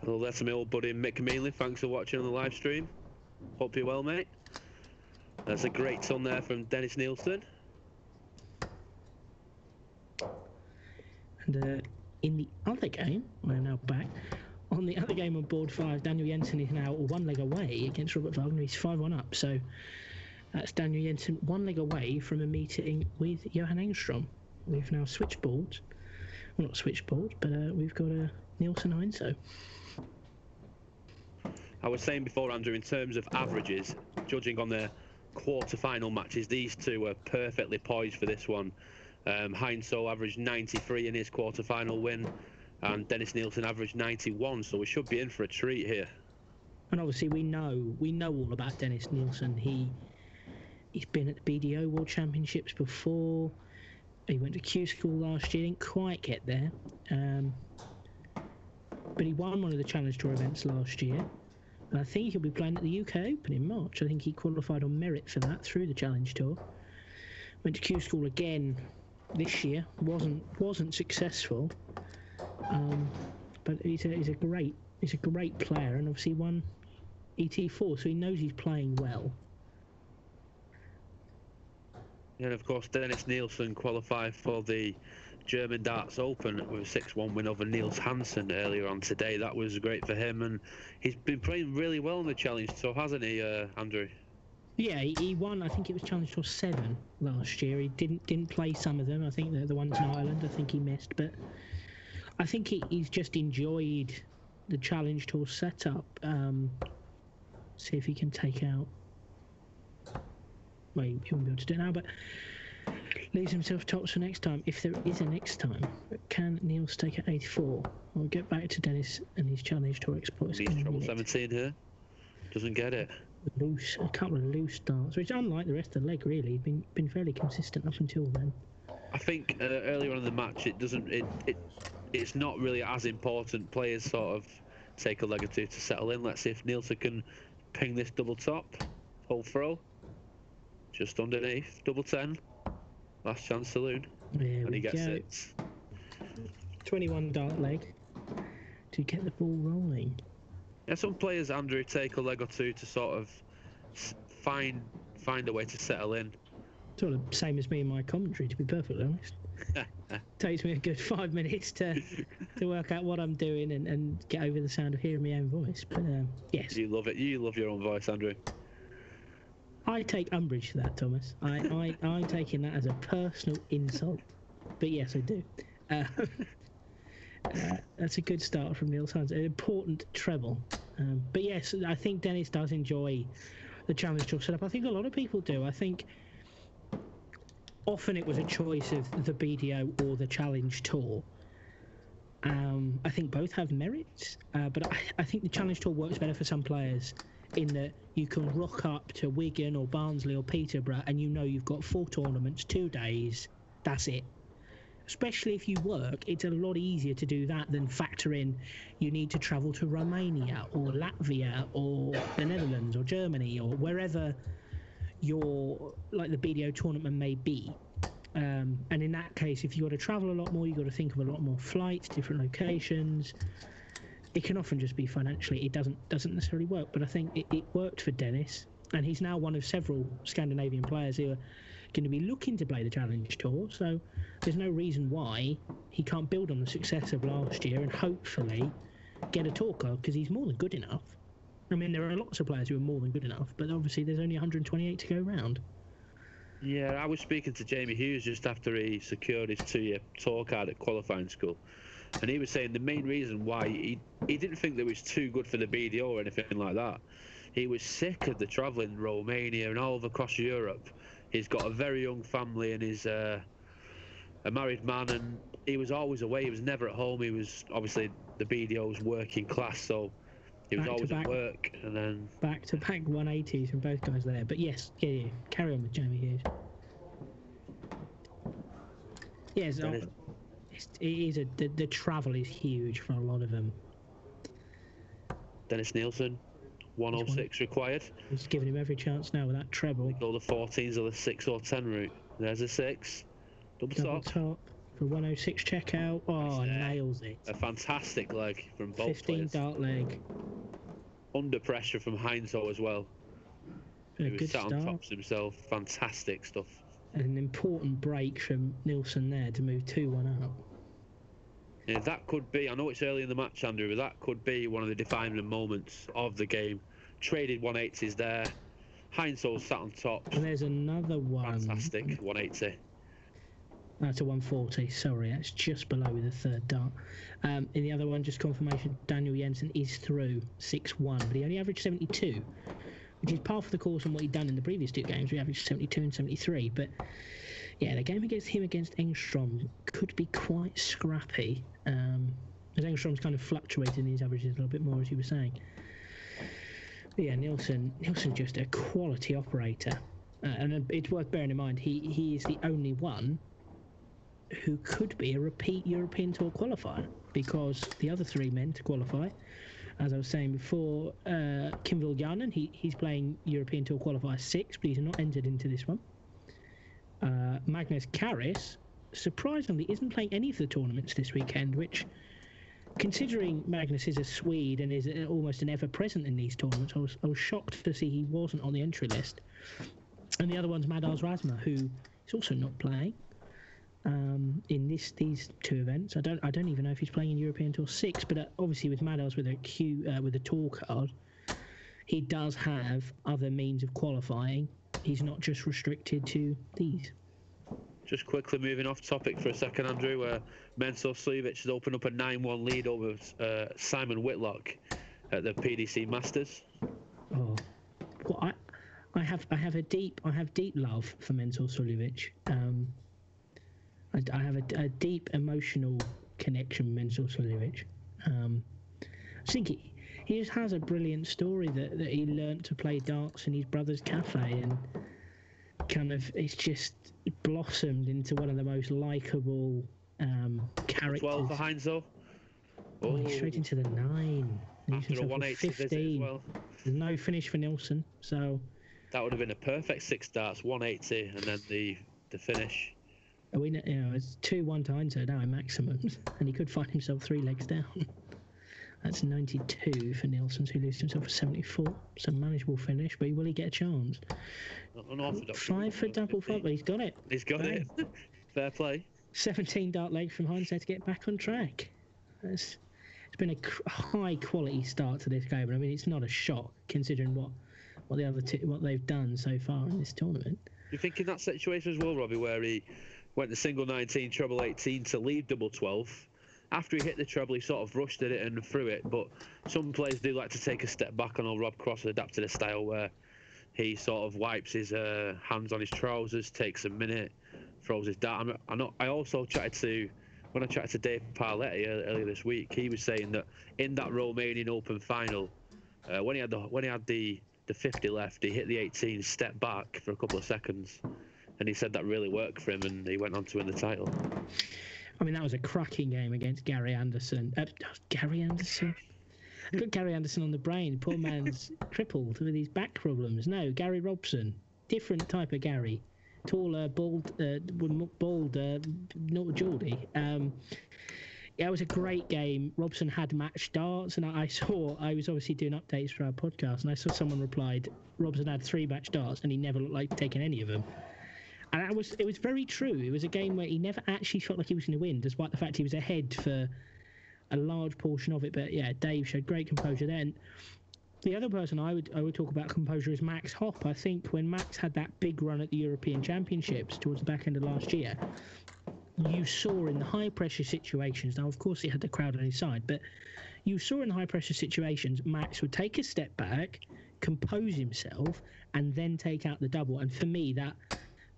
Hello there to my old buddy Mick Mealy. Thanks for watching on the live stream. Hope you're well, mate. That's a great ton there from Dennis Nielsen. And in the other game, we're now back. On the other game on board 5, Daniel Jensen is now one leg away against Robert Wagner. He's 5-1 up. So that's Daniel Jensen one leg away from a meeting with Johan Engstrom. We've now switched boards. Well, not switched boards, but we've got a Nielsen Heinzo. I was saying before, Andrew, in terms of averages, judging on the quarter-final matches, these two are perfectly poised for this one. Heinzo averaged 93 in his quarter-final win, and Dennis Nielsen averaged 91, so we should be in for a treat here. And obviously we know all about Dennis Nielsen. He's been at the BDO World Championships before. He went to Q School last year, didn't quite get there. But he won one of the Challenge Tour events last year. And I think he'll be playing at the UK Open in March. I think he qualified on merit for that through the Challenge Tour. Went to Q School again this year. Wasn't successful. But he's a great player, and obviously won ET4, so he knows he's playing well. And of course, Dennis Nielsen qualified for the German Darts Open with a 6-1 win over Niels Hansen earlier on today. That was great for him, and he's been playing really well in the Challenge Tour, hasn't he, Andrew? Yeah, he won. I think it was Challenge Tour 7 last year. He didn't play some of them. I think the ones in Ireland, I think he missed, but I think he's just enjoyed the Challenge Tour setup. See if he can take out. Well, he won't be able to do it now, but leaves himself tops for next time, if there is a next time. But can Niels take out 84? We'll get back to Dennis and his Challenge Tour exploits. He's trouble 17 here. Doesn't get it. A couple of loose darts, which unlike the rest of the leg, really, been fairly consistent up until then. I think earlier on in the match, it's not really as important. Players sort of take a leg or two to settle in. Let's see if Nielsen can ping this double top. Full throw. Just underneath. Double 10. Last chance saloon. And he gets it. 21 dart leg to get the ball rolling. Yeah, some players, Andrew, take a leg or two to sort of find a way to settle in. Sort of same as me in my commentary, to be perfectly honest. Takes me a good 5 minutes to work out what I'm doing and get over the sound of hearing my own voice. But yes. You love it. You love your own voice, Andrew. I take umbrage to that, Thomas. I'm taking that as a personal insult. But yes, I do. That's a good start from Niels Hansen. An important treble. But yes, I think Dennis does enjoy the Challenge Tour setup. I think a lot of people do. I think often it was a choice of the BDO or the Challenge Tour. I think both have merits, but I think the Challenge Tour works better for some players in that you can rock up to Wigan or Barnsley or Peterborough and you know you've got 4 tournaments, 2 days, that's it. Especially if you work, it's a lot easier to do that than factor in you need to travel to Romania or Latvia or the Netherlands or Germany or wherever your, like the BDO tournament may be. And in that case, if you've got to travel a lot more, you've got to think of a lot more flights, different locations. It can often just be financially, it doesn't necessarily work. But I think it worked for Dennis, and he's now one of several Scandinavian players who are going to be looking to play the Challenge Tour. So there's no reason why he can't build on the success of last year and hopefully get a tour card, because he's more than good enough. I mean, there are lots of players who are more than good enough, but obviously there's only 128 to go round. Yeah, I was speaking to Jamie Hughes just after he secured his 2-year tour card at qualifying school, and he was saying the main reason why he didn't think that it was too good for the BDO or anything like that. He was sick of the travelling in Romania and all across Europe. He's got a very young family and he's a married man, and he was always away. He was never at home. He was obviously the BDO's working class, so he was always at work. And then back-to-back 180s from both guys there. But yes, yeah, carry on with Jamie Hughes. Yes, it is the travel is huge for a lot of them. Dennis Nielsen, 106 required. He's giving him every chance now with that treble. Go the 14s or the 6 or 10 route. There's a 6. Double top. For 106 checkout. Oh, nails it. A fantastic leg from both 15 players. dart leg. Under pressure from Heinzo as well. He was sat on tops himself. Fantastic stuff. And an important break from Nielsen there to move 2-1 up. Yeah, that could be, I know it's early in the match, Andrew, but that could be one of the defining moments of the game. Traded 180s there. Heinzo sat on top. And there's another one. Fantastic, 180. That's a 140, sorry, that's just below the third dart. In the other one, just confirmation, Daniel Jensen is through 6-1, but he only averaged 72, which is par for the course on what he'd done in the previous 2 games. We averaged 72 and 73, but yeah, the game against him against Engstrom could be quite scrappy, as Engstrom's kind of fluctuated in his averages a little bit more, as you were saying. But yeah, Nielsen's just a quality operator, and it's worth bearing in mind, he is the only one who could be a repeat European Tour qualifier, because the other 3 men to qualify, as I was saying before, Kim Viljanen, he's playing European Tour qualifier 6, but he's not entered into this one. Magnus Karis, surprisingly, isn't playing any of the tournaments this weekend, which, considering Magnus is a Swede and is almost an ever-present in these tournaments, I was shocked to see he wasn't on the entry list. And the other one's Madars Razma, who is also not playing in these 2 events. I don't even know if he's playing in European Tour 6, but obviously with Madars with a tour card, he does have other means of qualifying. He's not just restricted to these. Just quickly moving off topic for a second, Andrew, where Mensur Suljovic has opened up a 9-1 lead over Simon Whitlock at the PDC Masters. Oh, well, I have deep love for Mensur Suljovic. I have a deep emotional connection with Mensur Suljovic. I think he just has a brilliant story that he learnt to play darts in his brother's cafe, and kind of it's just blossomed into one of the most likeable characters. 12 for Heinzo. Oh, he's straight into the 9. After a 180 visit as well. There's no finish for Nielsen, so that would have been a perfect 6 darts, 180, and then the finish. It's 2-1 to Heinzo now in maximums, and he could find himself 3 legs down. That's 92 for Nielsen, so he loses himself for 74. It's a manageable finish, but will he get a chance? Unorthodox. 5 for double flop, but he's got it. He's got it. Fair play. 17 dart legs from Heinzo to get back on track. It's been a high quality start to this game, and I mean it's not a shock considering what the other what they've done so far in this tournament. You think in that situation as well, Robbie, where he went to single 19, treble 18 to leave double 12. After he hit the treble, he sort of rushed at it and threw it. But some players do like to take a step back. I know Rob Cross adapted a style where he sort of wipes his hands on his trousers, takes a minute, throws his dart. I also chatted to Dave Parletti earlier this week. He was saying that in that Romanian Open final, when he had the 50 left, he hit the 18, stepped back for a couple of seconds, and he said that really worked for him, and he went on to win the title. I mean, that was a cracking game against Gary Anderson. Gary Anderson? I've got Gary Anderson on the brain. Poor man's crippled with his back problems. No, Gary Robson. Different type of Gary. Taller, bald, not Geordie. Yeah, it was a great game. Robson had matched darts, and I was obviously doing updates for our podcast, and I saw someone replied, Robson had 3 matched darts, and he never looked like taking any of them. And it was very true. It was a game where he never actually felt like he was going to win, despite the fact he was ahead for a large portion of it. But yeah, Dave showed great composure then. The other person I would talk about composure is Max Hopp. I think when Max had that big run at the European Championships towards the back end of last year, you saw in the high pressure situations, now of course he had the crowd on his side, but you saw in the high pressure situations, Max would take a step back, compose himself, and then take out the double. And for me,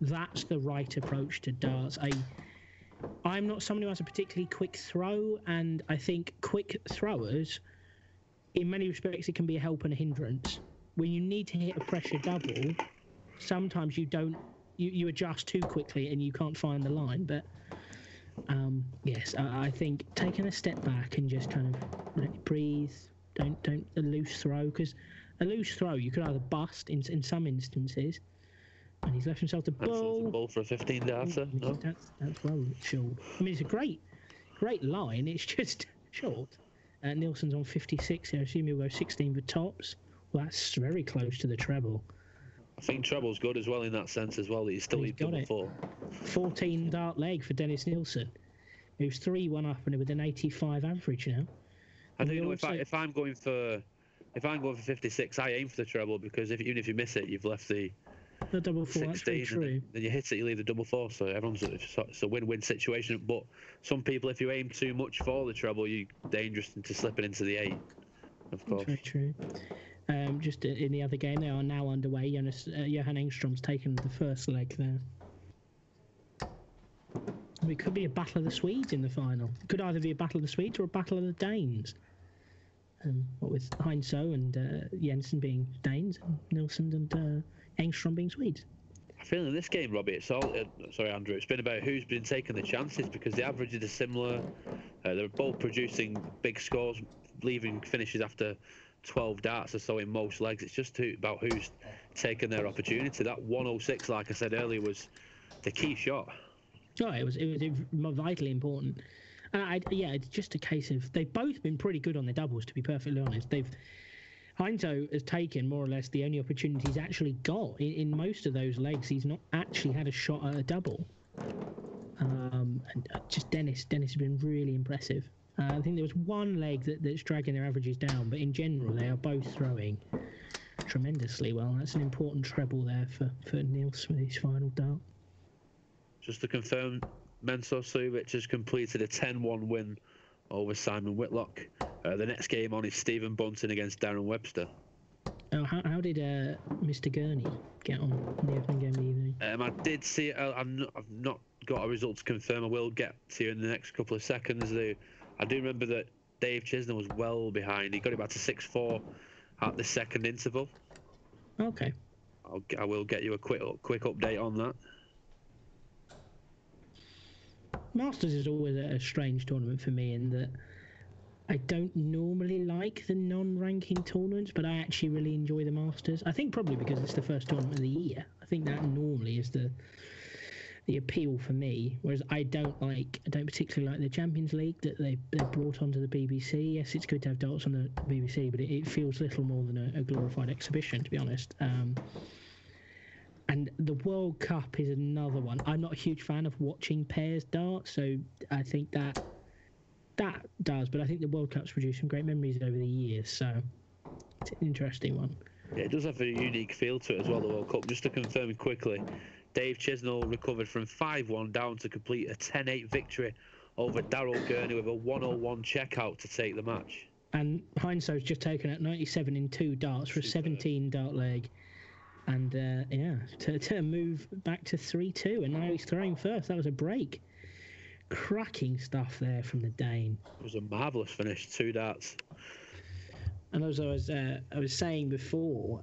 that's the right approach to darts. I'm not someone who has a particularly quick throw, and I think quick throwers, in many respects, it can be a help and a hindrance. When you need to hit a pressure double, sometimes you adjust too quickly and you can't find the line. But yes, I think taking a step back and just kind of let it breathe, Don't a loose throw, because a loose throw you could either bust in some instances, and he's left himself the ball. Ball for a 15-darter. No, that's well short. I mean, it's a great line. It's just short. Nielsen's on 56 here. I assume he'll go 16 for tops. Well, that's very close to the treble. I think treble's good as well in that sense as well. That you still need double 4. 14 dart leg for Dennis Nielsen. Moves 3-1 up and with an 85 average now. I do know if I'm going for 56, I aim for the treble, because even if you miss it, you've left the double 4. 16, and then you hit it, you leave the double 4. So it's a win-win situation. But some people, if you aim too much for the treble, you're dangerous into slipping into the 8. Of course. Very true. Just in the other game, they are now underway. Johan Engstrom's taken the first leg there. It could be a battle of the Swedes in the final. It could either be a battle of the Swedes or a battle of the Danes. What with Heinzo and Jensen being Danes, and Nielsen and Engstrom being Swedes. I feel in this game, Robbie, it's all... sorry, Andrew. It's been about who's been taking the chances, because the averages are similar. They're both producing big scores, leaving finishes after 12 darts or so in most legs. It's just about who's taken their opportunity. That 106, like I said earlier, was the key shot. Oh, it was vitally important. It's just a case of they've both been pretty good on their doubles, to be perfectly honest. Heinzo has taken more or less the only opportunity he's actually got. In most of those legs, he's not actually had a shot at a double. And just Dennis has been really impressive. I think there was one leg that's dragging their averages down, but in general, they are both throwing tremendously well. That's an important treble there for Niels with his final dart. Just to confirm, Mensur Suljovic has completed a 10-1 win over Simon Whitlock. The next game on is Stephen Bunting against Darren Webster. Oh, how did Mr. Gurney get on the opening game of the evening? I did see it. I've not got a result to confirm. I will get to you in the next couple of seconds. I do remember that Dave Chisnell was well behind. He got it back to 6-4 at the second interval. Okay. I will get you a quick update on that. Masters is always a strange tournament for me in that I don't normally like the non-ranking tournaments, but I actually really enjoy the Masters. I think probably because it's the first tournament of the year. I think that normally is the appeal for me. Whereas I don't particularly like the Champions League that they brought onto the BBC. Yes, it's good to have darts on the BBC, but it feels little more than a glorified exhibition, to be honest. And the World Cup is another one. I'm not a huge fan of watching pairs darts, so I think that does. But I think the World Cup's produced some great memories over the years, so it's an interesting one. Yeah, it does have a unique feel to it as well, the World Cup. Just to confirm quickly, Dave Chisnell recovered from 5-1 down to complete a 10-8 victory over Darryl Gurney with a 101 checkout to take the match. And Heinzo's just taken at 97 in 2 darts for a 17 dart leg. And to move back to 3-2, and now he's throwing first. That was a break. Cracking stuff there from the Dane. It was a marvellous finish, 2 darts. And as I was saying before,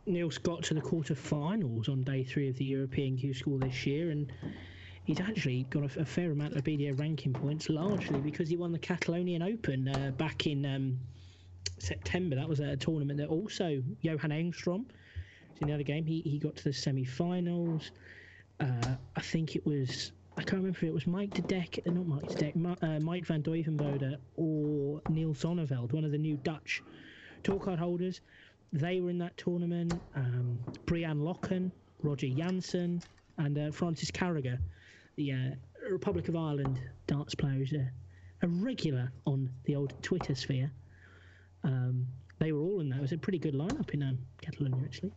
Niels got to the quarter-finals on day 3 of the European Q School this year, and he's actually got a fair amount of BDO ranking points, largely because he won the Catalonian Open back in September. That was a tournament that also Johan Engstrom was in the other game. He got to the semi-finals. I think it was, I can't remember if it was Mike van Duivenbode or Niels Zonneveld, one of the new Dutch tourcard holders. They were in that tournament. Brian Locken, Roger Janssen, and Francis Carragher, the Republic of Ireland darts player, who's a regular on the old Twitter sphere. They were all in that. It was a pretty good lineup in Catalonia, actually.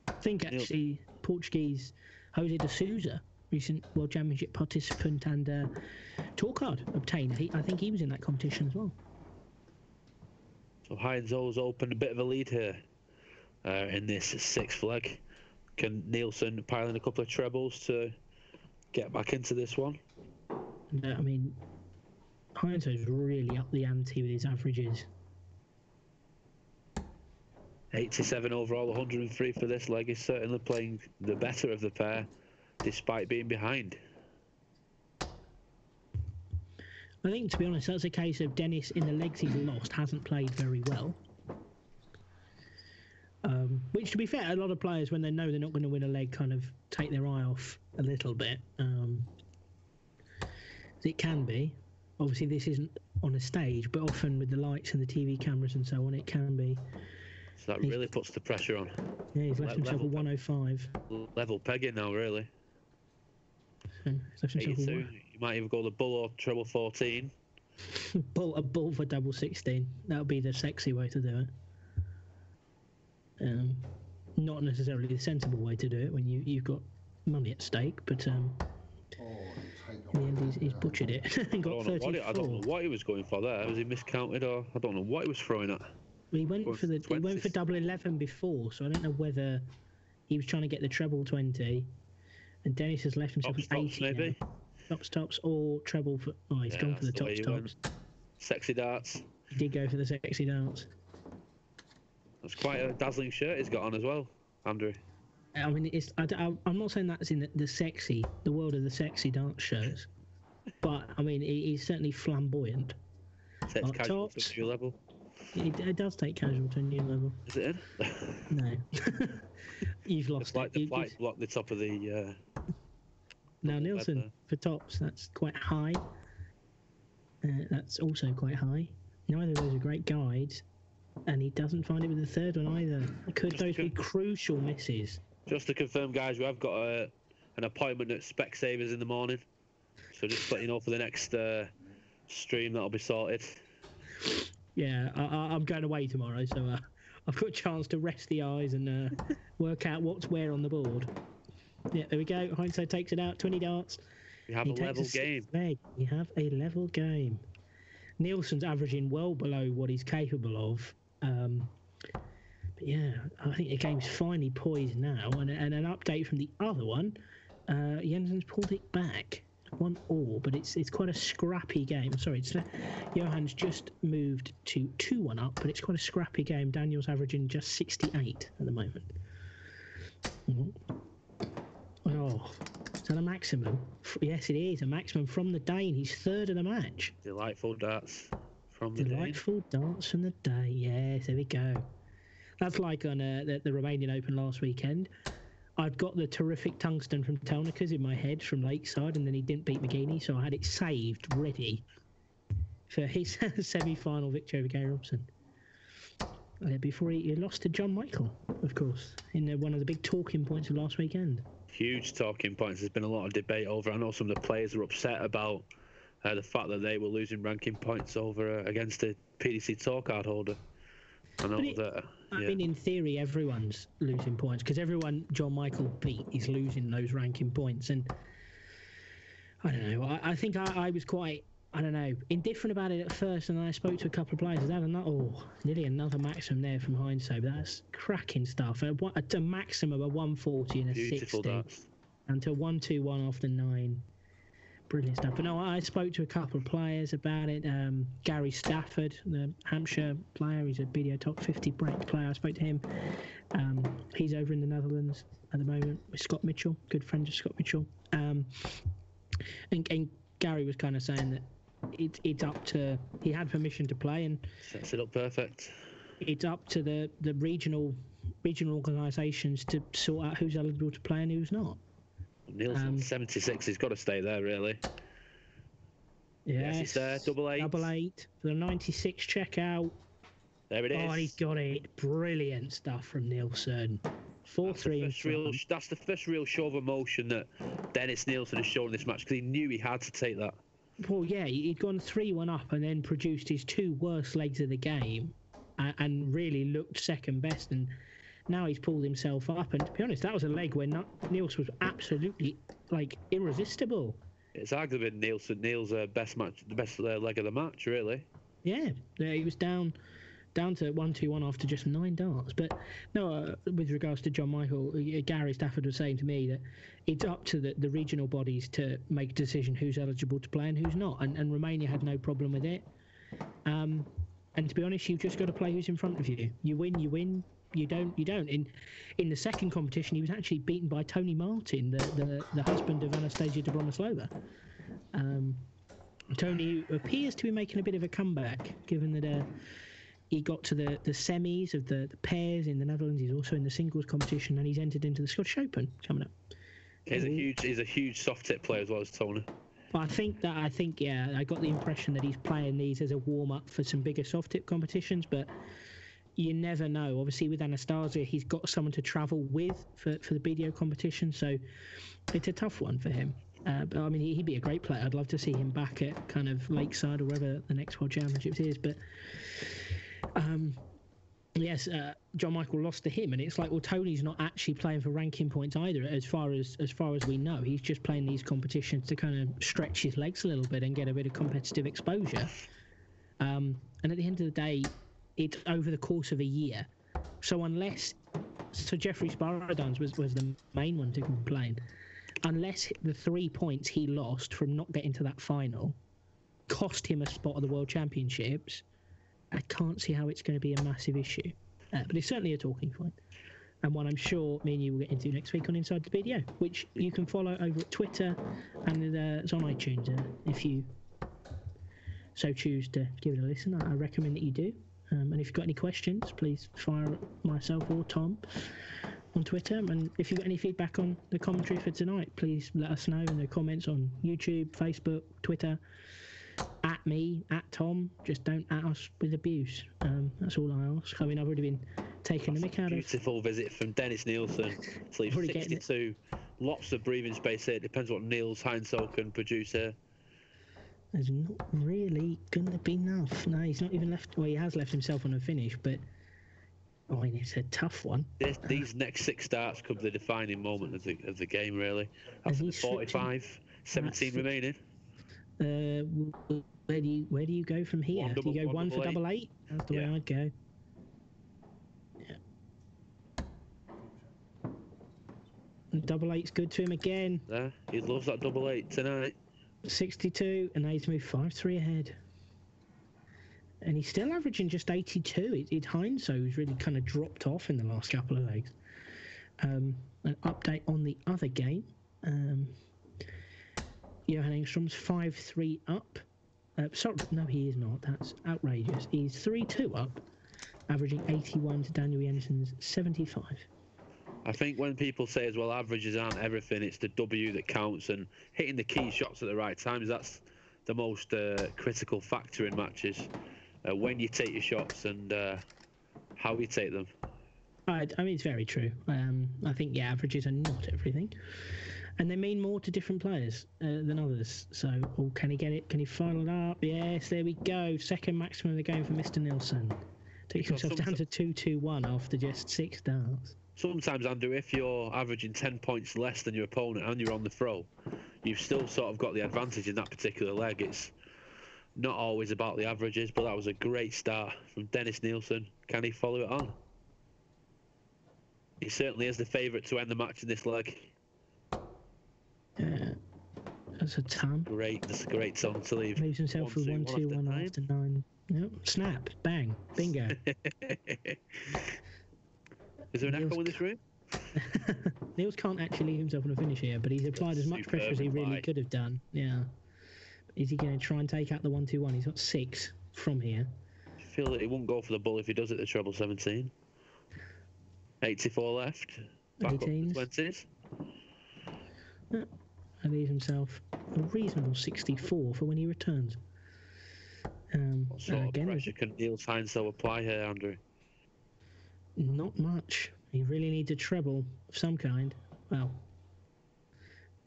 I think actually Portuguese Jose de Souza, recent World Championship participant and tourcard obtainer. I think he was in that competition as well. So Heinzo's opened a bit of a lead here in this 6th leg. Can Nielsen pile in a couple of trebles to get back into this one? I mean, Heinzo's really up the ante with his averages. 87 overall, 103 for this leg. Is certainly playing the better of the pair, despite being behind. I think, to be honest, that's a case of Dennis, in the legs he's lost, hasn't played very well. Which, to be fair, a lot of players, when they know they're not going to win a leg, kind of take their eye off a little bit. It can be. Obviously, this isn't on a stage, but often with the lights and the TV cameras and so on, it can be. So that really puts the pressure on. Yeah, he's left himself a 105. Level pegging now, really. So he's left himself 82. You might either go the bull or treble 14. a bull for double 16. That would be the sexy way to do it. Not necessarily the sensible way to do it when you've got money at stake, but in the end he's butchered it and got 34. I don't know what he was going for there. Was he miscounted, or I don't know what he was throwing at? He went for double 11 before, so I don't know whether he was trying to get the treble 20, and Dennis has left himself at 80 maybe. Tops, or treble for. Oh, he's gone for the tops. Sexy darts. He did go for the sexy darts. That's quite a dazzling shirt he's got on as well, Andrew. I mean, I'm not saying that's in the world of the sexy dance shirts, but I mean, he's certainly flamboyant. Sets casual to a new level. It does take casual to a new level. Is it in? No. You've lost it. The flight blocked the top of the... now, Nielsen, for tops, that's quite high. That's also quite high. Neither of those are great guides, and he doesn't find it with the third one either. Could those be crucial misses? Just to confirm, guys, we have got an appointment at Specsavers in the morning. So just let you know for the next stream, that'll be sorted. Yeah, I'm going away tomorrow, so I've got a chance to rest the eyes and work out what's where on the board. Yeah, there we go. Hindsight takes it out. 20 darts. We have a level game. We have a level game. Nielsen's averaging well below what he's capable of. But yeah, I think the game's finally poised now. And an update from the other one, Jensen's pulled it back. 1-1, but it's quite a scrappy game. Sorry, Johan's just moved to 2-1 up, but it's quite a scrappy game. Daniel's averaging just 68 at the moment. Oh, is that a maximum? Yes, it is a maximum from the Dane. He's third of the match. Delightful darts from the Delightful darts from the Dane. Yes, there we go. That's like on the Romanian Open last weekend. I'd got the terrific tungsten from Telnikas in my head from Lakeside, and then he didn't beat McGeaney, so I had it saved, ready for his semi-final victory over Gary Robson. Before he lost to John Michael, of course, in one of the big talking points of last weekend. Huge talking points. There's been a lot of debate over. I know some of the players are upset about the fact that they were losing ranking points over against the PDC tour card holder. I know that. I mean, in theory, everyone's losing points because everyone John Michael beat is losing those ranking points. And I don't know. I think I was quite, I don't know, indifferent about it at first. And then I spoke to a couple of players. I had nearly another maximum there from hindsight. But that's cracking stuff. A maximum of 140 and a Beautiful 60. Darts. Until 1-2-1 after 9. Brilliant stuff. But no, I spoke to a couple of players about it. Gary Stafford, the Hampshire player, he's a BDO top 50 ranked player. I spoke to him. He's over in the Netherlands at the moment with Scott Mitchell, good friend of Scott Mitchell. And Gary was kind of saying that it's up to, he had permission to play, and sets it up perfect. It's up to the regional organisations to sort out who's eligible to play and who's not. Nielsen 76. He's got to stay there, really. Yes, he's there. Double 8 for the 96 checkout. There it is. Oh, he's got it. Brilliant stuff from Nielsen. 4-3. That's the first real show of emotion that Dennis Nielsen has shown in this match, because he knew he had to take that. Well, yeah, he'd gone 3-1 up and then produced his two worst legs of the game and really looked second best. And now he's pulled himself up, and to be honest, that was a leg where Nielsen was absolutely irresistible. It's arguably Neil's best match, the best leg of the match, really. Yeah, he was down to 1-2-1 after just 9 darts. But no, with regards to John Michael, Gary Stafford was saying to me that it's up to the regional bodies to make a decision who's eligible to play and who's not, and Romania had no problem with it. And to be honest, you've just got to play who's in front of you. You win. You don't. In the second competition, he was actually beaten by Tony Martin, the husband of Anastasia Dobromoslova. Tony appears to be making a bit of a comeback, given that he got to the semis of the pairs in the Netherlands. He's also in the singles competition, and he's entered into the Scottish Open coming up. He's a huge soft tip player as well as Tony. But I think I got the impression that he's playing these as a warm up for some bigger soft tip competitions, but you never know. Obviously, with Anastasia, he's got someone to travel with for the BDO competition, so it's a tough one for him. But I mean, he'd be a great player. I'd love to see him back at kind of Lakeside or wherever the next World Championships is. But yes, John Michael lost to him, and it's like, well, Tony's not actually playing for ranking points either. As far as we know, he's just playing these competitions to kind of stretch his legs a little bit and get a bit of competitive exposure. And at the end of the day, it's over the course of a year. So Jeffrey Sparadans was the main one to complain. Unless the 3 points he lost from not getting to that final cost him a spot at the World Championships, I can't see how it's going to be a massive issue. But it's certainly a talking point. And one I'm sure me and you will get into next week on Inside the BDO, which you can follow over at Twitter, and it's on iTunes if you so choose to give it a listen. I recommend that you do. And if you've got any questions, please fire at myself or Tom on Twitter. And if you've got any feedback on the commentary for tonight, please let us know in the comments on YouTube, Facebook, Twitter. At me, at Tom. Just don't at us with abuse. That's all I ask. I mean, I've already been taking the mick out of. Beautiful visit from Dennis Nielsen. Sleeves 62. Lots of breathing space here. It depends what Niels Heinsoe can produce here. There's not really going to be enough. No, he's not even left. Well, he has left himself on a finish, but it's a tough one. These next 6 starts could be the defining moment of the game, really. After the 45, 17 remaining. Where do you go from here? Do you go one for double eight? That's the way I'd go. Yeah. Double eight's good to him again. Yeah, he loves that double eight tonight. 62, and now he's moved 5-3 ahead. And he's still averaging just 82. Heinsoe's really kind of dropped off in the last couple of legs. An update on the other game. Johan Engstrom's 5-3 up. Sorry, no, he is not. That's outrageous. He's 3-2 up, averaging 81 to Daniel Jensen's 75. I think when people say as well averages aren't everything, it's the W that counts, and hitting the key shots at the right times, that's the most critical factor in matches. When you take your shots and how you take them. I mean, it's very true. I think averages are not everything, and they mean more to different players than others. So, can he get it? Can he final it up? Yes, there we go. Second maximum of the game for Mr. Nielsen. Takes himself down to 2-2-1 after just 6 starts. Sometimes, Andrew, if you're averaging 10 points less than your opponent and you're on the throw, you've still sort of got the advantage in that particular leg. It's not always about the averages, but that was a great start from Dennis Nielsen. Can he follow it on? He certainly is the favourite to end the match in this leg. That's a ton. That's a great song to leave. Leaves himself with 1-2-1 after 9. Yep. Snap. Bang. Bingo. Is there an echo in this room? Niels can't actually leave himself on a finish here, but he's applied as much pressure as he really could have done. Yeah. Is he going to try and take out the 1-2-1? He's got 6 from here. I feel that he won't go for the bull if he does it the treble 17. 84 left. Back 18s. Up to 20s. Yeah. And leaves himself a reasonable 64 for when he returns. What sort of pressure can Niels Heinsoe apply here, Andrew? Not much. He really needs a treble of some kind. Well,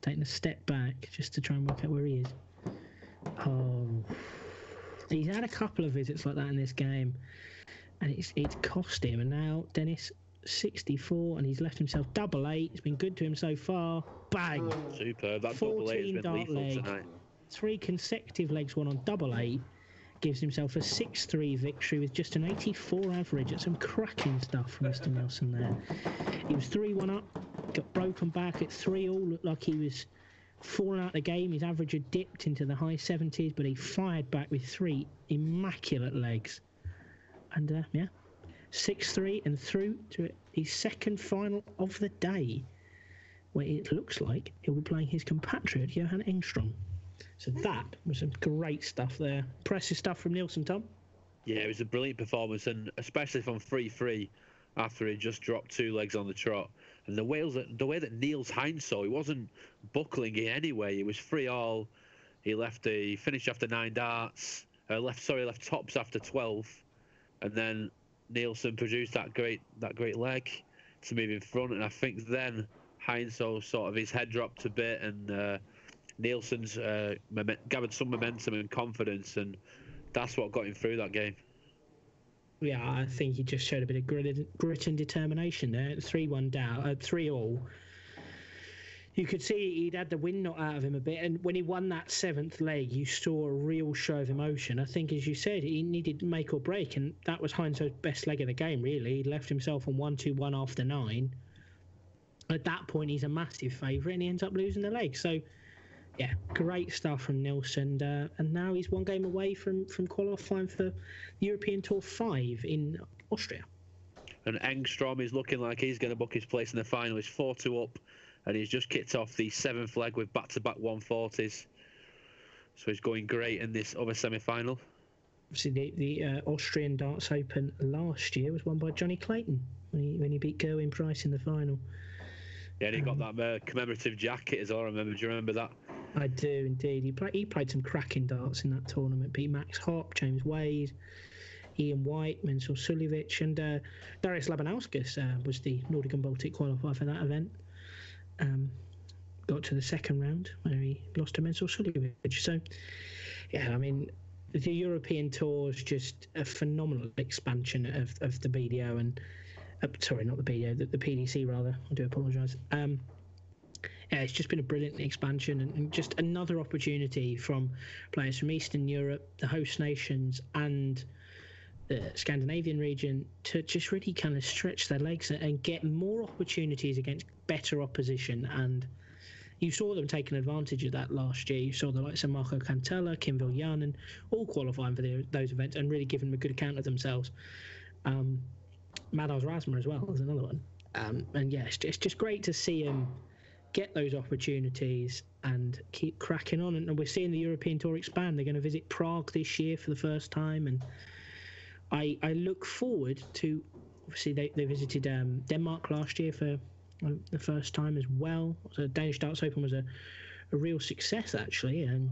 taking a step back just to try and work out where he is. Oh, he's had a couple of visits like that in this game, and it's cost him. And now Dennis 64, and he's left himself double 8. It's been good to him so far. Bang! Superb. That double 8 has been lethal tonight. 3 consecutive legs won on double 8. Gives himself a 6-3 victory with just an 84 average. That's some cracking stuff from Mr. Nielsen there. He was 3-1 up, got broken back at 3-all. Looked like he was falling out of the game. His average had dipped into the high 70s, but he fired back with 3 immaculate legs. And 6-3 and through to his second final of the day, where it looks like he'll be playing his compatriot Johan Engstrom. So that was some great stuff there. Impressive stuff from Nielsen, Tom. Yeah, it was a brilliant performance, and especially from 3-3 after he just dropped 2 legs on the trot. And the way that Niels Heinz saw, he wasn't buckling in any way. It was 3-all. He finished after 9 darts. Left tops after 12, and then Nielsen produced that great leg to move in front. And I think then Heinz saw sort of his head dropped a bit, and Nielsen's gathered some momentum and confidence, and that's what got him through that game. Yeah, I think he just showed a bit of grit and determination there. 3-1 down, 3-all. You could see he'd had the wind knocked out of him a bit, and when he won that 7th leg, you saw a real show of emotion. I think, as you said, he needed make or break, and that was Heinzo's best leg of the game, really. He left himself on 1-2-1 after 9. At that point, he's a massive favourite, and he ends up losing the leg. So, yeah, great stuff from Nielsen, and now he's 1 game away from qualifying for the European Tour 5 in Austria. And Engstrom is looking like he's going to book his place in the final. He's 4-2 up, and he's just kicked off the 7th leg with back-to-back 140s. So he's going great in this other semi-final. Obviously, the Austrian Darts Open last year was won by Johnny Clayton when he beat Gerwyn Price in the final. Yeah, and he got that commemorative jacket as well, I remember. Do you remember that? I do, indeed. He played some cracking darts in that tournament. Beat Max Hopp, James Wade, Ian White, Mensur Suljovic, and Darius Labanauskas was the Nordic and Baltic qualifier for that event. Got to the 2nd round where he lost to Mensur Suljovic. So, yeah, I mean, the European Tour is just a phenomenal expansion of the BDO and... sorry, not the BDO, the PDC rather. I do apologise. Yeah, it's just been a brilliant expansion and just another opportunity from players from Eastern Europe, the host nations, and the Scandinavian region to just really kind of stretch their legs and get more opportunities against better opposition. And you saw them taking advantage of that last year. You saw the likes of Marco Cantella, Kim Viljanen, all qualifying for those events and really giving them a good account of themselves. Madars Rasma as well is another one. And yeah, it's just great to see him get those opportunities and keep cracking on. And we're seeing the European Tour expand. They're going to visit Prague this year for the first time, and I look forward to. Obviously, they visited Denmark last year for the first time as well. So Danish Darts Open was a real success actually, and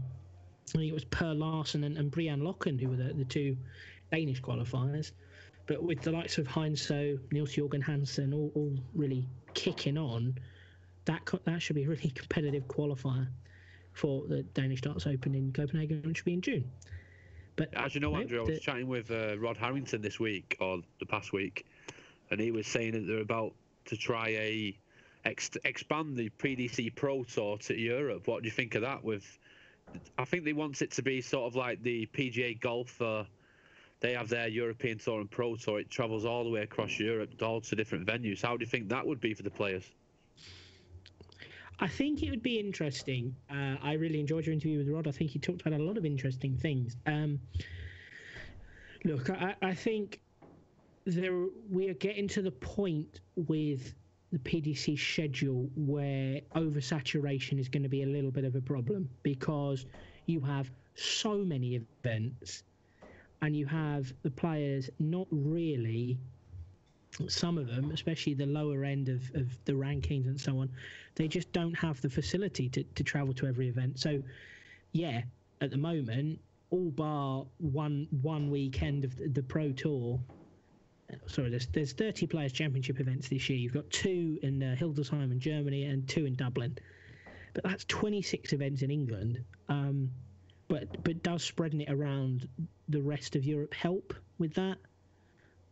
I think it was Per Larsen and Brian Locken who were the 2 Danish qualifiers. But with the likes of Heinzo, Niels-Jørgen Hansen all really kicking on, that should be a really competitive qualifier for the Danish Darts Open in Copenhagen, which should be in June. But as you know, Andrew, I was chatting with Rod Harrington this week, or the past week, and he was saying that they're about to try expand the PDC Pro Tour to Europe. What do you think of that? I think they want it to be sort of like the PGA Golf. They have their European Tour and Pro Tour. It travels all the way across Europe, all to different venues. How do you think that would be for the players? I think it would be interesting. I really enjoyed your interview with Rod. I think he talked about a lot of interesting things. Look, I think we are getting to the point with the PDC schedule where oversaturation is going to be a little bit of a problem because you have so many events and you have the players not really, some of them, especially the lower end of the rankings and so on, they just don't have the facility to travel to every event. So, yeah, at the moment, all bar one weekend of the Pro Tour. Sorry, there's 30 Players Championship events this year. You've got 2 in Hildesheim in Germany and 2 in Dublin. But that's 26 events in England. But does spreading it around the rest of Europe help with that?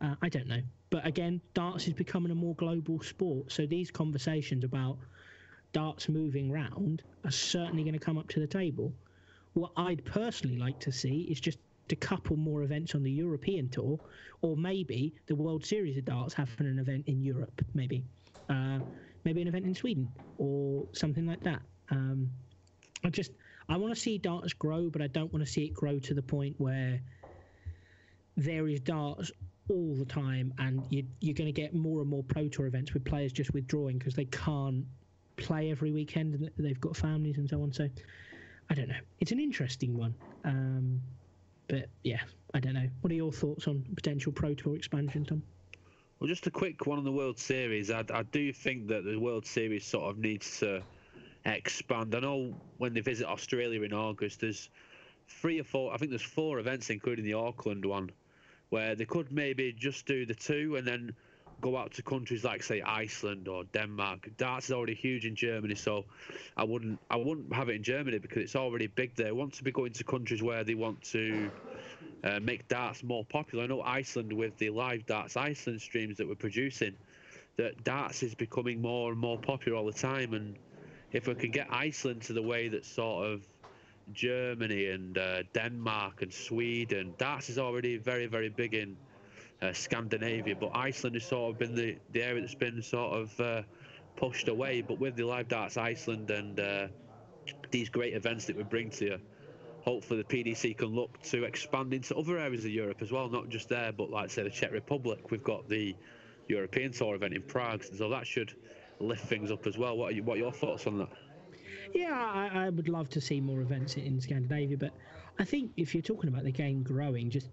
I don't know. But again, darts is becoming a more global sport. So these conversations about darts moving round are certainly going to come up to the table. What I'd personally like to see is just a couple more events on the European Tour, or maybe the World Series of Darts having an event in Europe, maybe an event in Sweden or something like that. I want to see darts grow, but I don't want to see it grow to the point where there is darts all the time and you're going to get more and more Pro Tour events with players just withdrawing because they can't play every weekend and they've got families and so on. So I don't know. It's an interesting one. But yeah, I don't know. What are your thoughts on potential Pro Tour expansion, Tom? Well, just a quick one on the World Series. I do think that the World Series sort of needs to expand. I know when they visit Australia in August, there's 3 or 4, I think there's 4 events, including the Auckland one, where they could maybe just do the 2 and then go out to countries like, say, Iceland or Denmark. Darts is already huge in Germany, so I wouldn't have it in Germany because it's already big there. I want to be going to countries where they want to make darts more popular. I know Iceland, with the live Darts Iceland streams that we're producing, that darts is becoming more and more popular all the time. And if we can get Iceland to the way that sort of Germany and Denmark and Sweden, darts is already very, very big in Scandinavia, but Iceland has sort of been the area that's been sort of pushed away. But with the live darts Iceland and these great events that we bring to you, hopefully the PDC can look to expand into other areas of Europe as well, not just there, but like say the Czech Republic. We've got the European Tour event in Prague, so that should lift things up as well. What are your thoughts on that? Yeah, I would love to see more events in Scandinavia, but I think if you're talking about the game growing, just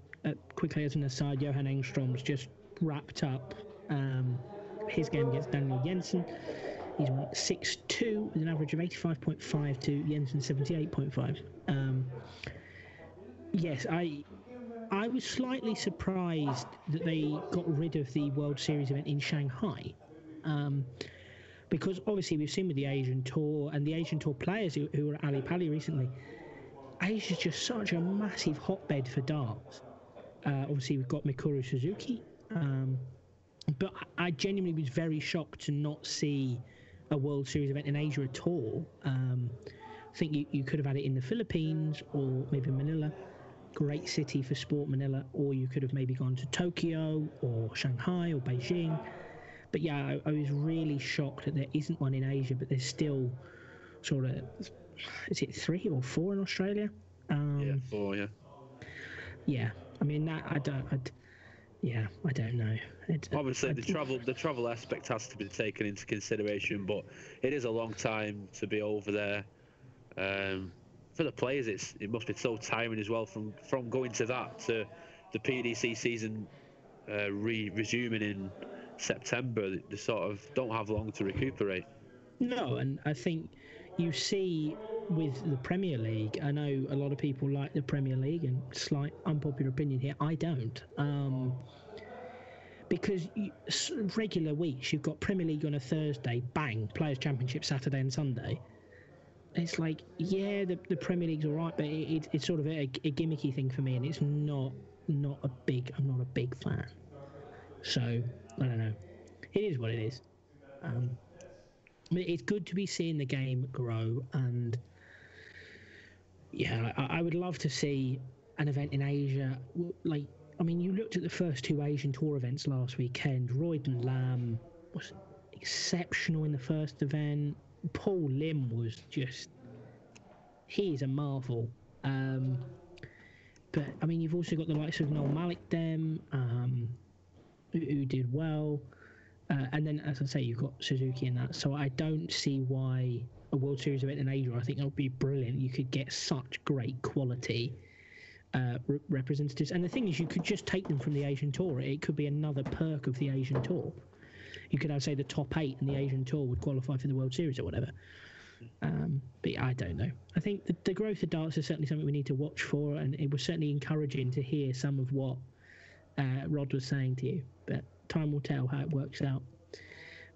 quickly as an aside, Johan Engstrom's just wrapped up his game against Daniel Jensen. He's won 6-2 with an average of 85.5 to Jensen 78.5. Yes, I was slightly surprised that they got rid of the World Series event in Shanghai. Because obviously we've seen with the Asian Tour and the Asian Tour players who were at Ali Pali recently, Asia's just such a massive hotbed for darts. Obviously we've got Mikuru Suzuki, but I genuinely was very shocked to not see a World Series event in Asia at all. I think you could have had it in the Philippines or maybe Manila. Great city for sport, Manila. Or you could have maybe gone to Tokyo or Shanghai or Beijing. But yeah, I was really shocked that there isn't one in Asia, but there's still sort of, is it 3 or 4 in Australia? Yeah, 4, yeah. Yeah, I mean, I don't know. Obviously, the travel aspect has to be taken into consideration, but it is a long time to be over there. For the players, it must be so tiring as well from going to that to the PDC season resuming in September. They sort of don't have long to recuperate. No, and I think you see with the Premier League, I know a lot of people like the Premier League, and slight unpopular opinion here, I don't. Because regular weeks, you've got Premier League on a Thursday, bang, Players' Championship Saturday and Sunday. It's like, yeah, the Premier League's all right, but it's sort of a gimmicky thing for me, and it's I'm not a big fan. So, I don't know. It is what it is. It's good to be seeing the game grow, and yeah, I would love to see an event in Asia. Like, I mean, you looked at the first 2 Asian Tour events last weekend. Royden Lam was exceptional in the first event. Paul Lim was just, he's a marvel. But I mean, you've also got the likes of Noel Malikdem, who did well. And then, as I say, you've got Suzuki in that. So I don't see why a World Series event in Asia, I think that would be brilliant. You could get such great quality representatives. And the thing is, you could just take them from the Asian Tour. It could be another perk of the Asian Tour. You could have, say, the top 8 in the Asian Tour would qualify for the World Series or whatever. But I don't know. I think the growth of darts is certainly something we need to watch for, and it was certainly encouraging to hear some of what Rod was saying to you. But time will tell how it works out.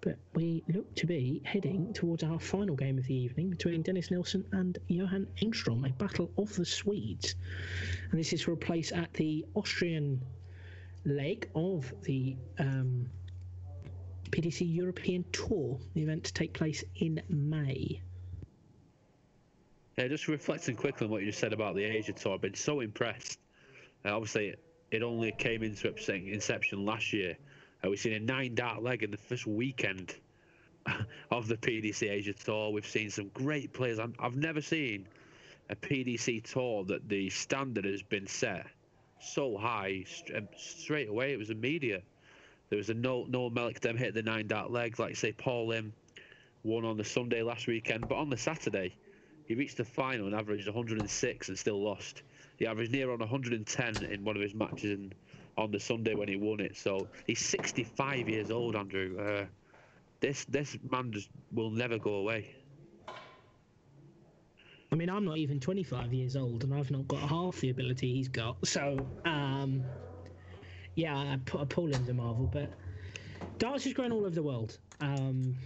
But we look to be heading towards our final game of the evening between Dennis Nilsson and Johan Engstrom, a battle of the Swedes. And this is for a place at the Austrian leg of the PDC European Tour. The event to take place in May. Yeah, just reflecting quickly on what you just said about the Asia Tour, I've been so impressed. Obviously, it only came into inception last year. We've seen a 9-dart leg in the first weekend of the PDC Asia Tour. We've seen some great players. I've never seen a PDC Tour that the standard has been set so high straight away. It was immediate. There was a Noel Malikdem hit the 9-dart leg. Like you say, Paul Lim won on the Sunday last weekend. But on the Saturday, He reached the final and averaged 106 and still lost. He averaged near on 110 in one of his matches on the Sunday when he won it. So he's 65 years old, Andrew. This man just will never go away. I mean, I'm not even 25 years old, and I've not got half the ability he's got. So, yeah, I put a pull into Marvel, but darts is growing all over the world. And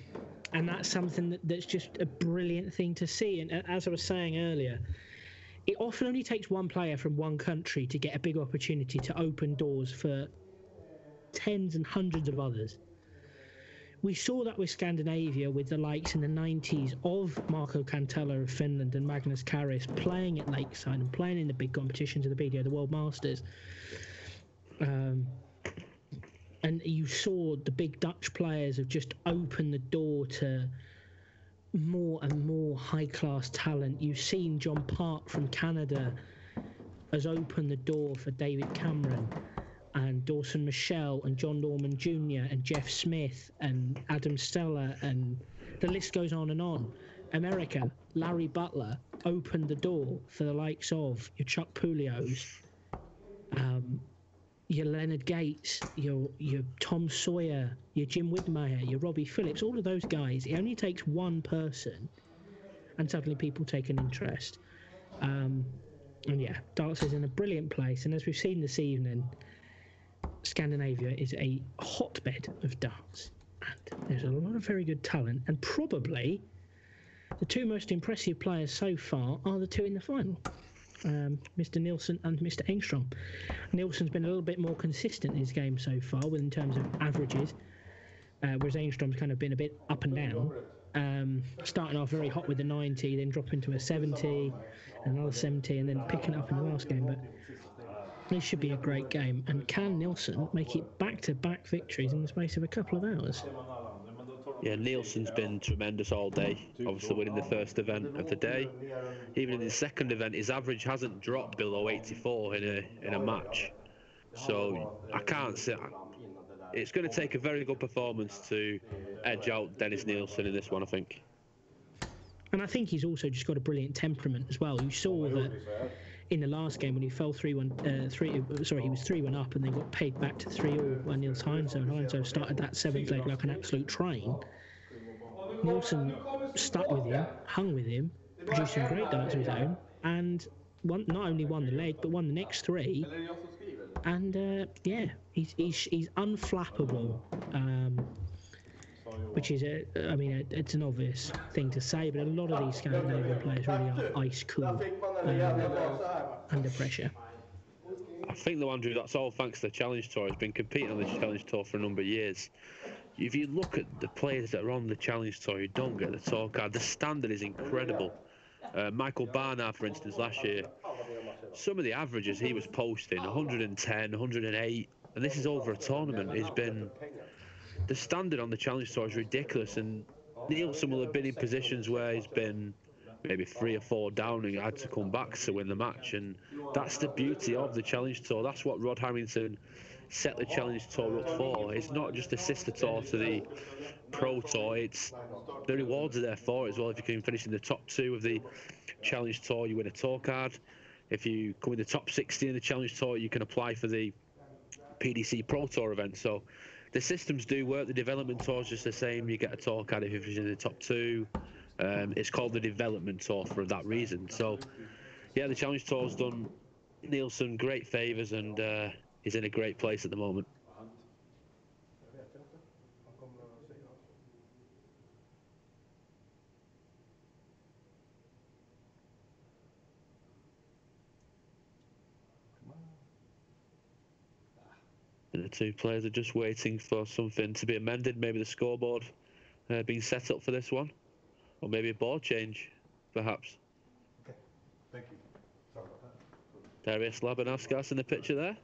that's something that's just a brilliant thing to see. And as I was saying earlier, it often only takes one player from one country to get a big opportunity to open doors for tens and hundreds of others. We saw that with Scandinavia, with the likes in the 90s of Marco Cantella of Finland and Magnus Karis playing at Lakeside and playing in the big competitions of the BDO, the World Masters. And you saw the big Dutch players have just opened the door to more and more high-class talent. You've seen John Park from Canada has opened the door for David Cameron and Dawson Michelle and John Norman Jr. and Jeff Smith and Adam Stella, and the list goes on and on. America, Larry Butler opened the door for the likes of your Chuck Puglios, your Leonard Gates, your Tom Sawyer, your Jim Widmeyer, your Robbie Phillips, all of those guys. It only takes one person and suddenly people take an interest. And yeah, darts is in a brilliant place, and as we've seen this evening, Scandinavia is a hotbed of darts, and there's a lot of very good talent, and probably the two most impressive players so far are the two in the final, Mr. Nielsen and Mr. Engstrom. Nielsen's been a little bit more consistent in his game so far in terms of averages, whereas Engstrom's kind of been a bit up and down, starting off very hot with the 90, then dropping to a 70, another 70, and then picking it up in the last game. But this should be a great game, and can Nielsen make it back-to-back victories in the space of a couple of hours? Yeah, Nielsen's been tremendous all day, obviously winning the first event of the day. Even in his second event, his average hasn't dropped below 84 in a match. So I can't say... It's going to take a very good performance to edge out Dennis Nielsen in this one, I think. And I think he's also just got a brilliant temperament as well. You saw that in the last game when he fell 3-1, he was 3-1 up and then got paid back to 3-all by Niels Heinze, and Heinze started that seventh leg like an absolute train. Nielsen stuck with him, hung with him, produced some great darts of his own, and not only won the leg but won the next three. And yeah, he's unflappable. Which is, it's an obvious thing to say, but a lot of these Scandinavian players really are ice cool under pressure. I think, though, Andrew, that's all thanks to the Challenge Tour. He's been competing on the Challenge Tour for a number of years. If you look at the players that are on the Challenge Tour who don't get the tour card, the standard is incredible. Michael Barnard, for instance, last year, some of the averages he was posting, 110, 108, and this is over a tournament. The standard on the Challenge Tour is ridiculous, and Nielsen will have been in positions where he's been maybe 3 or 4 down and had to come back to win the match, and that's the beauty of the Challenge Tour. That's what Rod Harrington set the Challenge Tour up for. It's not just a sister tour to the Pro Tour, the rewards are there for it as well. If you can finish in the top 2 of the Challenge Tour, you win a tour card. If you come in the top 60 in the Challenge Tour, you can apply for the PDC Pro Tour event. So the systems do work. The development tour is just the same. You get a tour card if you're in the top 2. It's called the development tour for that reason. So, yeah, the Challenge Tour's done Nielsen great favours, and he's in a great place at the moment. And the two players are just waiting for something to be amended, maybe the scoreboard being set up for this one, or maybe a board change, perhaps. Okay, thank you. Sorry about that. Darius Labanauskas in the picture there.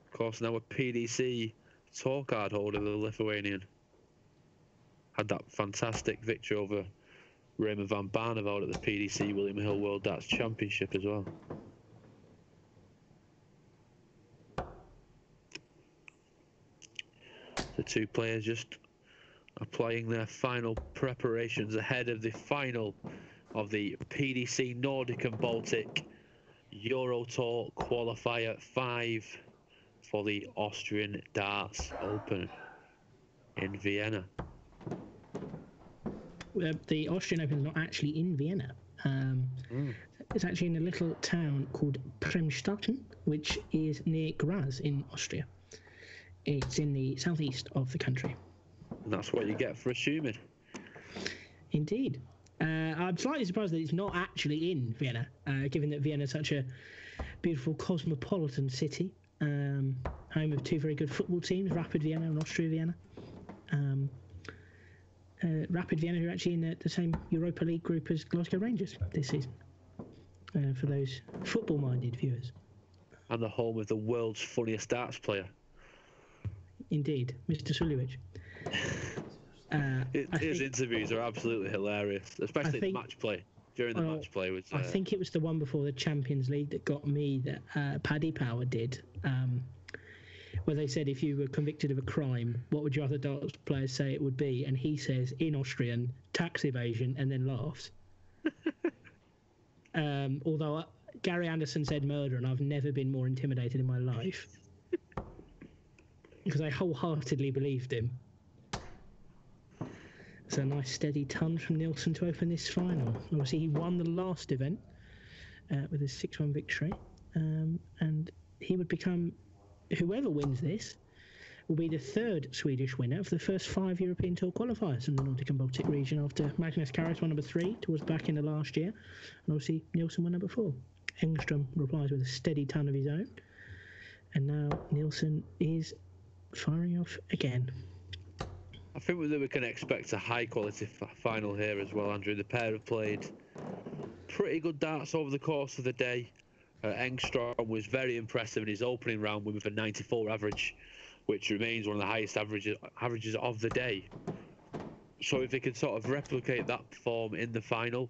Of course, now a PDC tour card holder, the Lithuanian. Had that fantastic victory over Raymond van Barneveld at the PDC William Hill World Darts Championship as well. The two players just applying their final preparations ahead of the final of the PDC Nordic and Baltic Euro Tour Qualifier 5 for the Austrian Darts Open in Vienna. The Austrian Open is not actually in Vienna. It's actually in a little town called Premstatten, which is near Graz in Austria. It's in the southeast of the country. And that's what you get for assuming. Indeed. I'm slightly surprised that it's not actually in Vienna, given that Vienna is such a beautiful cosmopolitan city, home of two very good football teams, Rapid Vienna and Austria Vienna. Rapid Vienna, who are actually in the same Europa League group as Glasgow Rangers this season, for those football-minded viewers. And the home of the world's funniest darts player. Indeed, Mr. Suljovic. His interviews are absolutely hilarious, especially the match play. During the match play, I think it was the one before the Champions League that got me that Paddy Power did, where they said if you were convicted of a crime, what would your other darts players say it would be? And he says in Austrian, tax evasion, and then laughs. Although Gary Anderson said murder, and I've never been more intimidated in my life because I wholeheartedly believed him. It's a nice steady ton from Nielsen to open this final. Obviously, he won the last event with a 6-1 victory, and he would become, whoever wins this, will be the third Swedish winner of the first 5 European Tour qualifiers in the Nordic and Baltic region, after Magnus Carus won number 3 towards back in the last year, and obviously Nielsen won number 4. Engström replies with a steady ton of his own, and now Nielsen is firing off again. I think that we can expect a high-quality final here as well, Andrew. The pair have played pretty good darts over the course of the day. Engström was very impressive in his opening round with a 94 average, which remains one of the highest averages of the day. So if he can sort of replicate that form in the final,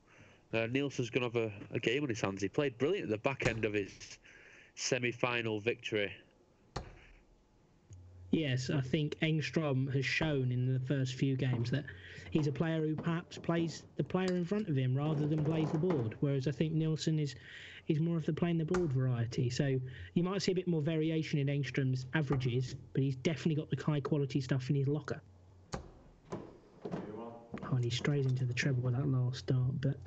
Nielsen's going to have a game on his hands. He played brilliant at the back end of his semi-final victory. Yes, I think Engström has shown in the first few games that he's a player who perhaps plays the player in front of him rather than plays the board, whereas I think Nielsen is more of the playing the board variety. So you might see a bit more variation in Engström's averages, but he's definitely got the high-quality stuff in his locker. And he strays into the treble with that last dart, but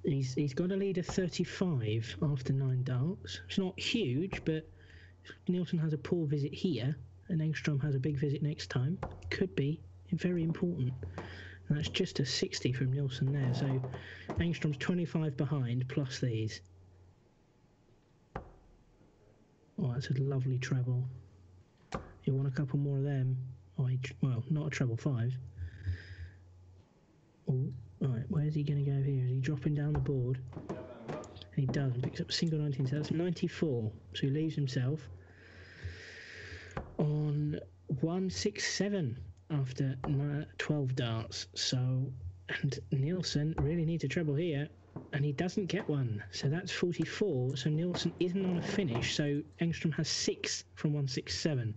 he's got a lead of 35 after 9 darts. It's not huge, but Nielsen has a poor visit here, and Engström has a big visit next time. Could be very important. And that's just a 60 from Nielsen there. So Engström's 25 behind, plus these. Oh, that's a lovely treble. You want a couple more of them? Oh, well, not a treble 5. Oh, right, where's he going to go here? Is he dropping down the board? And he does, and picks up a single 19, so that's 94. So he leaves himself on 167 after 12 darts. So, and Nielsen really needs a treble here, and he doesn't get one. So that's 44. So Nielsen isn't on a finish. So Engström has 6 from 167.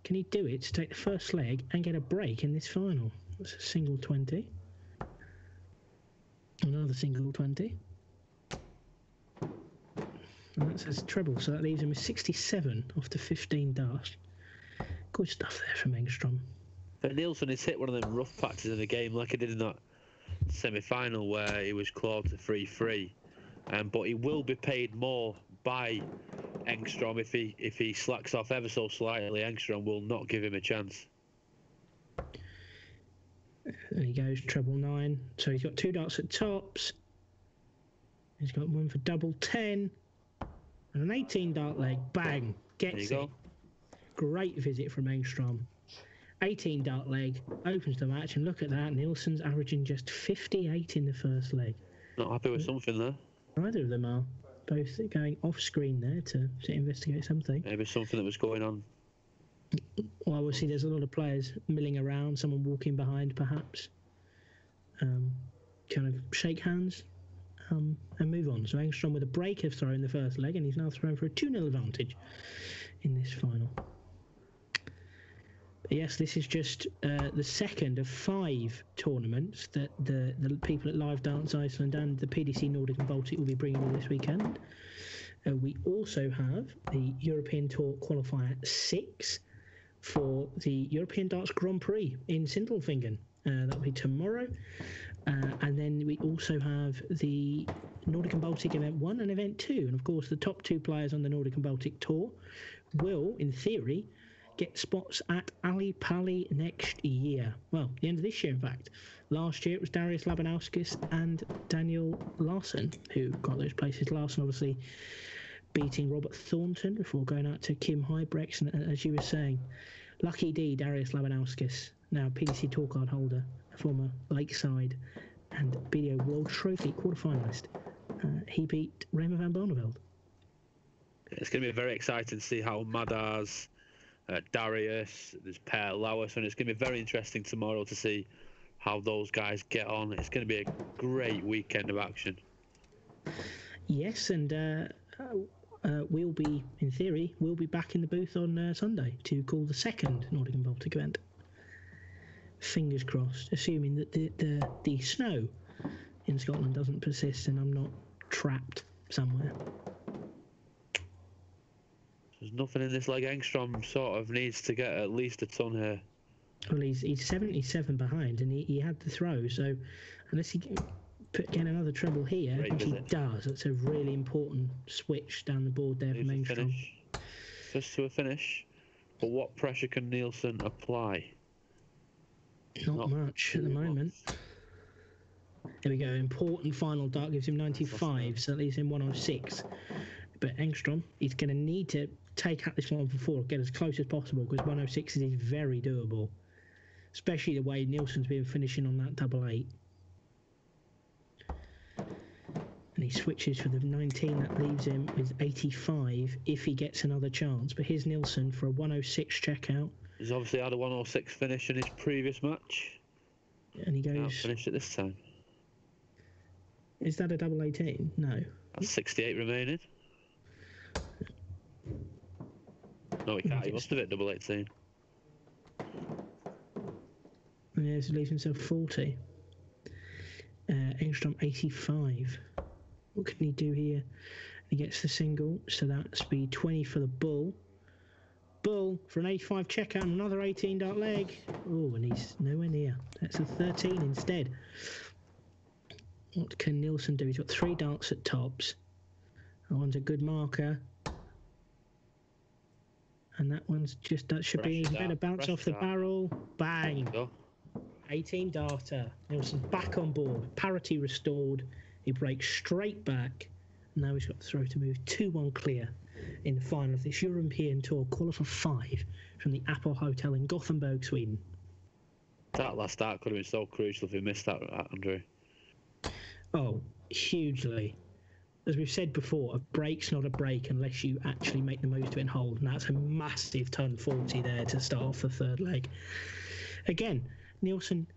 Can he do it to take the first leg and get a break in this final? That's a single 20. Another single 20. And that says treble, so that leaves him with 67 after 15 darts. Good stuff there from Engström. But Nielsen has hit one of them rough patches in the game, like he did in that semi-final where he was clawed to 3-3. But he will be paid more by Engström if he slacks off ever so slightly. Engström will not give him a chance. There he goes, treble 9. So he's got 2 darts at tops. He's got one for double 10. And an 18 dart leg, bang, gets it. Great visit from Engström. 18 dart leg, opens the match, and look at that, Nielsen's averaging just 58 in the first leg. Not happy with something there. Neither of them are. Both going off screen there to investigate something. Maybe something that was going on. Well, obviously there's a lot of players milling around, someone walking behind perhaps. Kind of shake hands. And move on. So Engström with a break of throw in the first leg, and he's now thrown for a 2-0 advantage in this final. Yes, this is just the second of 5 tournaments that the people at Live Dance Iceland and the PDC Nordic and Baltic will be bringing you this weekend. We also have the European Tour Qualifier 6 for the European Darts Grand Prix in Sindelfingen. That'll be tomorrow. And then we also have the Nordic and Baltic Event 1 and Event 2. And of course, the top 2 players on the Nordic and Baltic Tour will, in theory, get spots at Ali Pali next year. Well, the end of this year, in fact. Last year, it was Darius Labanauskis and Daniel Larsson who got those places. Larsson, obviously, beating Robert Thornton before going out to Kim Hybrex. And as you were saying, lucky D, Darius Labanauskis, now PDC Tour card holder, a former Lakeside and BDO World Trophy quarterfinalist. He beat Raymond van Barneveld. It's going to be very exciting to see how Madars, Darius, there's Per Lauers, and it's going to be very interesting tomorrow to see how those guys get on. It's going to be a great weekend of action. Yes, and we'll be, in theory, we'll be back in the booth on Sunday to call the second Nordic and Baltic event. Fingers crossed, assuming that the snow in Scotland doesn't persist and I'm not trapped somewhere. There's nothing in this leg. Engstrom sort of needs to get at least a ton here. Well, he's 77 behind, and he had the throw, so unless he can get another treble here, which he does, that's a really important switch down the board there from Engstrom. Just to a finish, but what pressure can Nielsen apply? Not much at the moment. There we go, important final dart, gives him 95, so that leaves him 106. But Engstrom, he's going to need to take out this one for 4, get as close as possible, because 106 is very doable, especially the way Nielsen's been finishing on that double 8. And he switches for the 19, that leaves him with 85 if he gets another chance. But here's Nielsen for a 106 checkout. He's obviously had a 106 finish in his previous match. And he goes... Finished it this time. Is that a double 18? No. That's 68 remaining. No, he can't. He must have hit double 18. And he leaves himself 40. Engstrom 85. What can he do here? He gets the single, so that's be 20 for the bull. Bull for an 85 checkout and another 18 dart leg. Oh, and he's nowhere near. That's a 13 instead. What can Nielsen do? He's got 3 darts at tops. That one's a good marker. And that one's just, that should be even better. Bounce off the barrel. Bang. 18 darter. Nielsen's back on board. Parity restored. He breaks straight back. Now he's got the throw to move 2-1 clear in the final of this European Tour Qualifier 5 from the Apple Hotel in Gothenburg, Sweden. That last start could have been so crucial if he missed that, Andrew. Oh, hugely. As we've said before, a break's not a break unless you actually make the most of it and hold. And that's a massive ton 40 there to start off the third leg. Again, Nielsen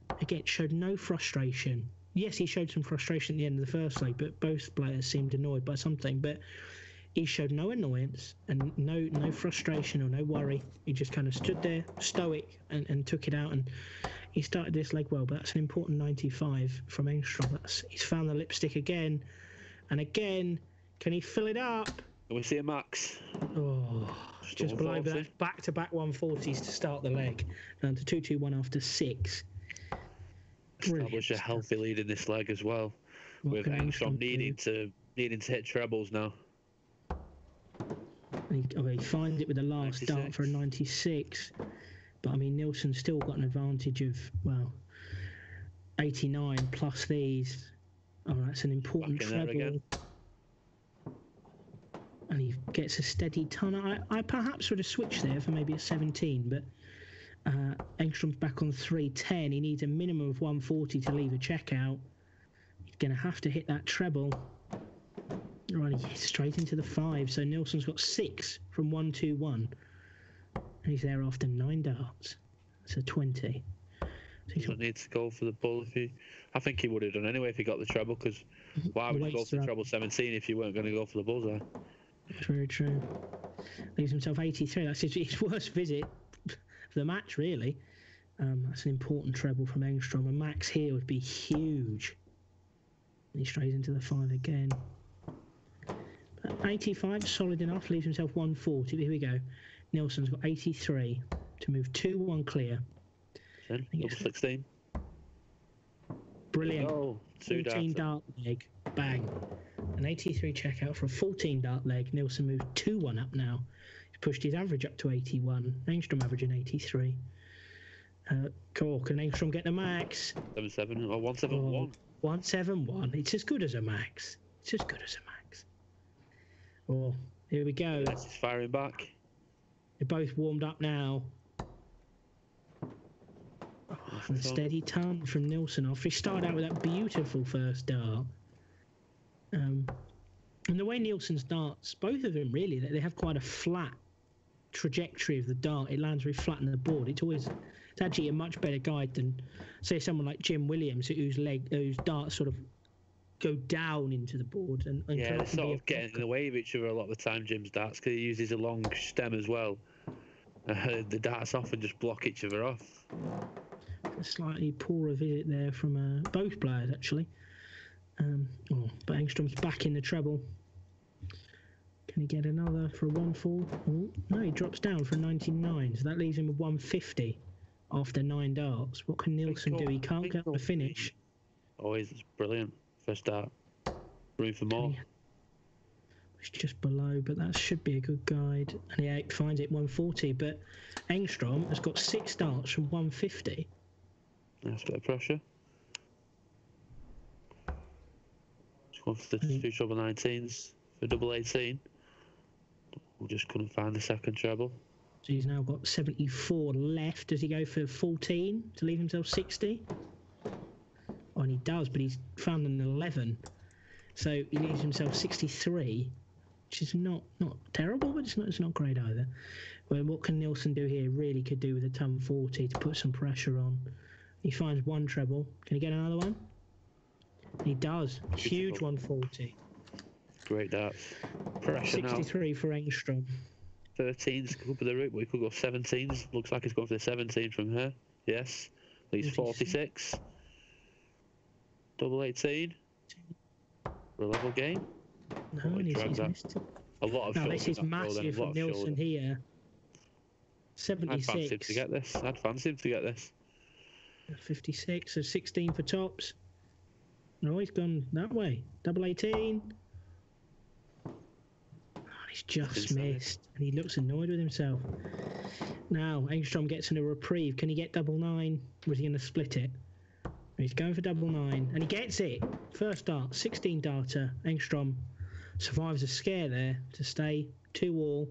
showed no frustration. Yes, he showed some frustration at the end of the first leg, but both players seemed annoyed by something. But he showed no annoyance and no frustration or no worry. He just kind of stood there, stoic, and took it out. And he started this leg well, but that's an important 95 from Engstrom. He's found the lipstick again and again. Can he fill it up? Can we see a max? Oh, just below that. Back-to-back 140s to start the leg. Down to 2-2-1 after 6. Establish a healthy lead in this leg as well, with Engstrom needing to hit trebles now. He finds it with the last 96. Dart for a 96. But I mean, Nielsen's still got an advantage of, well, 89 plus these. Oh, that's an important treble. And he gets a steady ton. I perhaps would have switched there for maybe a 17, but Engstrom's back on 310. He needs a minimum of 140 to leave a checkout. He's going to have to hit that treble. Right, straight into the 5. So Nielsen's got 6 from 1-2-1. And he's there after 9 darts. That's a 20. So he doesn't need to go for the bull. I think he would have done anyway if he got the treble, because why would you go for the treble 17 if you weren't going to go for the bullseye? That's very true. Leaves himself 83. That's his worst visit for the match, really. That's an important treble from Engstrom, and Max here would be huge. And he strays into the 5 again. But 85, solid enough, leaves himself 140. But here we go. Nilsson's got 83 to move 2-1 clear. Double 16. Brilliant. Oh, 14 dart leg. Bang. An 83 checkout for a 14 dart leg. Nilsson moved 2-1 up now. He's pushed his average up to 81. Engstrom averaging 83. Cork and Engstrom getting a max. 7-7 or 1-7-1. 1-7-1. It's as good as a max. It's as good as a max. Oh, here we go. That's firing back. They're both warmed up now. Oh, and a steady ton from Nilsson after he started out with that beautiful first dart. And the way Nilsson darts, both of them really, they have quite a flat trajectory of the dart. It lands very flat on the board. It's actually a much better guide than, say, someone like Jim Williams, whose darts sort of go down into the board. And yeah, they're sort of getting in the way of each other a lot of the time, Jim's darts, because he uses a long stem as well. The darts often just block each other off. A slightly poorer visit there from both players, actually. But Engstrom's back in the treble. Can he get another for a 1-4? Oh, no, he drops down for a 99, so that leaves him with 150 after 9 darts. What can Nilsson do? He can't get the finish. Always brilliant. First dart. Room for more. It's just below, but that should be a good guide. And he finds it 140, but Engstrom has got 6 darts from 150. That's a bit of pressure. Just going for the 2 treble 19s for double 18. We just couldn't find the second treble. So he's now got 74 left. Does he go for 14 to leave himself 60? Oh, and he does, but he's found an 11. So he leaves himself 63, which is not terrible, but it's not great either. Well, what can Nilsson do here? Really could do with a ton 40 to put some pressure on. He finds 1 treble. Can he get another one? He does. Huge 140. Great darts. Pressure 63 now. For Engstrom. 13s could be the route, but we could go 17s. Looks like he's going for the 17 from here. Yes. Leaves 46. Double 18. For a level game. No, and he's missed. A lot of shots. This is massive from Nilsson here. 76. I'd fancy him to get this. 56, so 16 for tops. No, he's gone that way. Double 18. Oh, he's just missed. And he looks annoyed with himself. Now, Engstrom gets in a reprieve. Can he get double 9? Or is he going to split it? He's going for double 9. And he gets it. First dart, 16 darter. Engstrom survives a scare there to stay 2-all.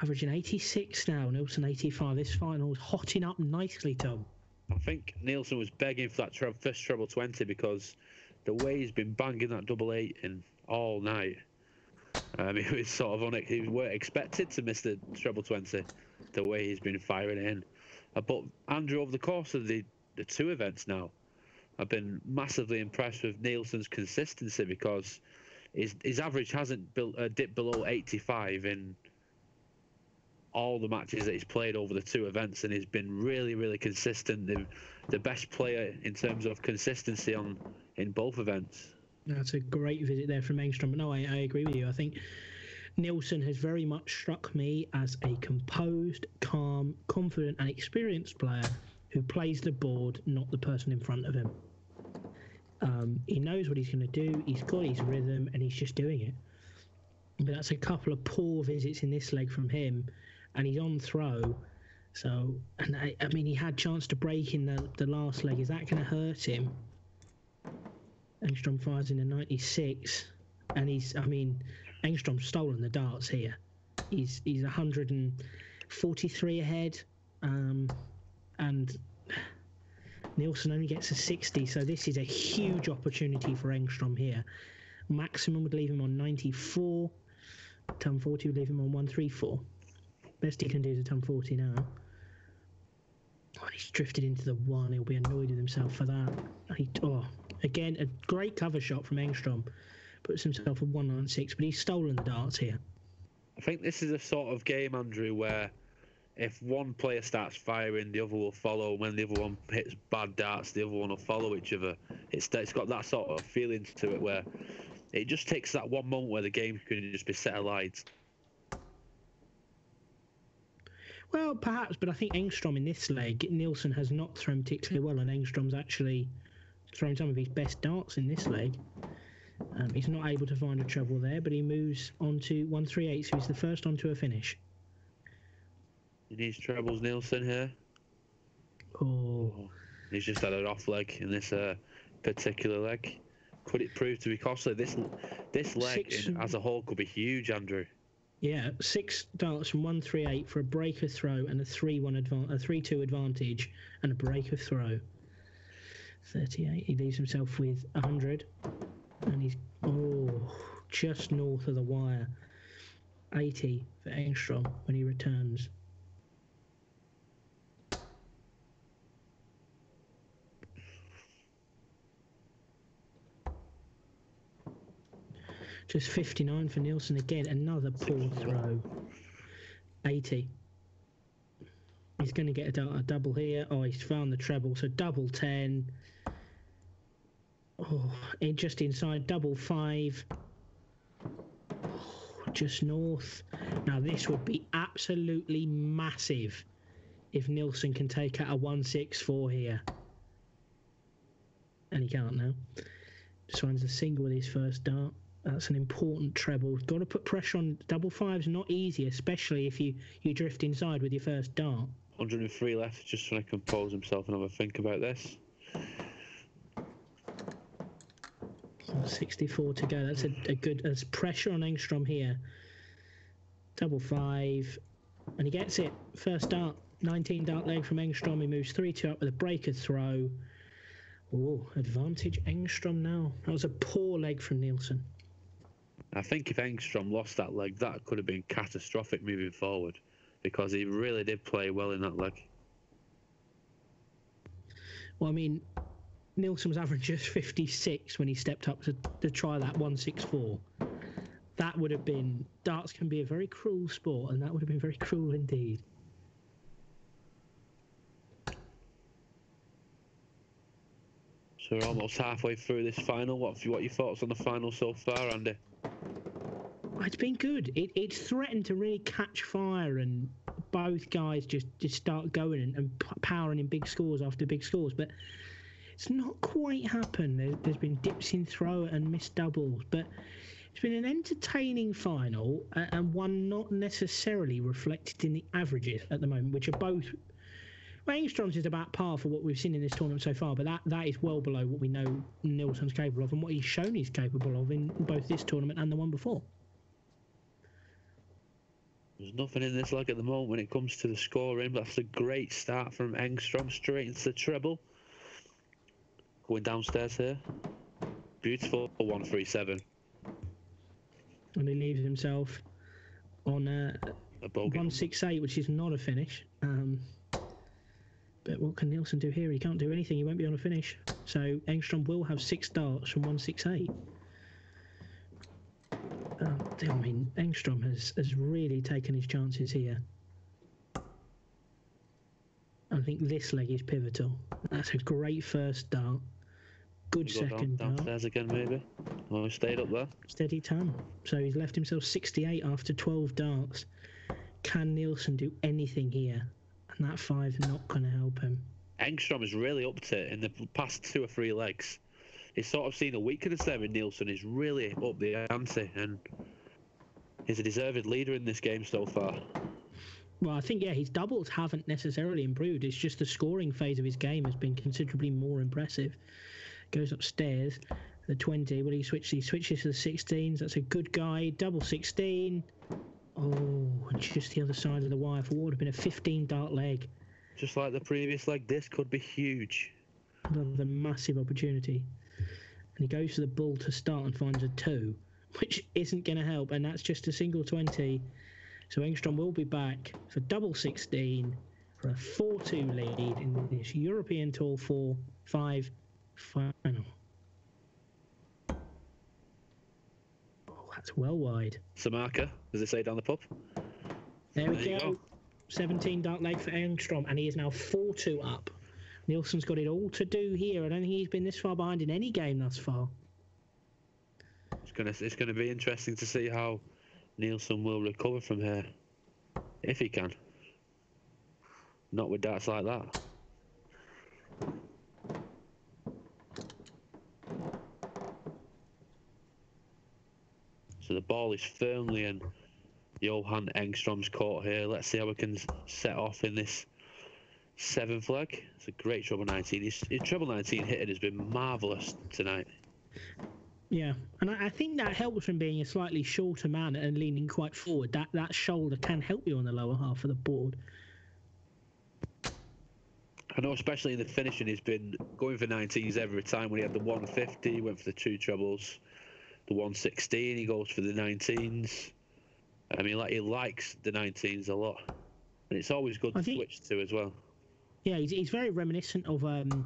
Averaging 86 now. Nilsson 85. This final is hotting up nicely, Tom. I think Nilsson was begging for that first treble 20 because the way he's been banging that double 8 in all night, he was sort of he weren't expected to miss the treble 20 the way he's been firing it in. But Andrew, over the course of the 2 events now, I've been massively impressed with Nilsson's consistency because his average hasn't dipped below 85 in all the matches that he's played over the 2 events, and he's been really, really consistent. The best player in terms of consistency in both events. That's a great visit there from Engstrom. But no, I agree with you. I think Nilsson has very much struck me as a composed, calm, confident and experienced player who plays the board, not the person in front of him. He knows what he's going to do. He's got his rhythm and he's just doing it. But that's a couple of poor visits in this leg from him. And he's on throw, so and I mean he had chance to break in the last leg. Is that going to hurt him? Engstrom fires in a 96, and Engstrom's stolen the darts here. He's 143 ahead, and Nilsson only gets a 60. So this is a huge opportunity for Engstrom here. Maximum would leave him on 94. Ton 40 would leave him on 134. Best he can do is a ton 40 now. Oh, he's drifted into the 1. He'll be annoyed with himself for that. Again, a great cover shot from Engstrom. Puts himself at 196, but he's stolen the darts here. I think this is a sort of game, Andrew, where if one player starts firing, the other will follow. When the other one hits bad darts, the other one will follow each other. It's got that sort of feeling to it where it just takes that one moment where the game can just be set alight. Well, perhaps, but I think Engstrom in this leg, Nielsen has not thrown particularly well, and Engstrom's actually thrown some of his best darts in this leg. He's not able to find a treble there, but he moves on to 138, so he's the first onto a finish. He needs trebles, Nielsen, here. Oh. He's just had an off leg in this particular leg. Could it prove to be costly? This leg as a whole could be huge, Andrew. Yeah, 6 darts from 138 for a breaker throw and a 3-2 advantage and a breaker throw. 38. He leaves himself with 100, and he's just north of the wire. 80 for Engstrom when he returns. Just 59 for Nielsen again. Another poor throw. 80. He's going to get a double here. Oh, he's found the treble. So double 10. Oh, just inside double 5. Oh, just north. Now this would be absolutely massive if Nielsen can take out a 164 here. And he can't now. Just finds a single with his first dart. That's an important treble. Got to put pressure on. Double 5's not easy, especially if you drift inside with your first dart. 103 left, just trying to compose himself and have a think about this. 64 to go. That's a good. There's pressure on Engstrom here. Double 5, and he gets it. First dart, 19 dart leg from Engstrom. He moves 3-2 up with a breaker throw. Oh, advantage Engstrom now. That was a poor leg from Nielsen. I think if Engstrom lost that leg, that could have been catastrophic moving forward, because he really did play well in that leg. Well, I mean, Nielsen was averaging just 56 when he stepped up to try that 164. That would have been... Darts can be a very cruel sport, and that would have been very cruel indeed. So we're almost halfway through this final. What are your thoughts on the final so far, Andy? It's been good. It's threatened to really catch fire, and both guys just start going and powering in big scores after big scores. But it's not quite happened. There's been dips in throw and missed doubles. But it's been an entertaining final, and one not necessarily reflected in the averages at the moment, which are both... Well, Engstrom's is about par for what we've seen in this tournament so far, but that is well below what we know Nielsen's capable of and what he's shown he's capable of in both this tournament and the one before. There's nothing in this leg at the moment when it comes to the scoring. That's a great start from Engstrom, straight into the treble. Going downstairs here. Beautiful 137. And he leaves himself on a 168, which is not a finish. But what can Nielsen do here? He can't do anything. He won't be on a finish. So Engstrom will have 6 darts from 168. I mean, Engstrom has really taken his chances here. I think this leg is pivotal. That's a great first dart. Good second dart. Downstairs again, maybe. Oh, he stayed up there. Steady ton. So he's left himself 68 after 12 darts. Can Nielsen do anything here? And that 5 not going to help him. Engstrom has really upped it in the past 2 or 3 legs. He's sort of seen a weakness there in Nielsen. He's really upped the ante, and he's a deserved leader in this game so far. Well, I think, yeah, his doubles haven't necessarily improved. It's just the scoring phase of his game has been considerably more impressive. Goes upstairs, the 20. Well, he switches to the 16s. That's a good guide. Double 16. Oh, and just the other side of the wire for what would have been a 15 dart leg. Just like the previous leg, this could be huge. Another massive opportunity. And he goes for the bull to start and finds a 2, which isn't going to help, and that's just a single 20. So Engstrom will be back for double 16 for a 4-2 lead in this European Tour 4-5 final. Oh, that's well wide. Samarka, as they say down the pub. There we go. 17 dart leg for Engstrom, and he is now 4-2 up. Nielsen's got it all to do here. I don't think he's been this far behind in any game thus far. It's gonna be interesting to see how Nielsen will recover from here, if he can. Not with darts like that. So the ball is firmly in Johan Engstrom's court here. Let's see how we can set off in this 7th leg. It's a great treble 19. His treble 19 hitting has been marvellous tonight. Yeah, and I think that helps from being a slightly shorter man and leaning quite forward. That shoulder can help you on the lower half of the board. I know, especially in the finishing, he's been going for 19s every time. When he had the 150, he went for the 2 trebles. The 116, he goes for the 19s. I mean, he likes the 19s a lot. And it's always good to switch to as well. Yeah, he's very reminiscent of, in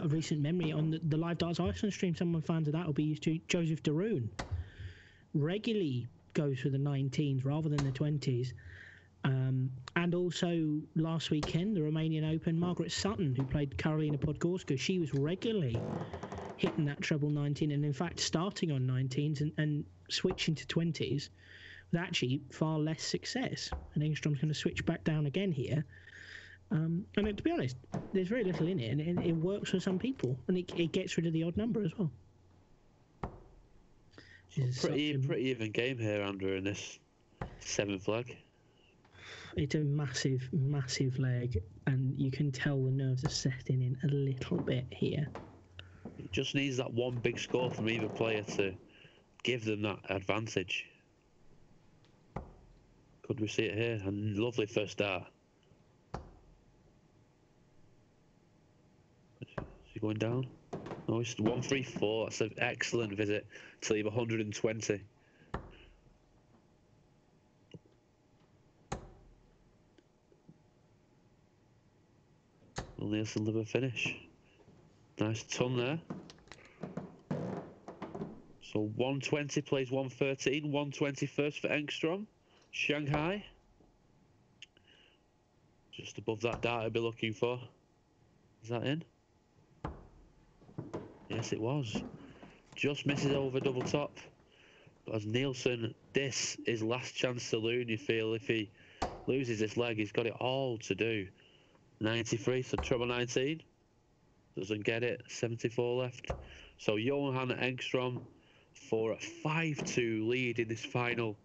recent memory, on the Live Darts Iceland stream, someone fans of that will be used to, Joseph Daroon. Regularly goes for the 19s rather than the 20s. And also last weekend, the Romanian Open, Margaret Sutton, who played Karolina Podgorska, she was regularly hitting that treble 19, and in fact starting on 19s and switching to 20s with actually far less success. And Engstrom's going to switch back down again here. And to be honest, there's very little in it, and it works for some people, and it gets rid of the odd number as well. Pretty even game here, Andrew, in this 7th leg. It's a massive, massive leg, and you can tell the nerves are setting in a little bit here. It just needs that one big score from either player to give them that advantage. Could we see it here? A lovely first start. Is he going down? No, it's 134. That's an excellent visit to leave 120. Will Nielsen live a finish? Nice ton there. So 120 plays 113, 120 first for Engstrom. Shanghai. Just above that dart I'd be looking for. Is that in? Yes, it was. Just misses over double top. But as Nielsen, this is last chance saloon, you feel. If he loses this leg, he's got it all to do. 93, so treble 19. Doesn't get it. 74 left. So Johan Engstrom for a 5-2 lead in this final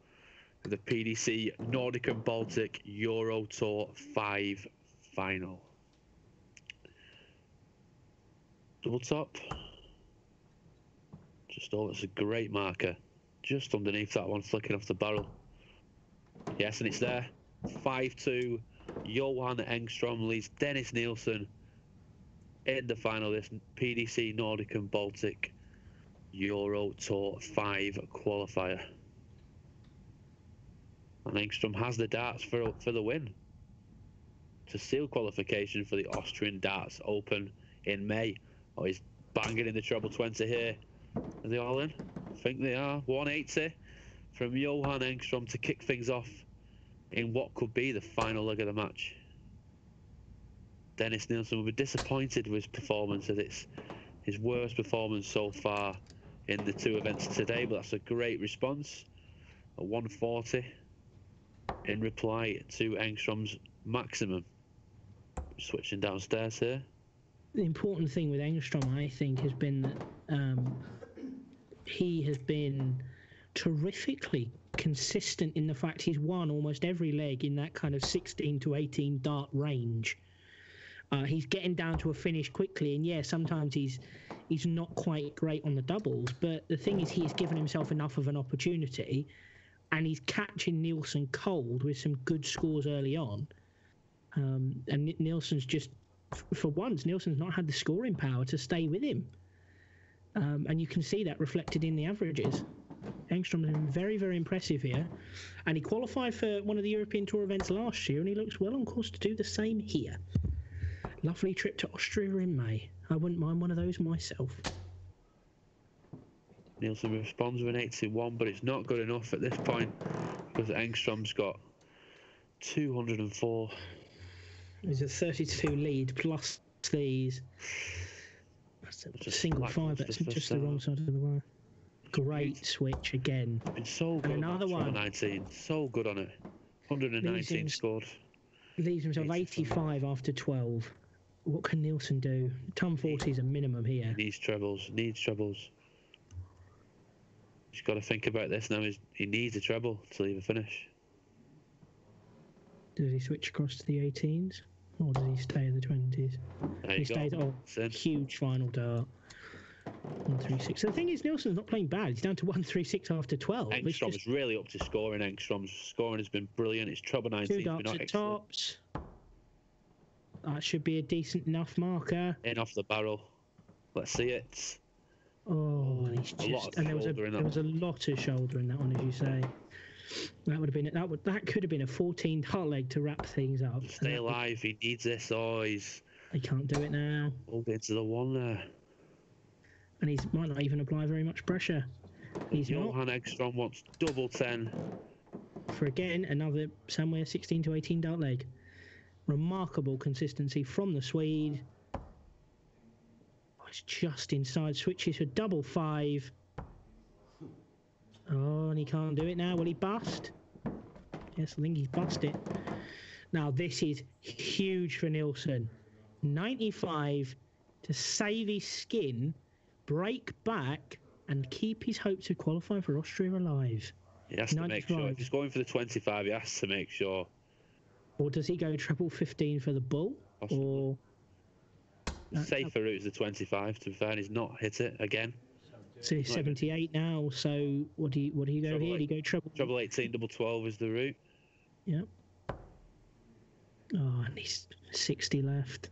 of the PDC Nordic and Baltic Euro Tour 5 final. Double top. Just oh, it's a great marker. Just underneath that one, flicking off the barrel. Yes, and it's there. 5-2. Johan Engstrom leads Dennis Nielsen in the final of this PDC Nordic and Baltic Euro Tour 5 qualifier. And Engstrom has the darts for the win to seal qualification for the Austrian Darts Open in May. Oh, he's banging in the treble 20 here. Are they all in? I think they are. 180 from Johan Engstrom to kick things off in what could be the final leg of the match. Dennis Nielsen will be disappointed with his performance, as it's his worst performance so far in the 2 events today, but that's a great response. A 140 in reply to Engstrom's maximum. Switching downstairs here. The important thing with Engstrom, I think, has been that he has been terrifically consistent in the fact he's won almost every leg in that kind of 16 to 18 dart range. He's getting down to a finish quickly, and yeah, sometimes he's not quite great on the doubles, but the thing is he's given himself enough of an opportunity, and he's catching Nielsen cold with some good scores early on. And Nielsen's just, for once, Nielsen's not had the scoring power to stay with him. And you can see that reflected in the averages. Engstrom has been very, very impressive here. And he qualified for one of the European Tour events last year, and he looks well on course to do the same here. Lovely trip to Austria in May. I wouldn't mind one of those myself. Nielsen responds with an 81, but it's not good enough at this point because Engstrom's got 204. There's a 32 lead plus these. That's a single five. That's just the wrong side of the wire. Great switch again. Been so good. And another one. 19. So good on it. 119 scored. Leaves himself 85 after 12. What can Nielsen do? Ton 40 is a minimum here. Needs trebles. Needs trebles. He's got to think about this now. He needs a treble to leave a finish. Does he switch across to the 18s? Or does he stay in the 20s? He stays. Oh, huge final dart. 136. So the thing is, Nielsen's not playing bad. He's down to 136 after 12. Engstrom is really up to scoring. Engstrom's scoring has been brilliant. It's treble 19. 2 darts at tops. That should be a decent enough marker. In off the barrel. Let's see it. Oh, and he's just. And there was a lot of shoulder in that one, as you say. That would have been that could have been a 14 dart leg to wrap things up. Stay alive. He needs this. Oh, he can't do it now. Hold into the one there. And he might not even apply very much pressure. Johan Engstrom wants double 10. For again, another somewhere 16 to 18 dart leg. Remarkable consistency from the Swede. Oh, it's just inside. Switches for double 5. Oh, and he can't do it now. Will he bust? Yes, I think he's busted. Now, this is huge for Nielsen. 95 to save his skin, break back, and keep his hopes of qualifying for Austria alive. He has to make sure. If he's going for the 25, he has to make sure. Or does he go treble 15 for the bull? Possibly. Or safer route is the 25. To be fair, he's not hit it again. So he's 78 now. So what do you go here? Do you go treble 18, double 12 is the route. Yep. Oh, and he's 60 left.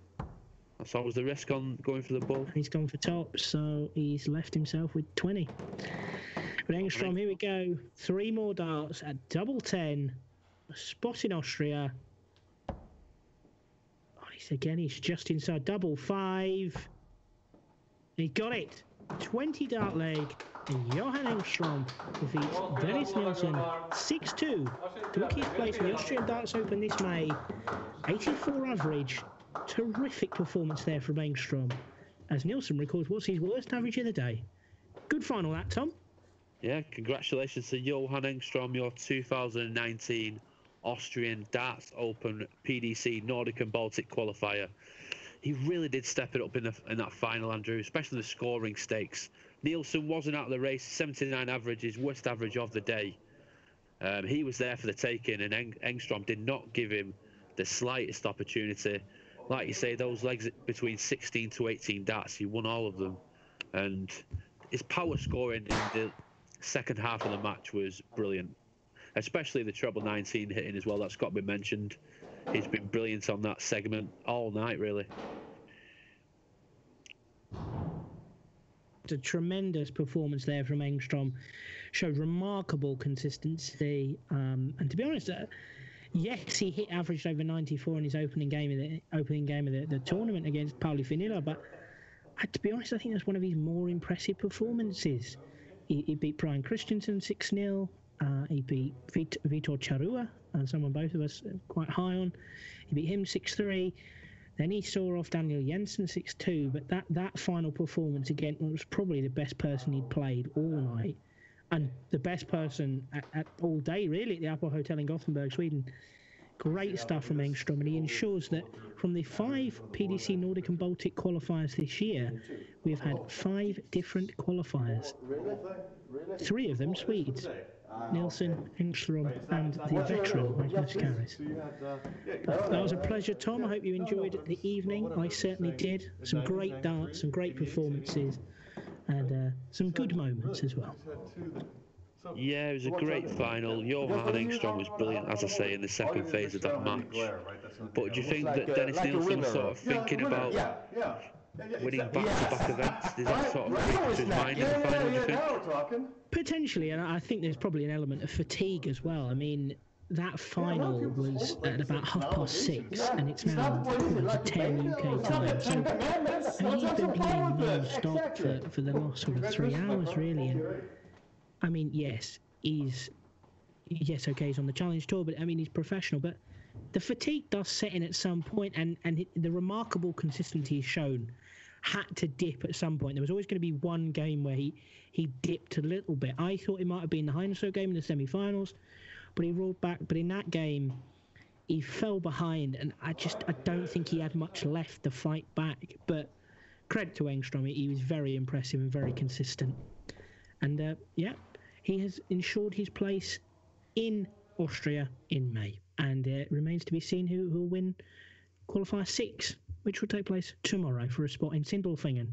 That's always the risk on going for the bull. And he's gone for tops, so he's left himself with 20. But Engstrom, here we go. 3 more darts at double 10. A spot in Austria. Oh, he's just inside double 5. He got it. 20 dart leg. And Johan Engstrom defeats Dennis Nielsen 6-2 to book his place in the Austrian Darts Open this May. 84 average. Terrific performance there from Engstrom, as Nielsen records what's his worst average of the day. Good final, that, Tom. Yeah, congratulations to Johan Engstrom, your 2019 Austrian Darts Open PDC Nordic and Baltic qualifier. He really did step it up in that final, Andrew, especially the scoring stakes. Nielsen wasn't out of the race. 79 average, his worst average of the day. He was there for the taking, and Engstrom did not give him the slightest opportunity. Like you say, those legs between 16 to 18 darts, he won all of them. And his power scoring in the second half of the match was brilliant. Especially the treble 19 hitting as well, that's got to be mentioned. He's been brilliant on that segment all night, really. A tremendous performance there from Engstrom. Showed remarkable consistency. And to be honest, yes, he averaged over 94 in his opening game of the tournament against Pauli Finilla, but to be honest, I think that's one of his more impressive performances. He beat Brian Christensen 6-0. He beat Vitor Charrua, someone both of us are quite high on. He beat him 6-3. Then he saw off Daniel Jensen 6-2, but that final performance again was probably the best person he'd played all night. And the best person at all day, really, at the Apple Hotel in Gothenburg, Sweden. Great stuff from Engstrom, and he ensures that from the 5 PDC Nordic and Baltic qualifiers this year, we've had 5 different qualifiers. 3 of them Swedes. Nielsen, Engstrom, and the veteran, Magnus Karras. That was a pleasure, Tom. I hope you enjoyed the evening. I certainly did. Some great darts, some great performances, and some good moments as well. Yeah, it was a great final. Johan Engstrom was brilliant, as I say, in the second phase of that match. But do you think that Dennis Nielsen was sort of thinking about winning back-to-back events? Did that sort of creep into his mind in the final, do you think? Potentially, and I think there's probably an element of fatigue as well. I mean, that final was at about 6:30, and it's now 10 UK time. So, and he's been playing non-stop for the last sort of 3 hours, really. And I mean, yes, he's on the Challenge Tour, but I mean, he's professional. But the fatigue does set in at some point, and the remarkable consistency he's shown had to dip at some point. There was always going to be one game where he dipped a little bit. I thought it might have been the Heinsoe game in the semi-finals, but he rolled back. But in that game, he fell behind, and I don't think he had much left to fight back. But credit to Engstrom, he was very impressive and very consistent. And he has ensured his place in Austria in May. And it remains to be seen who will win Qualifier 6, which will take place tomorrow for a spot in Sindelfingen.